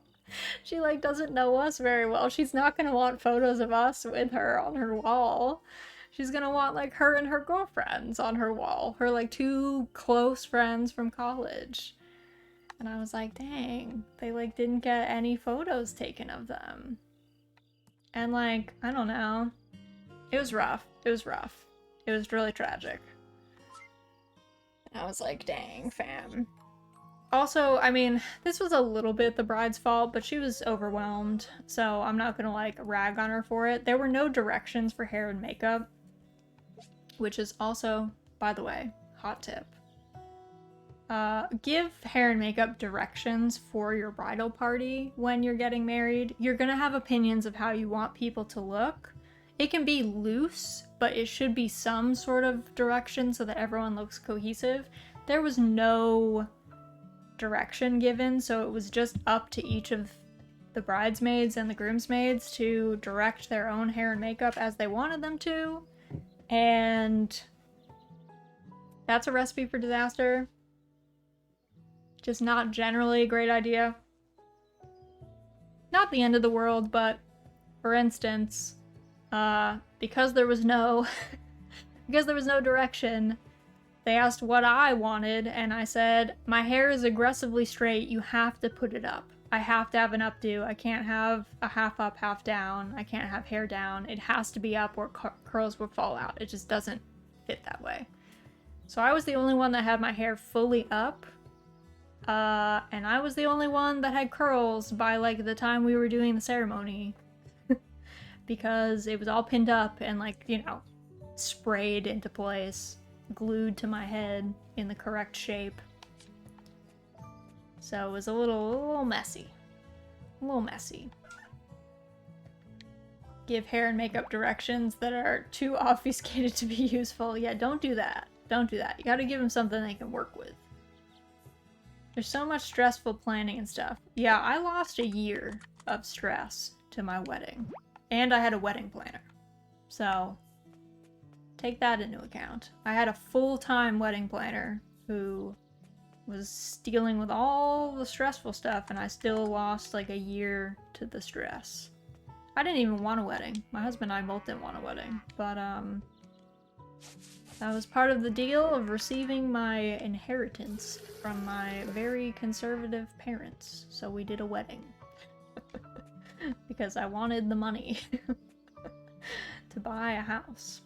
Speaker 1: She, like, doesn't know us very well. She's not gonna want photos of us with her on her wall. She's gonna want, like, her and her girlfriends on her wall. Her, like, two close friends from college. And I was like, dang. They, like, didn't get any photos taken of them. And, like, I don't know. It was rough. It was rough. It was really tragic. And I was like, dang, fam. Also, I mean, this was a little bit the bride's fault, but she was overwhelmed, so I'm not gonna, like, rag on her for it. There were no directions for hair and makeup, which is also, by the way, hot tip. Give hair and makeup directions for your bridal party when you're getting married. You're gonna have opinions of how you want people to look. It can be loose, but it should be some sort of direction so that everyone looks cohesive. There was no direction given, so it was just up to each of the bridesmaids and the groomsmaids to direct their own hair and makeup as they wanted them to, and that's a recipe for disaster. Just not generally a great idea. Not the end of the world, but for instance, because there was no direction, they asked what I wanted, and I said, my hair is aggressively straight, you have to put it up. I have to have an updo. I can't have a half up, half down. I can't have hair down. It has to be up or curls would fall out. It just doesn't fit that way. So I was the only one that had my hair fully up. And I was the only one that had curls by like the time we were doing the ceremony. Because it was all pinned up and like, you know, sprayed into place, glued to my head in the correct shape. So it was a little messy. A little messy. Give hair and makeup directions that are too obfuscated to be useful. Yeah, don't do that. Don't do that. You gotta give them something they can work with. There's so much stressful planning and stuff. Yeah, I lost a year of stress to my wedding. And I had a wedding planner. So, take that into account. I had a full-time wedding planner who was dealing with all the stressful stuff, and I still lost like a year to the stress. I didn't even want a wedding. My husband and I both didn't want a wedding, but that was part of the deal of receiving my inheritance from my very conservative parents. So we did a wedding. Because I wanted the money to buy a house.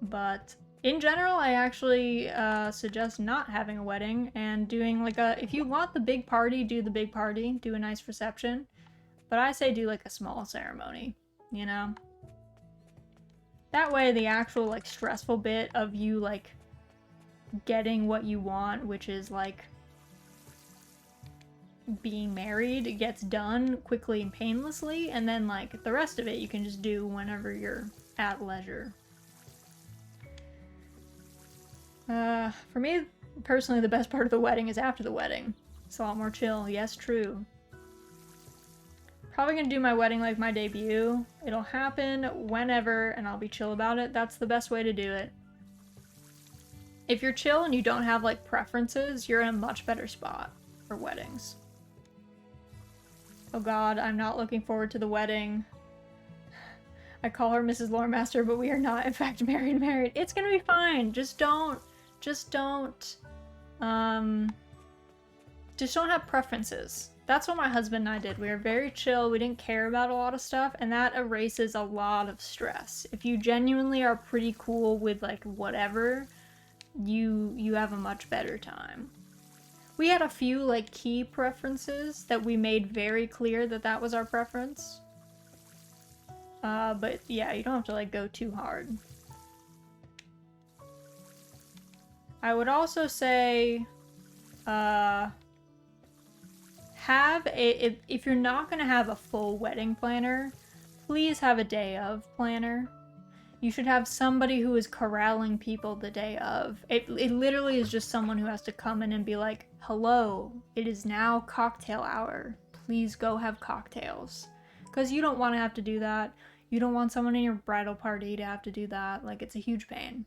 Speaker 1: But in general, I actually suggest not having a wedding and doing like a, if you want the big party, do the big party, do a nice reception. But I say do like a small ceremony, you know? That way the actual like stressful bit of you like getting what you want, which is like being married, gets done quickly and painlessly, and then like the rest of it you can just do whenever you're at leisure. For me, personally, the best part of the wedding is after the wedding. It's a lot more chill. Yes, true. Probably gonna do my wedding like my debut. It'll happen whenever, and I'll be chill about it. That's the best way to do it. If you're chill and you don't have like preferences, you're in a much better spot for weddings. Oh god, I'm not looking forward to the wedding. I call her Mrs. Loremaster, but we are not in fact married. It's gonna be fine. Just don't have preferences. That's what my husband and I did. We were very chill. We didn't care about a lot of stuff, and that erases a lot of stress. If you genuinely are pretty cool with like whatever, you have a much better time. We had a few like key preferences that we made very clear that that was our preference. But yeah, you don't have to like go too hard. I would also say, if you're not gonna have a full wedding planner, please have a day of planner. You should have somebody who is corralling people the day of. It literally is just someone who has to come in and be like, hello, it is now cocktail hour. Please go have cocktails. Because you don't want to have to do that. You don't want someone in your bridal party to have to do that. Like, it's a huge pain.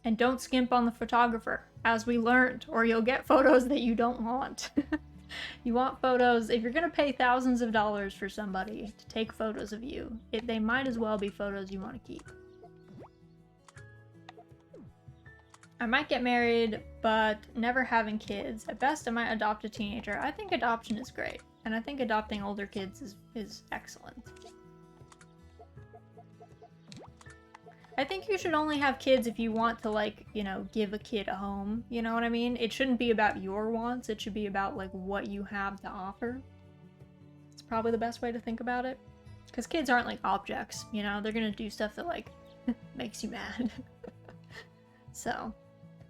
Speaker 1: And don't skimp on the photographer, as we learned, or you'll get photos that you don't want. You want photos, if you're gonna pay thousands of dollars for somebody to take photos of you, they might as well be photos you want to keep. I might get married, but never having kids. At best, I might adopt a teenager. I think adoption is great, and I think adopting older kids is excellent. I think you should only have kids if you want to, like, you know, give a kid a home. You know what I mean? It shouldn't be about your wants. It should be about, like, what you have to offer. It's probably the best way to think about it. Because kids aren't, like, objects, you know? They're gonna do stuff that, like, makes you mad. So,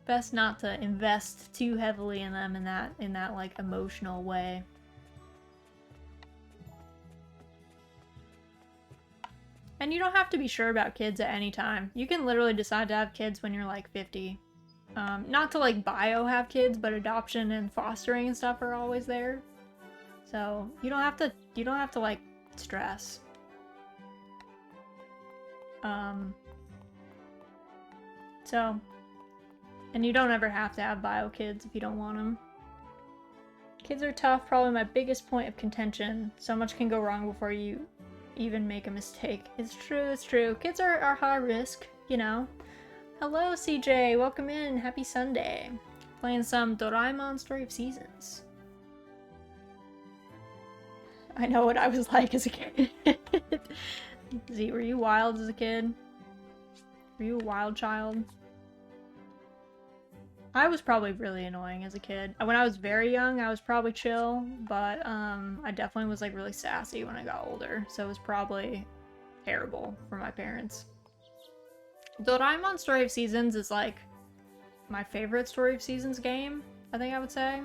Speaker 1: best not to invest too heavily in them in that, like, emotional way. And you don't have to be sure about kids at any time. You can literally decide to have kids when you're like 50. Not to like have kids, but adoption and fostering and stuff are always there. So you don't have to like stress. And you don't ever have to have kids if you don't want them. Kids are tough, probably my biggest point of contention. So much can go wrong before you even make a mistake. It's true. Kids are high risk, you know. Hello, CJ. Welcome in. Happy Sunday. Playing some Doraemon Story of Seasons. I know what I was like as a kid. Z, were you wild as a kid? Were you a wild child? I was probably really annoying as a kid. When I was very young, I was probably chill, but I definitely was like really sassy when I got older, so it was probably terrible for my parents. Doraemon Story of Seasons is like my favorite Story of Seasons game, I think I would say.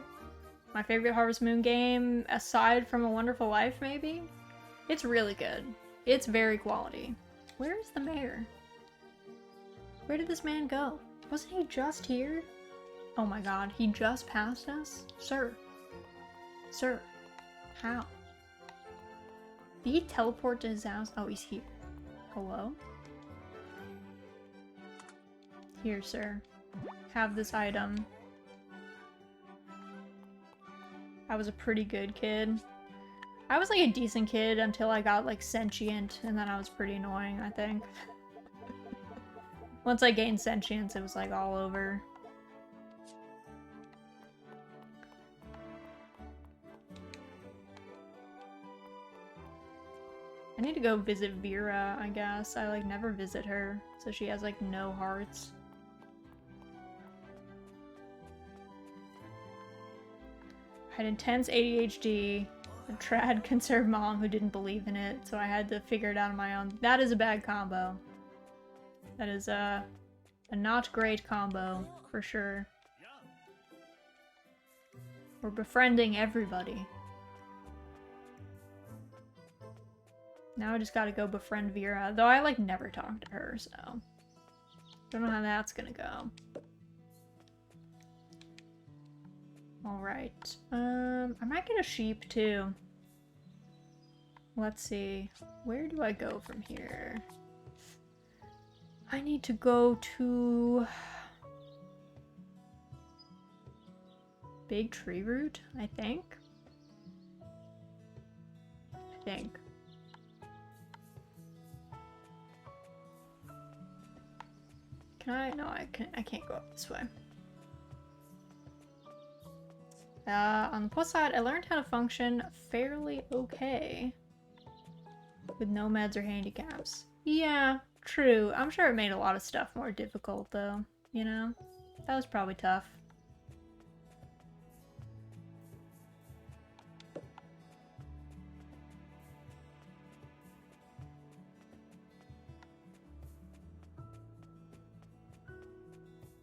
Speaker 1: My favorite Harvest Moon game, aside from A Wonderful Life, maybe? It's really good. It's very quality. Where is the mayor? Where did this man go? Wasn't he just here? Oh my god, he just passed us? Sir. Sir. How? Did he teleport to his house? Oh, he's here. Hello? Here, sir. Have this item. I was a pretty good kid. I was like a decent kid until I got like sentient, and then I was pretty annoying, I think. Once I gained sentience, it was like all over. I need to go visit Vera, I guess. I like never visit her, so she has like no hearts. I had intense ADHD, a trad conserved mom who didn't believe in it, so I had to figure it out on my own. That is a bad combo. That is a not great combo, for sure. We're befriending everybody. Now I just gotta go befriend Vera, though I like never talk to her, so don't know how that's gonna go. Alright, I might get a sheep too. Let's see, where do I go from here? I need to go to Big Tree Root, I think. Can I? No, I can't go up this way. On the plus side, I learned how to function fairly okay with nomads or handicaps. Yeah, true. I'm sure it made a lot of stuff more difficult though, you know? That was probably tough.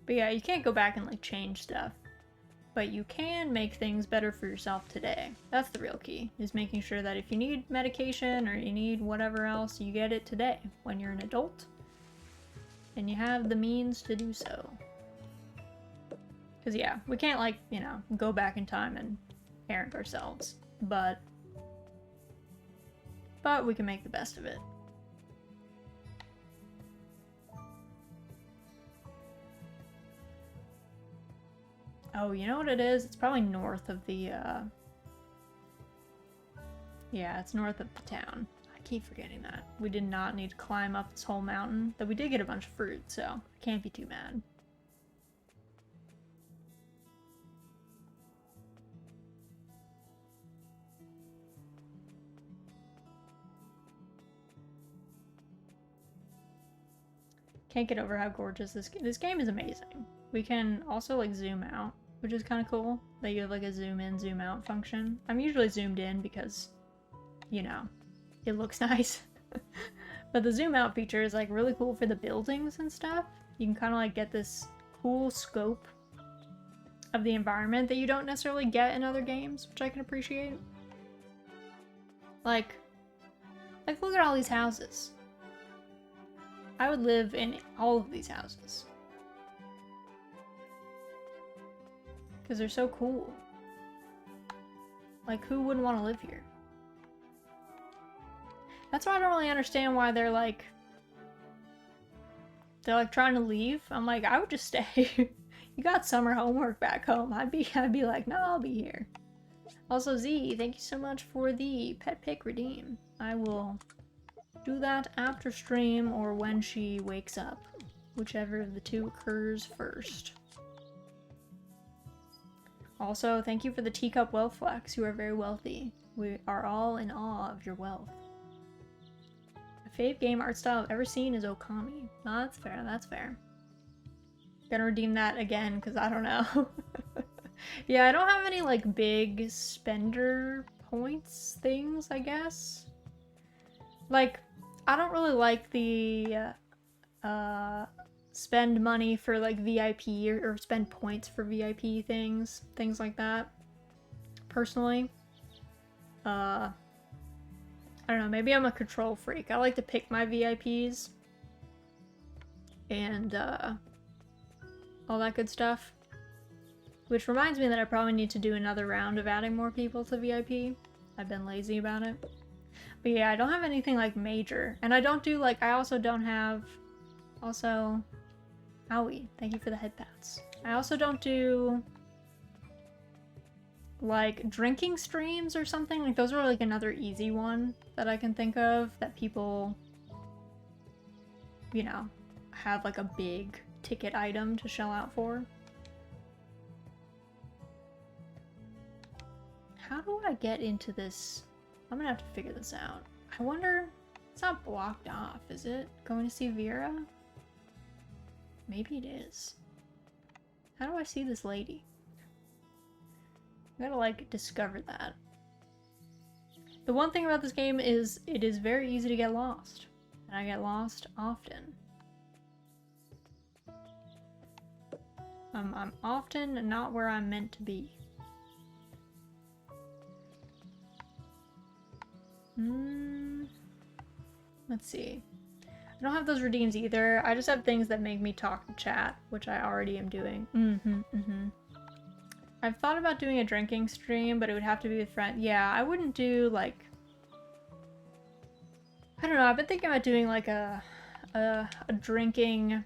Speaker 1: But yeah, you can't go back and like change stuff. But you can make things better for yourself today. That's the real key, is making sure that if you need medication or you need whatever else, you get it today when you're an adult and you have the means to do so. Because yeah, we can't like, you know, go back in time and parent ourselves, but we can make the best of it. Oh, you know what it is? It's probably north of the, yeah, it's north of the town. I keep forgetting that. We did not need to climb up this whole mountain, though we did get a bunch of fruit, so I can't be too mad. Can't get over how gorgeous this game is. Amazing. We can also like zoom out, which is kind of cool, that you have like a zoom in, zoom out function. I'm usually zoomed in because, you know, it looks nice. But the zoom out feature is like really cool for the buildings and stuff. You can kind of like get this cool scope of the environment that you don't necessarily get in other games, which I can appreciate. Like look at all these houses. I would live in all of these houses. Because they're so cool. Like, who wouldn't want to live here? That's why I don't really understand why they're like trying to leave. I'm like, I would just stay. You got summer homework back home. I'd be like, no, I'll be here. Also, Z, thank you so much for the pet pick redeem. I will do that after stream or when she wakes up, whichever of the two occurs first. Also, thank you for the teacup wealth flex. You are very wealthy. We are all in awe of your wealth. My fave game art style I've ever seen is Okami. No, that's fair, that's fair. Gonna redeem that again, because I don't know. Yeah, I don't have any, like, big spender points things, I guess. Like, I don't really like the, spend money for, like, VIP or spend points for VIP things like that, personally. I don't know, maybe I'm a control freak. I like to pick my VIPs and, all that good stuff. Which reminds me that I probably need to do another round of adding more people to VIP. I've been lazy about it. But yeah, I don't have anything like major. And I don't do like, I also don't have, also, owie, thank you for the head pats. I also don't do like drinking streams or something. Like those are like another easy one that I can think of that people, you know, have like a big ticket item to shell out for. How do I get into this? I'm gonna have to figure this out. I wonder, it's not blocked off, is it? Going to see Vera? Maybe it is. How do I see this lady? I gotta like discover that. The one thing about this game is it is very easy to get lost. And I get lost often. I'm often not where I'm meant to be. Let's see. I don't have those redeems either. I just have things that make me talk to chat, which I already am doing. I've thought about doing a drinking stream, but it would have to be with friends. Yeah, I wouldn't do like... I don't know, I've been thinking about doing like a drinking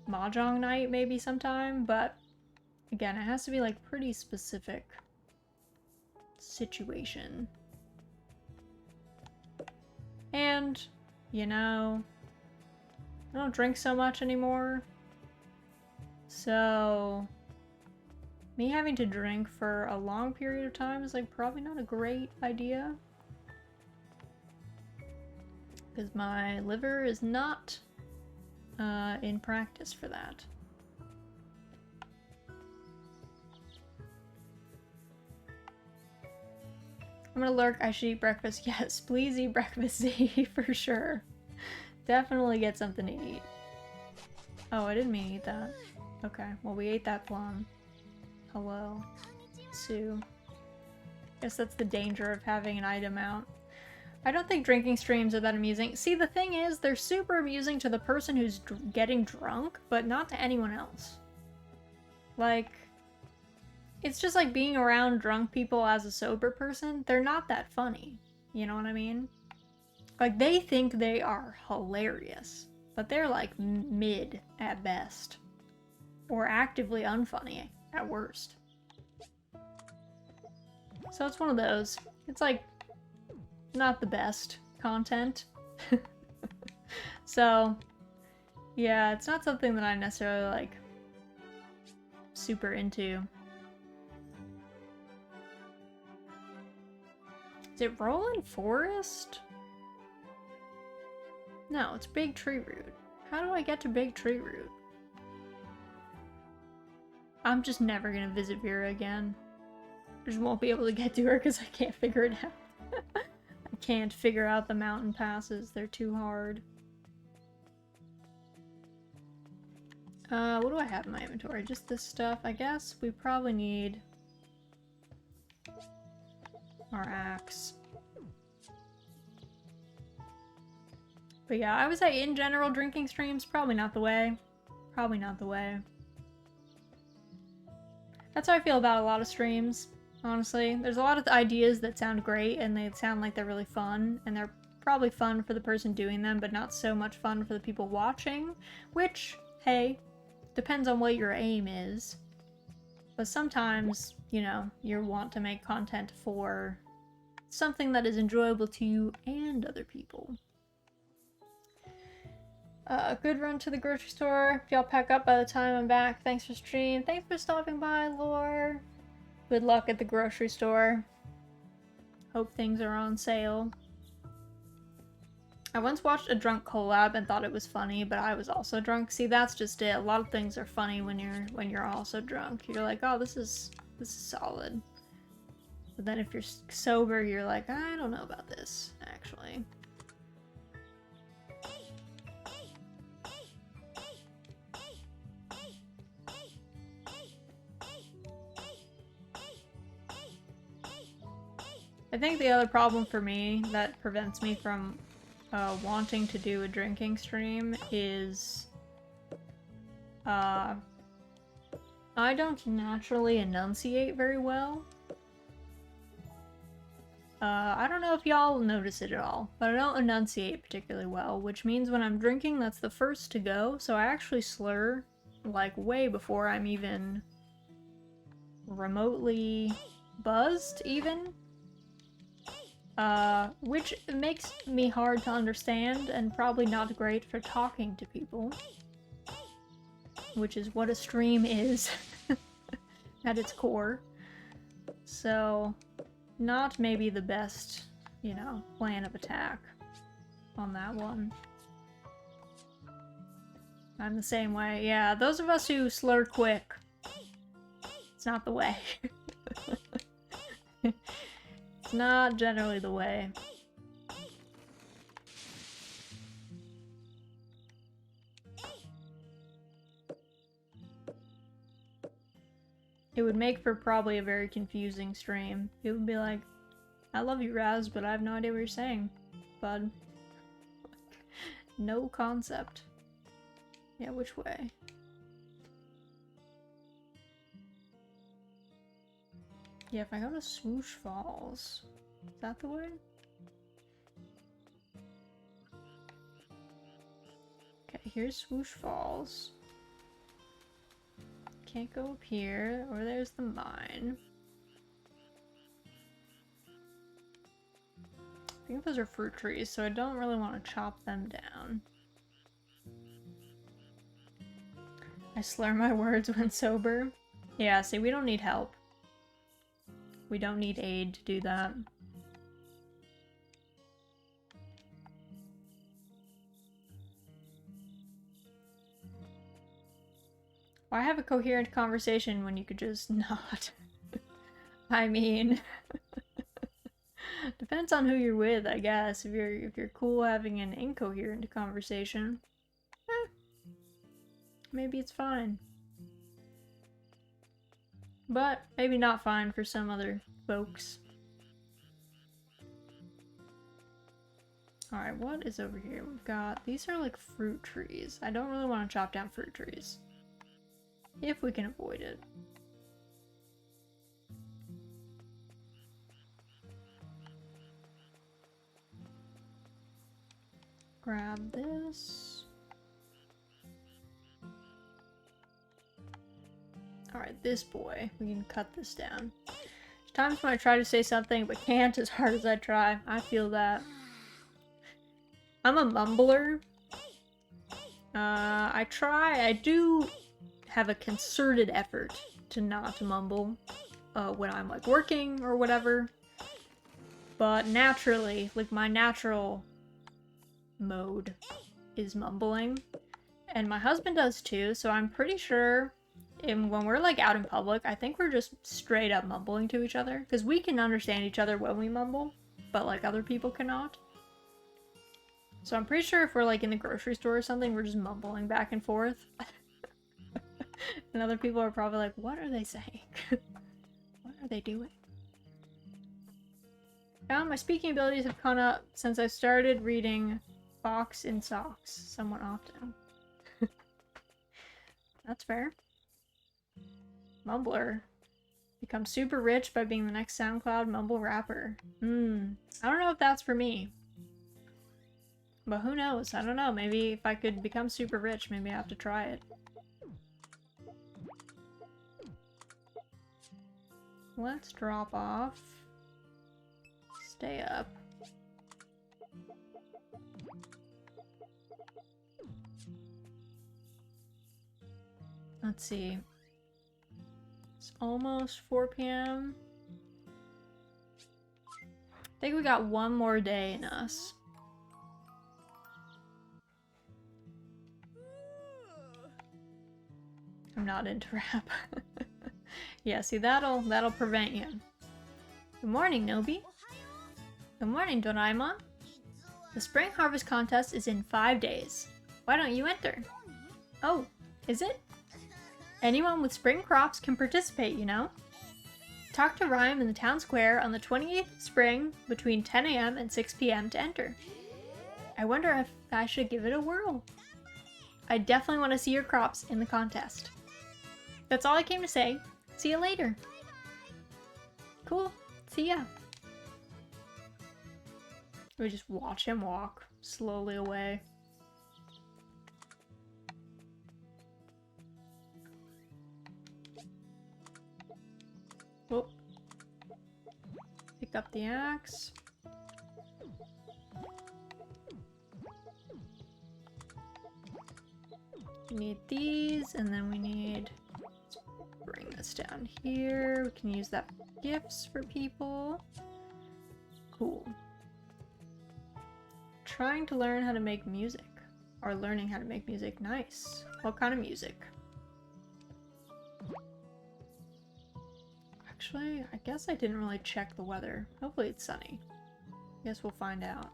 Speaker 1: Mahjong night maybe sometime, but again, it has to be like pretty specific situation. And, you know, I don't drink so much anymore. So, me having to drink for a long period of time is like probably not a great idea. Because my liver is not in practice for that. I'm gonna lurk, I should eat breakfast. Yes, please eat breakfast, Z, for sure. Definitely get something to eat. Oh, I didn't mean to eat that. Okay, well we ate that plum. Hello, Sue. Guess that's the danger of having an item out. I don't think drinking streams are that amusing. See, the thing is, they're super amusing to the person who's getting drunk, but not to anyone else. Like... it's just like being around drunk people as a sober person. They're not that funny. You know what I mean? Like, they think they are hilarious, but they're like mid at best. Or actively unfunny at worst. So it's one of those. It's like, not the best content. So, yeah, it's not something that I'm necessarily like super into. Is it Rolling Forest? No, it's Big Tree Root. How do I get to Big Tree Root? I'm just never gonna visit Vera again. I just won't be able to get to her because I can't figure it out. I can't figure out the mountain passes. They're too hard. What do I have in my inventory? Just this stuff, I guess. We probably need our axe. But yeah, I would say in general, drinking streams, probably not the way. Probably not the way. That's how I feel about a lot of streams, honestly. There's a lot of ideas that sound great, and they sound like they're really fun, and they're probably fun for the person doing them, but not so much fun for the people watching, which, hey, depends on what your aim is. But sometimes, you know, you want to make content for something that is enjoyable to you and other people. Good run to the grocery store. If y'all pack up by the time I'm back. Thanks for stream. Thanks for stopping by, Lore. Good luck at the grocery store. Hope things are on sale. I once watched a drunk collab and thought it was funny, but I was also drunk. See, that's just it. A lot of things are funny when you're also drunk. You're like, oh, this is solid. But then if you're sober, you're like, I don't know about this, actually. I think the other problem for me that prevents me from wanting to do a drinking stream is I don't naturally enunciate very well. I don't know if y'all notice it at all, but I don't enunciate particularly well, which means when I'm drinking, that's the first to go, so I actually slur, like, way before I'm even remotely buzzed, even. Which makes me hard to understand and probably not great for talking to people. Which is what a stream is at its core. So, not maybe the best, you know, plan of attack on that one. I'm the same way. Yeah, those of us who slur quick, it's not the way. It's not generally the way. It would make for probably a very confusing stream. It would be like, I love you, Raz, but I have no idea what you're saying, bud. No concept. Yeah, which way? Yeah, if I go to Swoosh Falls, is that the way? Okay, here's Swoosh Falls. Can't go up here, or there's the mine. I think those are fruit trees, so I don't really want to chop them down. I slur my words when sober. Yeah, see, we don't need help. We don't need aid to do that. Why have a coherent conversation when you could just not? I mean, depends on who you're with, I guess. If you're cool having an incoherent conversation, maybe it's fine. But maybe not fine for some other folks. Alright, what is over here? We've got, these are like fruit trees. I don't really want to chop down fruit trees. If we can avoid it. Grab this. Alright, this boy. We can cut this down. There's times when I try to say something but can't as hard as I try. I feel that. I'm a mumbler. I do have a concerted effort to not mumble when I'm like working or whatever. But naturally, like my natural mode is mumbling. And my husband does too, so I'm pretty sure when we're like out in public, I think we're just straight up mumbling to each other. Because we can understand each other when we mumble, but like other people cannot. So I'm pretty sure if we're like in the grocery store or something, we're just mumbling back and forth. And other people are probably like, what are they saying? What are they doing? Yeah, my speaking abilities have gone up since I started reading Fox in Socks somewhat often. That's fair. Mumbler. Become super rich by being the next SoundCloud mumble rapper. I don't know if that's for me. But who knows? I don't know. Maybe if I could become super rich, maybe I have to try it. Let's drop off. Stay up. Let's see. It's almost 4 p.m. think we got one more day in us. I'm not into rap. Yeah, see, that'll prevent you. Good morning, Nobi. Good morning, Doraemon. The spring harvest contest is in 5 days. Why don't you enter? Oh, is it? Anyone with spring crops can participate, you know? Talk to Rhyme in the town square on the 28th of spring between 10 a.m. and 6 p.m. to enter. I wonder if I should give it a whirl. I definitely want to see your crops in the contest. That's all I came to say. See you later. Cool. See ya. We just watch him walk slowly away. Oh. Pick up the axe. We need these, and then we need... Let's bring this down here. We can use that for gifts for people. Cool. Trying to learn how to make music. Or learning how to make music. Nice. What kind of music? Actually, I guess I didn't really check the weather. Hopefully it's sunny. Guess we'll find out.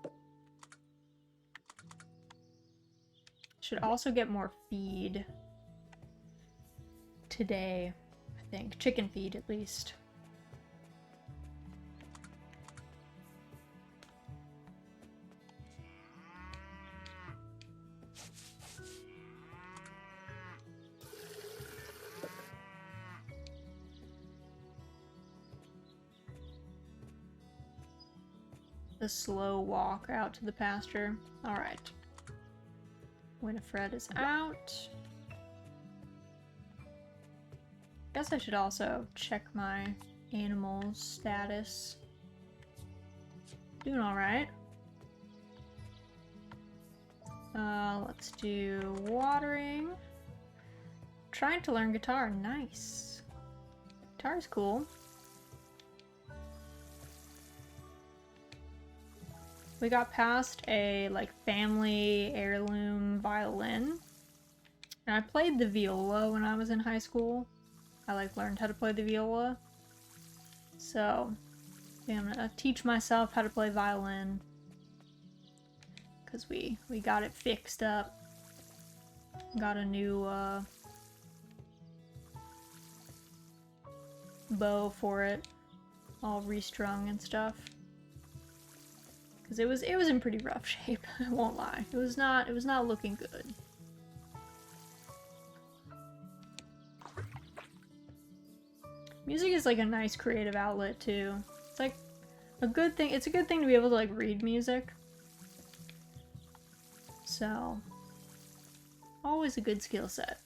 Speaker 1: Should also get more feed today, I think. Chicken feed, at least. The slow walk out to the pasture. Alright. Winifred is out. Guess I should also check my animals' status. Doing alright. Let's do watering. Trying to learn guitar. Nice. Guitar's cool. We got past a, like, family heirloom violin. And I played the viola when I was in high school. I, like, learned how to play the viola. So, yeah, I'm gonna teach myself how to play violin. Because we got it fixed up. Got a new, bow for it. All restrung and stuff. Because it was in pretty rough shape, I won't lie. It was not looking good. Music is like a nice creative outlet too. It's like a good thing. It's a good thing to be able to like read music. So, always a good skill set.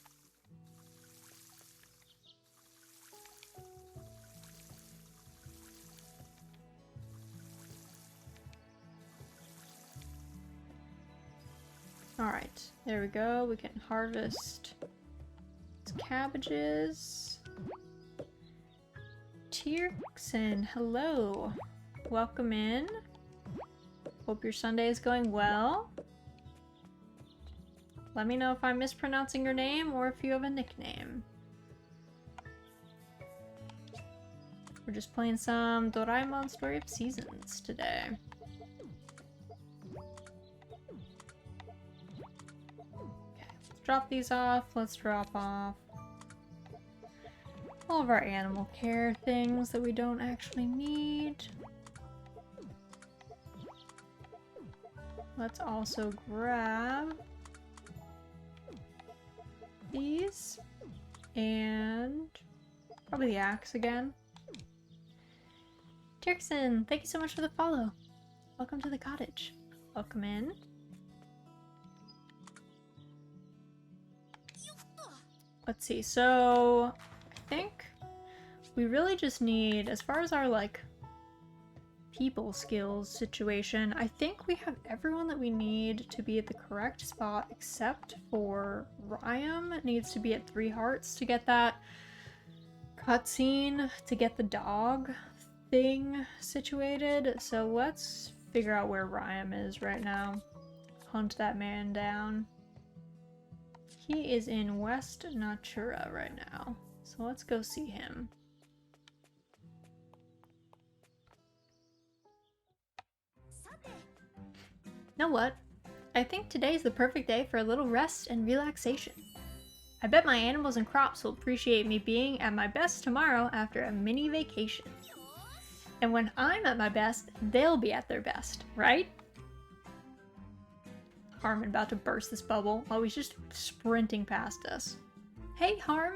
Speaker 1: Alright, there we go. We can harvest some cabbages. Tierksen, hello. Welcome in. Hope your Sunday is going well. Let me know if I'm mispronouncing your name or if you have a nickname. We're just playing some Doraemon Story of Seasons today. Drop these off. Let's drop off all of our animal care things that we don't actually need. Let's also grab these and probably the axe again. Tierksen, thank you so much for the follow. Welcome to the cottage. Welcome in. Let's see, so I think we really just need, as far as our like people skills situation, I think we have everyone that we need to be at the correct spot except for Ryan needs to be at 3 hearts to get that cutscene to get the dog thing situated, so let's figure out where Ryam is right now. Hunt that man down. He is in West Natura right now, so let's go see him. Know what? I think today's the perfect day for a little rest and relaxation. I bet my animals and crops will appreciate me being at my best tomorrow after a mini vacation. And when I'm at my best, they'll be at their best, right? Harmon about to burst this bubble. Oh, he's just sprinting past us. Hey, Harm.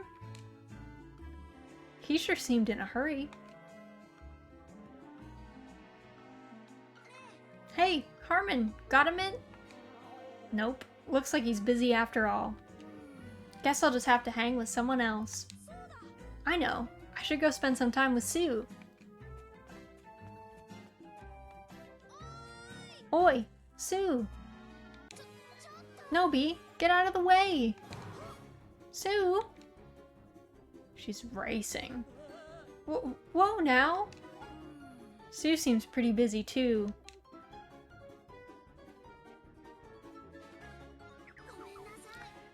Speaker 1: He sure seemed in a hurry. Hey, Harmon, got him in? Nope. Looks like he's busy after all. Guess I'll just have to hang with someone else. I know. I should go spend some time with Sue. Oi, Sue. Nobi, get out of the way. Sue. She's racing. Whoa now. Sue seems pretty busy too.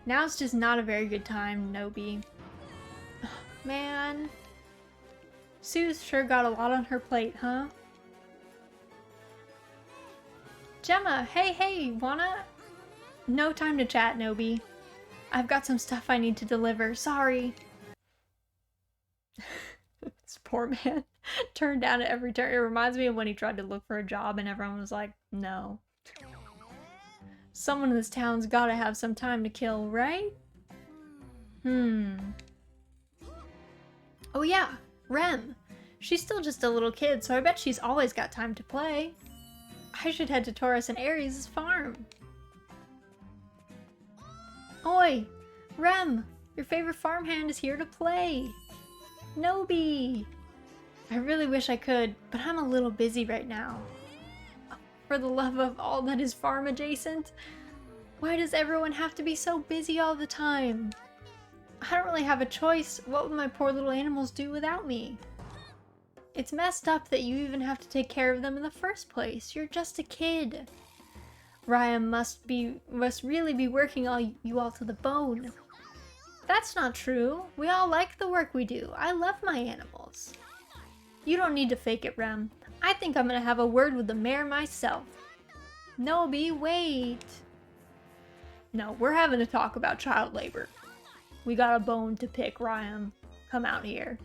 Speaker 1: Now's just not a very good time, Nobi. Man. Sue's sure got a lot on her plate, huh? Gemma, hey, wanna? No time to chat, Nobi. I've got some stuff I need to deliver, sorry. This poor man turned down at every turn. It reminds me of when he tried to look for a job and everyone was like, no. Someone in this town's gotta have some time to kill, right? Oh yeah, Rem. She's still just a little kid, so I bet she's always got time to play. I should head to Taurus and Ares' farm. Oi, Rem, your favorite farmhand is here to play. Nobi. I really wish I could, but I'm a little busy right now. For the love of all that is farm adjacent, why does everyone have to be so busy all the time? I don't really have a choice. What would my poor little animals do without me? It's messed up that you even have to take care of them in the first place. You're just a kid. Ryan must really be working you all to the bone. That's not true. We all like the work we do. I love my animals. You don't need to fake it, Rem. I think I'm gonna have a word with the mayor myself. Nobi, wait. No, we're having a talk about child labor. We got a bone to pick, Ryan. Come out here.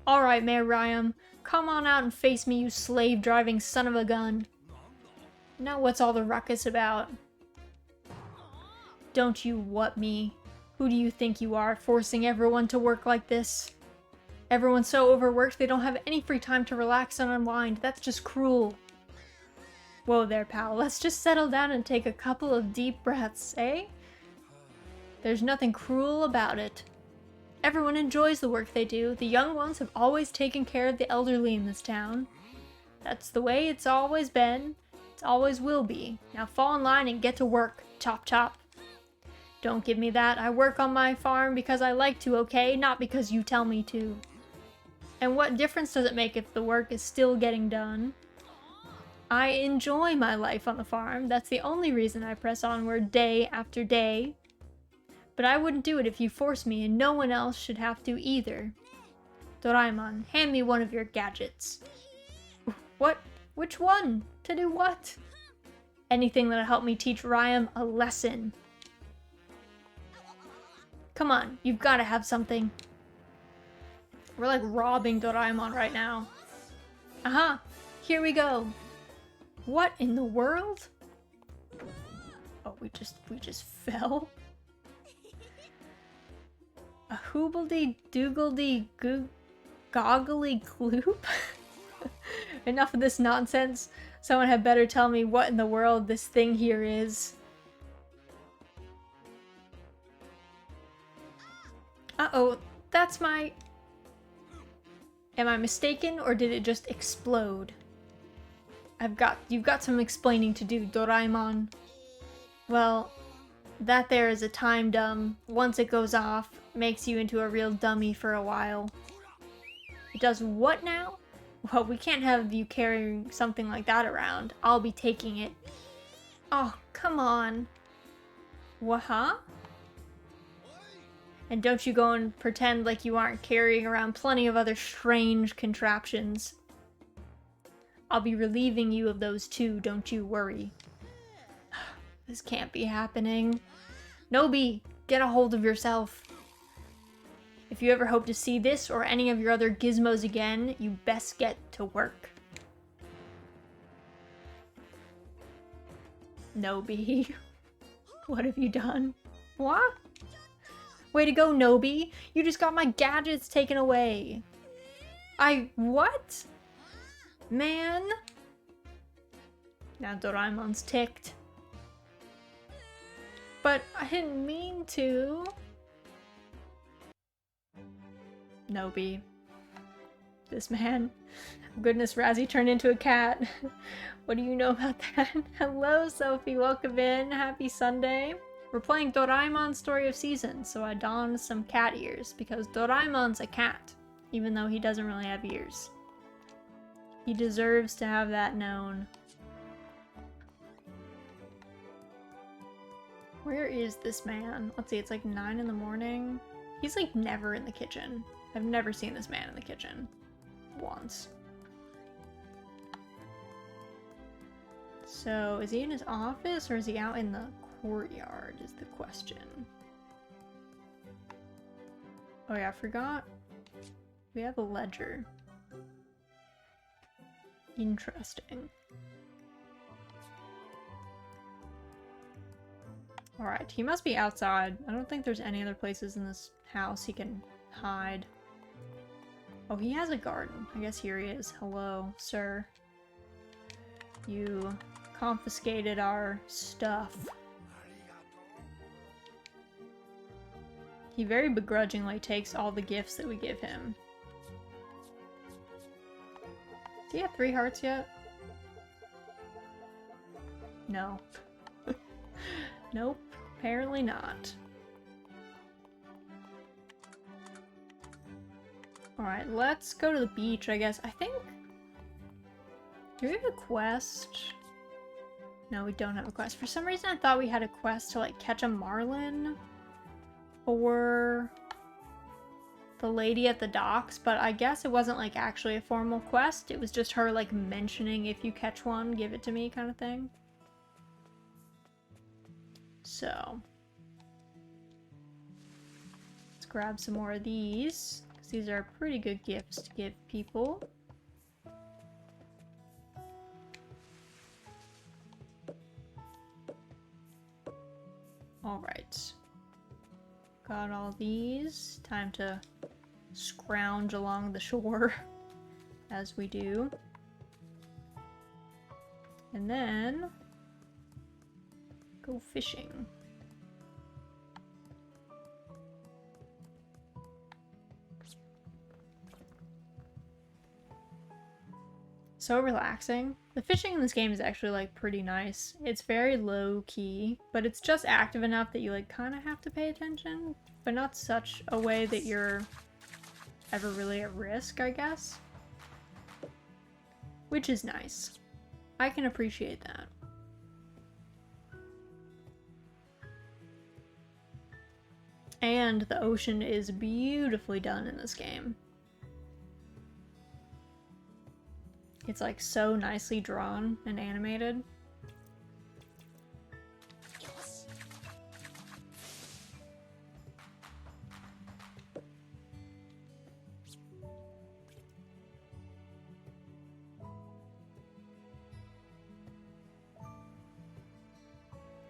Speaker 1: Alright, Mayor Ryan. Come on out and face me, you slave-driving son of a gun. Now what's all the ruckus about? Don't you what me? Who do you think you are, forcing everyone to work like this? Everyone's so overworked they don't have any free time to relax and unwind. That's just cruel. Whoa there, pal. Let's just settle down and take a couple of deep breaths, eh? There's nothing cruel about it. Everyone enjoys the work they do. The young ones have always taken care of the elderly in this town. That's the way it's always been. It always will be. Now fall in line and get to work. Chop chop. Don't give me that. I work on my farm because I like to, okay? Not because you tell me to. And what difference does it make if the work is still getting done? I enjoy my life on the farm. That's the only reason I press onward day after day. But I wouldn't do it if you forced me, and no one else should have to either. Doraemon, hand me one of your gadgets. What? Which one? To do what? Anything that'll help me teach Ryam a lesson. Come on, you've got to have something. We're like robbing Doraemon right now. Aha! Here we go. What in the world? Oh, we just fell. A hoobledy-doogledy goggly gloop? Enough of this nonsense. Someone had better tell me what in the world this thing here is. Uh-oh, that's my... Am I mistaken, or did it just explode? You've got some explaining to do, Doraemon. Well, that there is a time dumb. Once it goes off, makes you into a real dummy for a while. It does what now? Well, we can't have you carrying something like that around. I'll be taking it. Oh, come on. What, huh? And don't you go and pretend like you aren't carrying around plenty of other strange contraptions. I'll be relieving you of those too, don't you worry. This can't be happening. Nobi, get a hold of yourself. If you ever hope to see this or any of your other gizmos again, you best get to work. Nobi, what have you done? What? Way to go, Nobi. You just got my gadgets taken away. What? Man. Now Doraemon's ticked. But I didn't mean to. Nobi. This man. Goodness, Razzie turned into a cat. What do you know about that? Hello, Sophie. Welcome in. Happy Sunday. We're playing Doraemon Story of Seasons, so I donned some cat ears because Doraemon's a cat, even though he doesn't really have ears. He deserves to have that known. Where is this man? Let's see, it's like 9 in the morning. He's like never in the kitchen. I've never seen this man in the kitchen. Once. So, is he in his office or is he out in the courtyard is the question. Oh yeah, I forgot. We have a ledger. Interesting. Alright, he must be outside. I don't think there's any other places in this house he can hide. Oh, he has a garden. I guess here he is. Hello, sir. You confiscated our stuff. He very begrudgingly takes all the gifts that we give him. Does he have 3 hearts yet? No. Nope, apparently not. Alright, let's go to the beach, I guess. I think... Do we have a quest? No, we don't have a quest. For some reason I thought we had a quest to, like, catch a marlin for the lady at the docks, but I guess it wasn't, like, actually a formal quest. It was just her, like, mentioning if you catch one, give it to me kind of thing. So, let's grab some more of these, because these are pretty good gifts to give people. Alright. Got all these. Time to scrounge along the shore, as we do. And then go fishing. So relaxing. The fishing in this game is actually like pretty nice. It's very low key, but it's just active enough that you like kind of have to pay attention, but not such a way that you're ever really at risk, I guess. Which is nice. I can appreciate that. And the ocean is beautifully done in this game. It's like so nicely drawn and animated.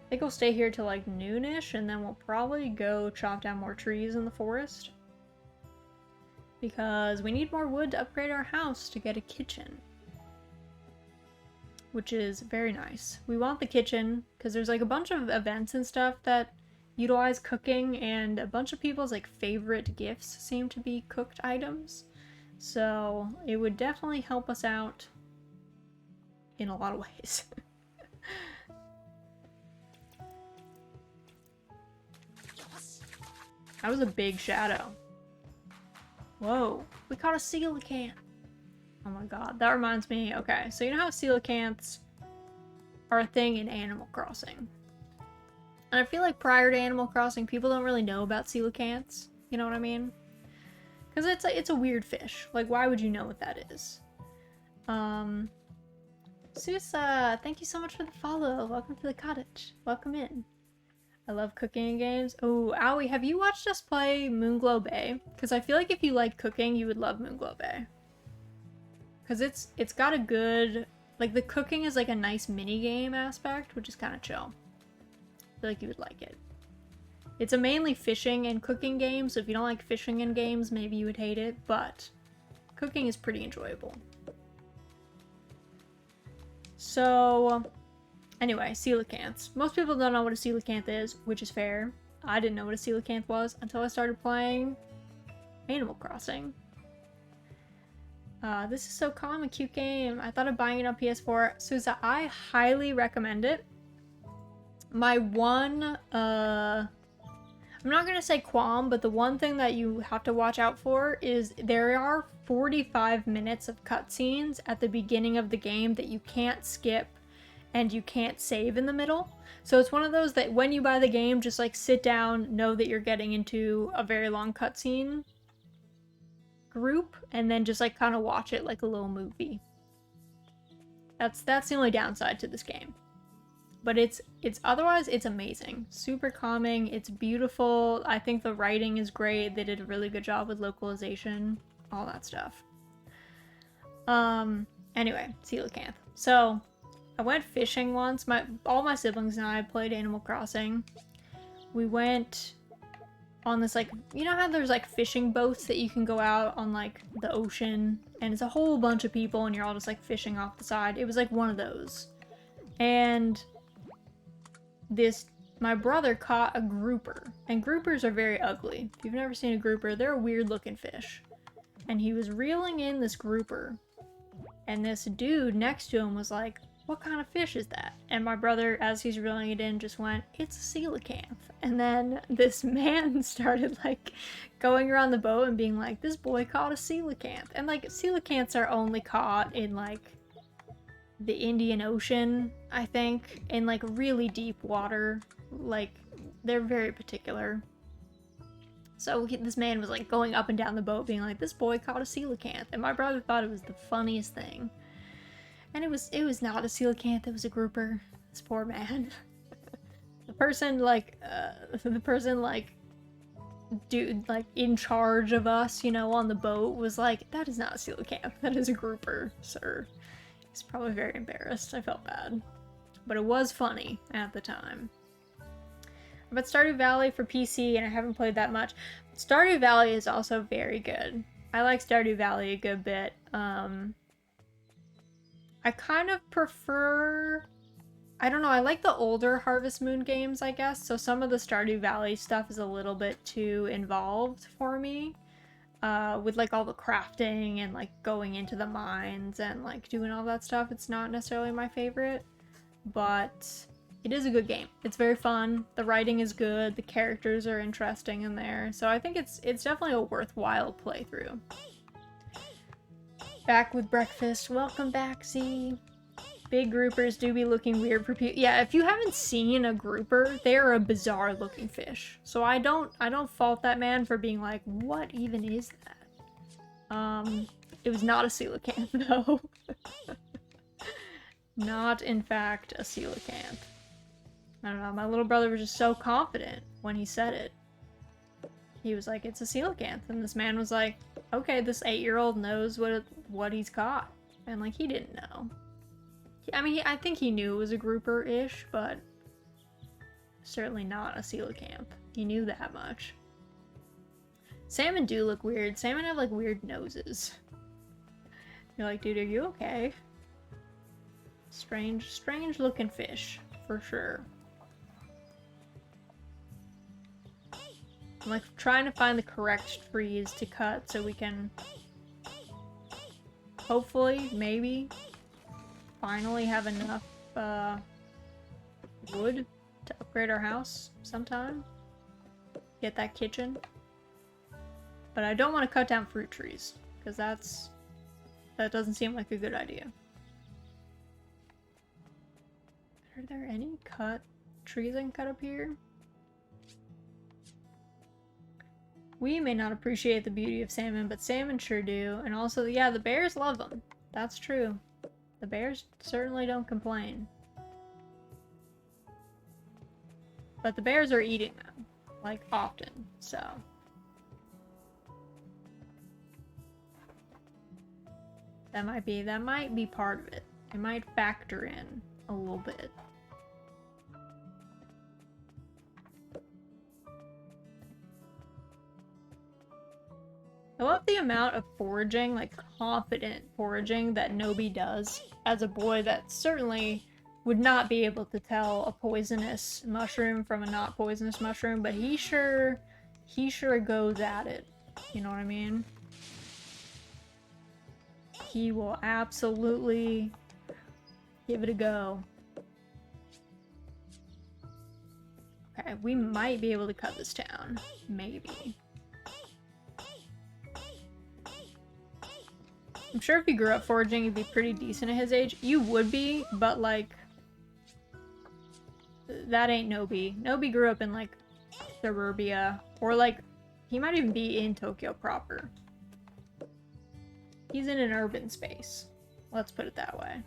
Speaker 1: I think we'll stay here till like noonish and then we'll probably go chop down more trees in the forest. Because we need more wood to upgrade our house to get a kitchen. Which is very nice. We want the kitchen because there's like a bunch of events and stuff that utilize cooking, and a bunch of people's like favorite gifts seem to be cooked items. So it would definitely help us out in a lot of ways. That was a big shadow. Whoa, we caught a coelacanth. Oh my god, that reminds me. Okay, so you know how coelacanths are a thing in Animal Crossing? And I feel like prior to Animal Crossing, people don't really know about coelacanths. You know what I mean? Because it's a weird fish. Like, why would you know what that is? Susa, thank you so much for the follow. Welcome to the cottage. Welcome in. I love cooking games. Oh, Owie, have you watched us play Moonglow Bay? Because I feel like if you like cooking, you would love Moonglow Bay. Because it's got a good... Like, the cooking is like a nice mini-game aspect, which is kind of chill. I feel like you would like it. It's a mainly fishing and cooking game, so if you don't like fishing in games, maybe you would hate it, but cooking is pretty enjoyable. So, anyway, coelacanths. Most people don't know what a coelacanth is, which is fair. I didn't know what a coelacanth was until I started playing Animal Crossing. This is so calm, a cute game. I thought of buying it on PS4. Susa, I highly recommend it. My one, I'm not gonna say qualm, but the one thing that you have to watch out for is there are 45 minutes of cutscenes at the beginning of the game that you can't skip and you can't save in the middle. So it's one of those that when you buy the game, just like sit down, know that you're getting into a very long cutscene group, and then just like kind of watch it like a little movie. That's the only downside to this game. But it's otherwise it's amazing. Super calming, it's beautiful. I think the writing is great. They did a really good job with localization, all that stuff. Anyway, coelacanth. So, I went fishing once. All my siblings and I played Animal Crossing. We went on this, like, you know how there's like fishing boats that you can go out on like the ocean and it's a whole bunch of people and you're all just like fishing off the side. It was like one of those. And my brother caught a grouper, and groupers are very ugly. If you've never seen a grouper, they're a weird looking fish. And he was reeling in this grouper, and this dude next to him was like, what kind of fish is that? And my brother, as he's reeling it in, just went, it's a coelacanth. And then this man started like going around the boat and being like, this boy caught a coelacanth. And like coelacanths are only caught in like the Indian Ocean, I think, in like really deep water. Like, they're very particular. So this man was like going up and down the boat being like, this boy caught a coelacanth. And my brother thought it was the funniest thing. And it was not a coelacanth, it was a grouper. This poor man. the person dude like in charge of us, you know, on the boat was like, that is not a coelacanth, that is a grouper, sir. He's probably very embarrassed. I felt bad. But it was funny at the time. But Stardew Valley for PC, and I haven't played that much. Stardew Valley is also very good. I like Stardew Valley a good bit. I kind of prefer... I don't know, I like the older Harvest Moon games, I guess. So some of the Stardew Valley stuff is a little bit too involved for me. With like all the crafting and like going into the mines and like doing all that stuff. It's not necessarily my favorite, but it is a good game. It's very fun. The writing is good. The characters are interesting in there. So I think it's definitely a worthwhile playthrough. Back with breakfast. Welcome back, Z. Big groupers do be looking weird for people. Yeah, if you haven't seen a grouper, they are a bizarre looking fish. So I don't fault that man for being like, what even is that? It was not a coelacanth, no. Not, in fact, a coelacanth. I don't know, my little brother was just so confident when he said it. He was like, it's a coelacanth. And this man was like, okay, this 8-year-old knows what he's caught. And like, he didn't know. I mean, I think he knew it was a grouper-ish, but certainly not a coelacanth. He knew that much. Salmon do look weird. Salmon have like weird noses. You're like, dude, are you okay? Strange looking fish, for sure. I'm like trying to find the correct trees to cut so we can hopefully, maybe, finally have enough wood to upgrade our house sometime. Get that kitchen. But I don't want to cut down fruit trees, because that's That doesn't seem like a good idea. Are there any trees I can cut up here? We may not appreciate the beauty of salmon, but salmon sure do. And also, yeah, the bears love them. That's true. The bears certainly don't complain. But the bears are eating them, like, often, so. That might be part of it. It might factor in a little bit. I love the amount of foraging, like confident foraging, that Nobi does as a boy that certainly would not be able to tell a poisonous mushroom from a not poisonous mushroom, but he sure goes at it. You know what I mean? He will absolutely give it a go. Okay, we might be able to cut this down. Maybe. I'm sure if you grew up foraging, you'd be pretty decent at his age. You would be, but like, that ain't Nobi. Nobi grew up in like suburbia, or like, he might even be in Tokyo proper. He's in an urban space. Let's put it that way.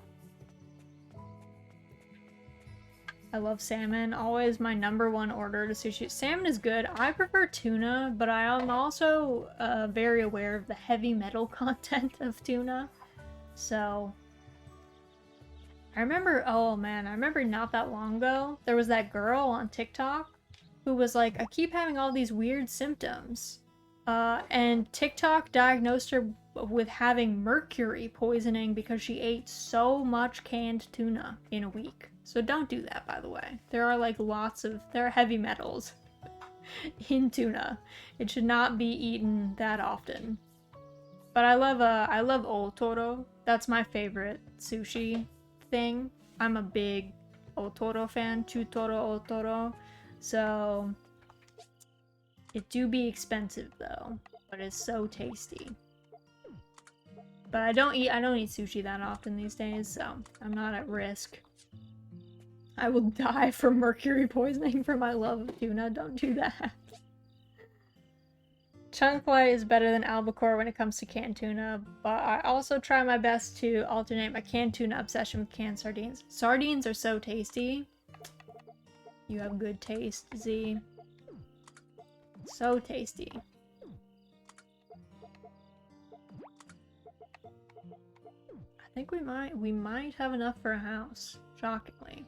Speaker 1: I love salmon. Always my #1 order to sushi. Salmon is good. I prefer tuna, but I am also very aware of the heavy metal content of tuna. So, I remember, oh man, I remember not that long ago, there was that girl on TikTok who was like, I keep having all these weird symptoms. And TikTok diagnosed her with having mercury poisoning because she ate so much canned tuna in a week. So don't do that, by the way. There are like there are heavy metals in tuna. It should not be eaten that often. But I love otoro. That's my favorite sushi thing. I'm a big otoro fan, chutoro otoro. So it do be expensive though, but it's so tasty. But I don't eat sushi that often these days, so I'm not at risk. I will die from mercury poisoning for my love of tuna. Don't do that. Chunkfly is better than albacore when it comes to canned tuna, but I also try my best to alternate my canned tuna obsession with canned sardines. Sardines are so tasty. You have good taste, Z. So tasty. I think we might have enough for a house, shockingly.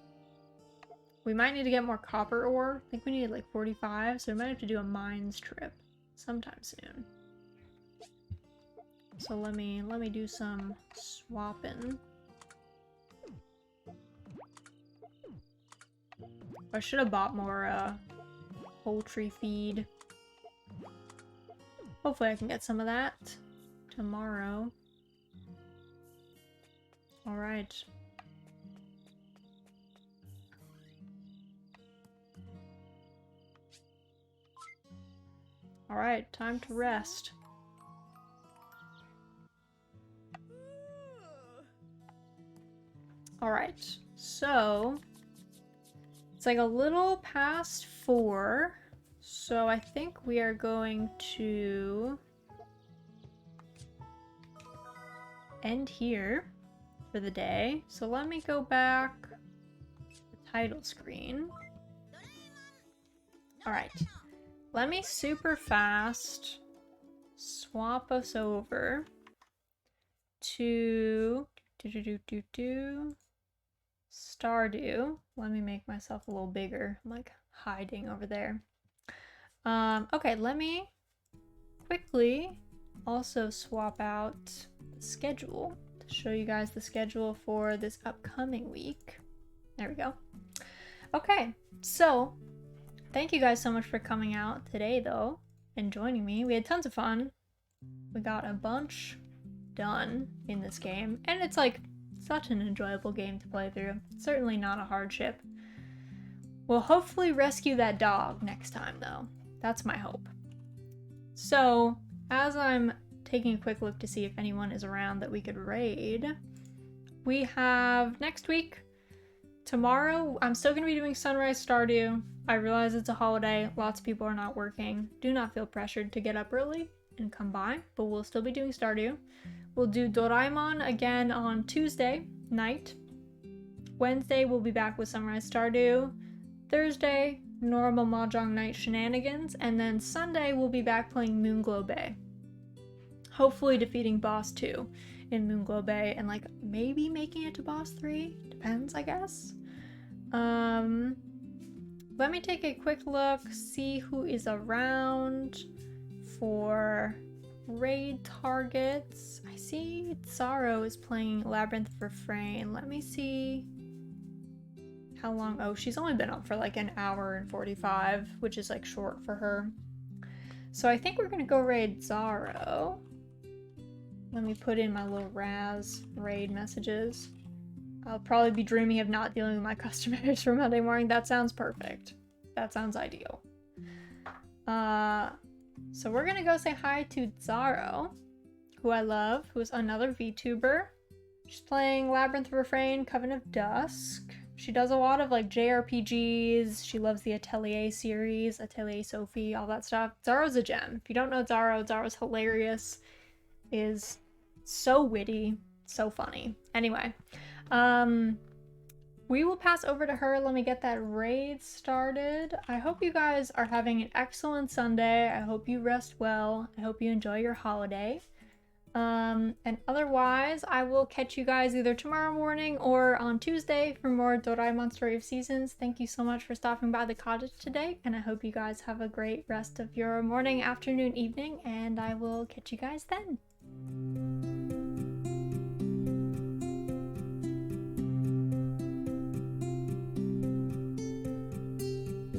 Speaker 1: We might need to get more copper ore. I think we need like 45, so we might have to do a mines trip sometime soon. So let me do some swapping. I should have bought more poultry feed. Hopefully I can get some of that tomorrow. All right. Alright, time to rest. Alright, so it's like a little past 4, so I think we are going to end here for the day. So let me go back to the title screen. Alright. Let me super fast swap us over to Stardew. Let me make myself a little bigger. I'm like hiding over there. Okay, let me quickly also swap out the schedule to show you guys the schedule for this upcoming week. There we go. Okay, so thank you guys so much for coming out today, though, and joining me. We had tons of fun. We got a bunch done in this game, and it's like such an enjoyable game to play through. Certainly not a hardship. We'll hopefully rescue that dog next time, though. That's my hope. So, as I'm taking a quick look to see if anyone is around that we could raid. We have next week, tomorrow, I'm still going to be doing Sunrise Stardew. I realize it's a holiday, lots of people are not working. Do not feel pressured to get up early and come by, but we'll still be doing Stardew. We'll do Doraemon again on Tuesday night. Wednesday, we'll be back with Sunrise Stardew. Thursday, normal Mahjong night shenanigans. And then Sunday, we'll be back playing Moonglow Bay. Hopefully defeating Boss 2 in Moonglow Bay and like maybe making it to Boss 3. Depends, I guess. Let me take a quick look, see who is around for raid targets. I see Zaro is playing Labyrinth Refrain. Let me see how long. Oh, she's only been up for like an hour and 45, which is like short for her. So I think we're gonna go raid Zaro. Let me put in my little Raz raid messages. I'll probably be dreaming of not dealing with my customers for Monday morning. That sounds perfect. That sounds ideal. So we're gonna go say hi to Zaro, who I love, who is another VTuber. She's playing Labyrinth Refrain, Coven of Dusk. She does a lot of like JRPGs. She loves the Atelier series, Atelier Sophie, all that stuff. Zaro's a gem. If you don't know Zaro, Zaro's hilarious. Is so witty, so funny. Anyway, we will pass over to her. Let me get that raid started. I hope you guys are having an excellent Sunday. I hope you rest well. I hope you enjoy your holiday. And otherwise, I will catch you guys either tomorrow morning or on Tuesday for more Doraemon Story of Seasons. Thank you so much for stopping by the cottage today, and I hope you guys have a great rest of your morning, afternoon, evening, and I will catch you guys then.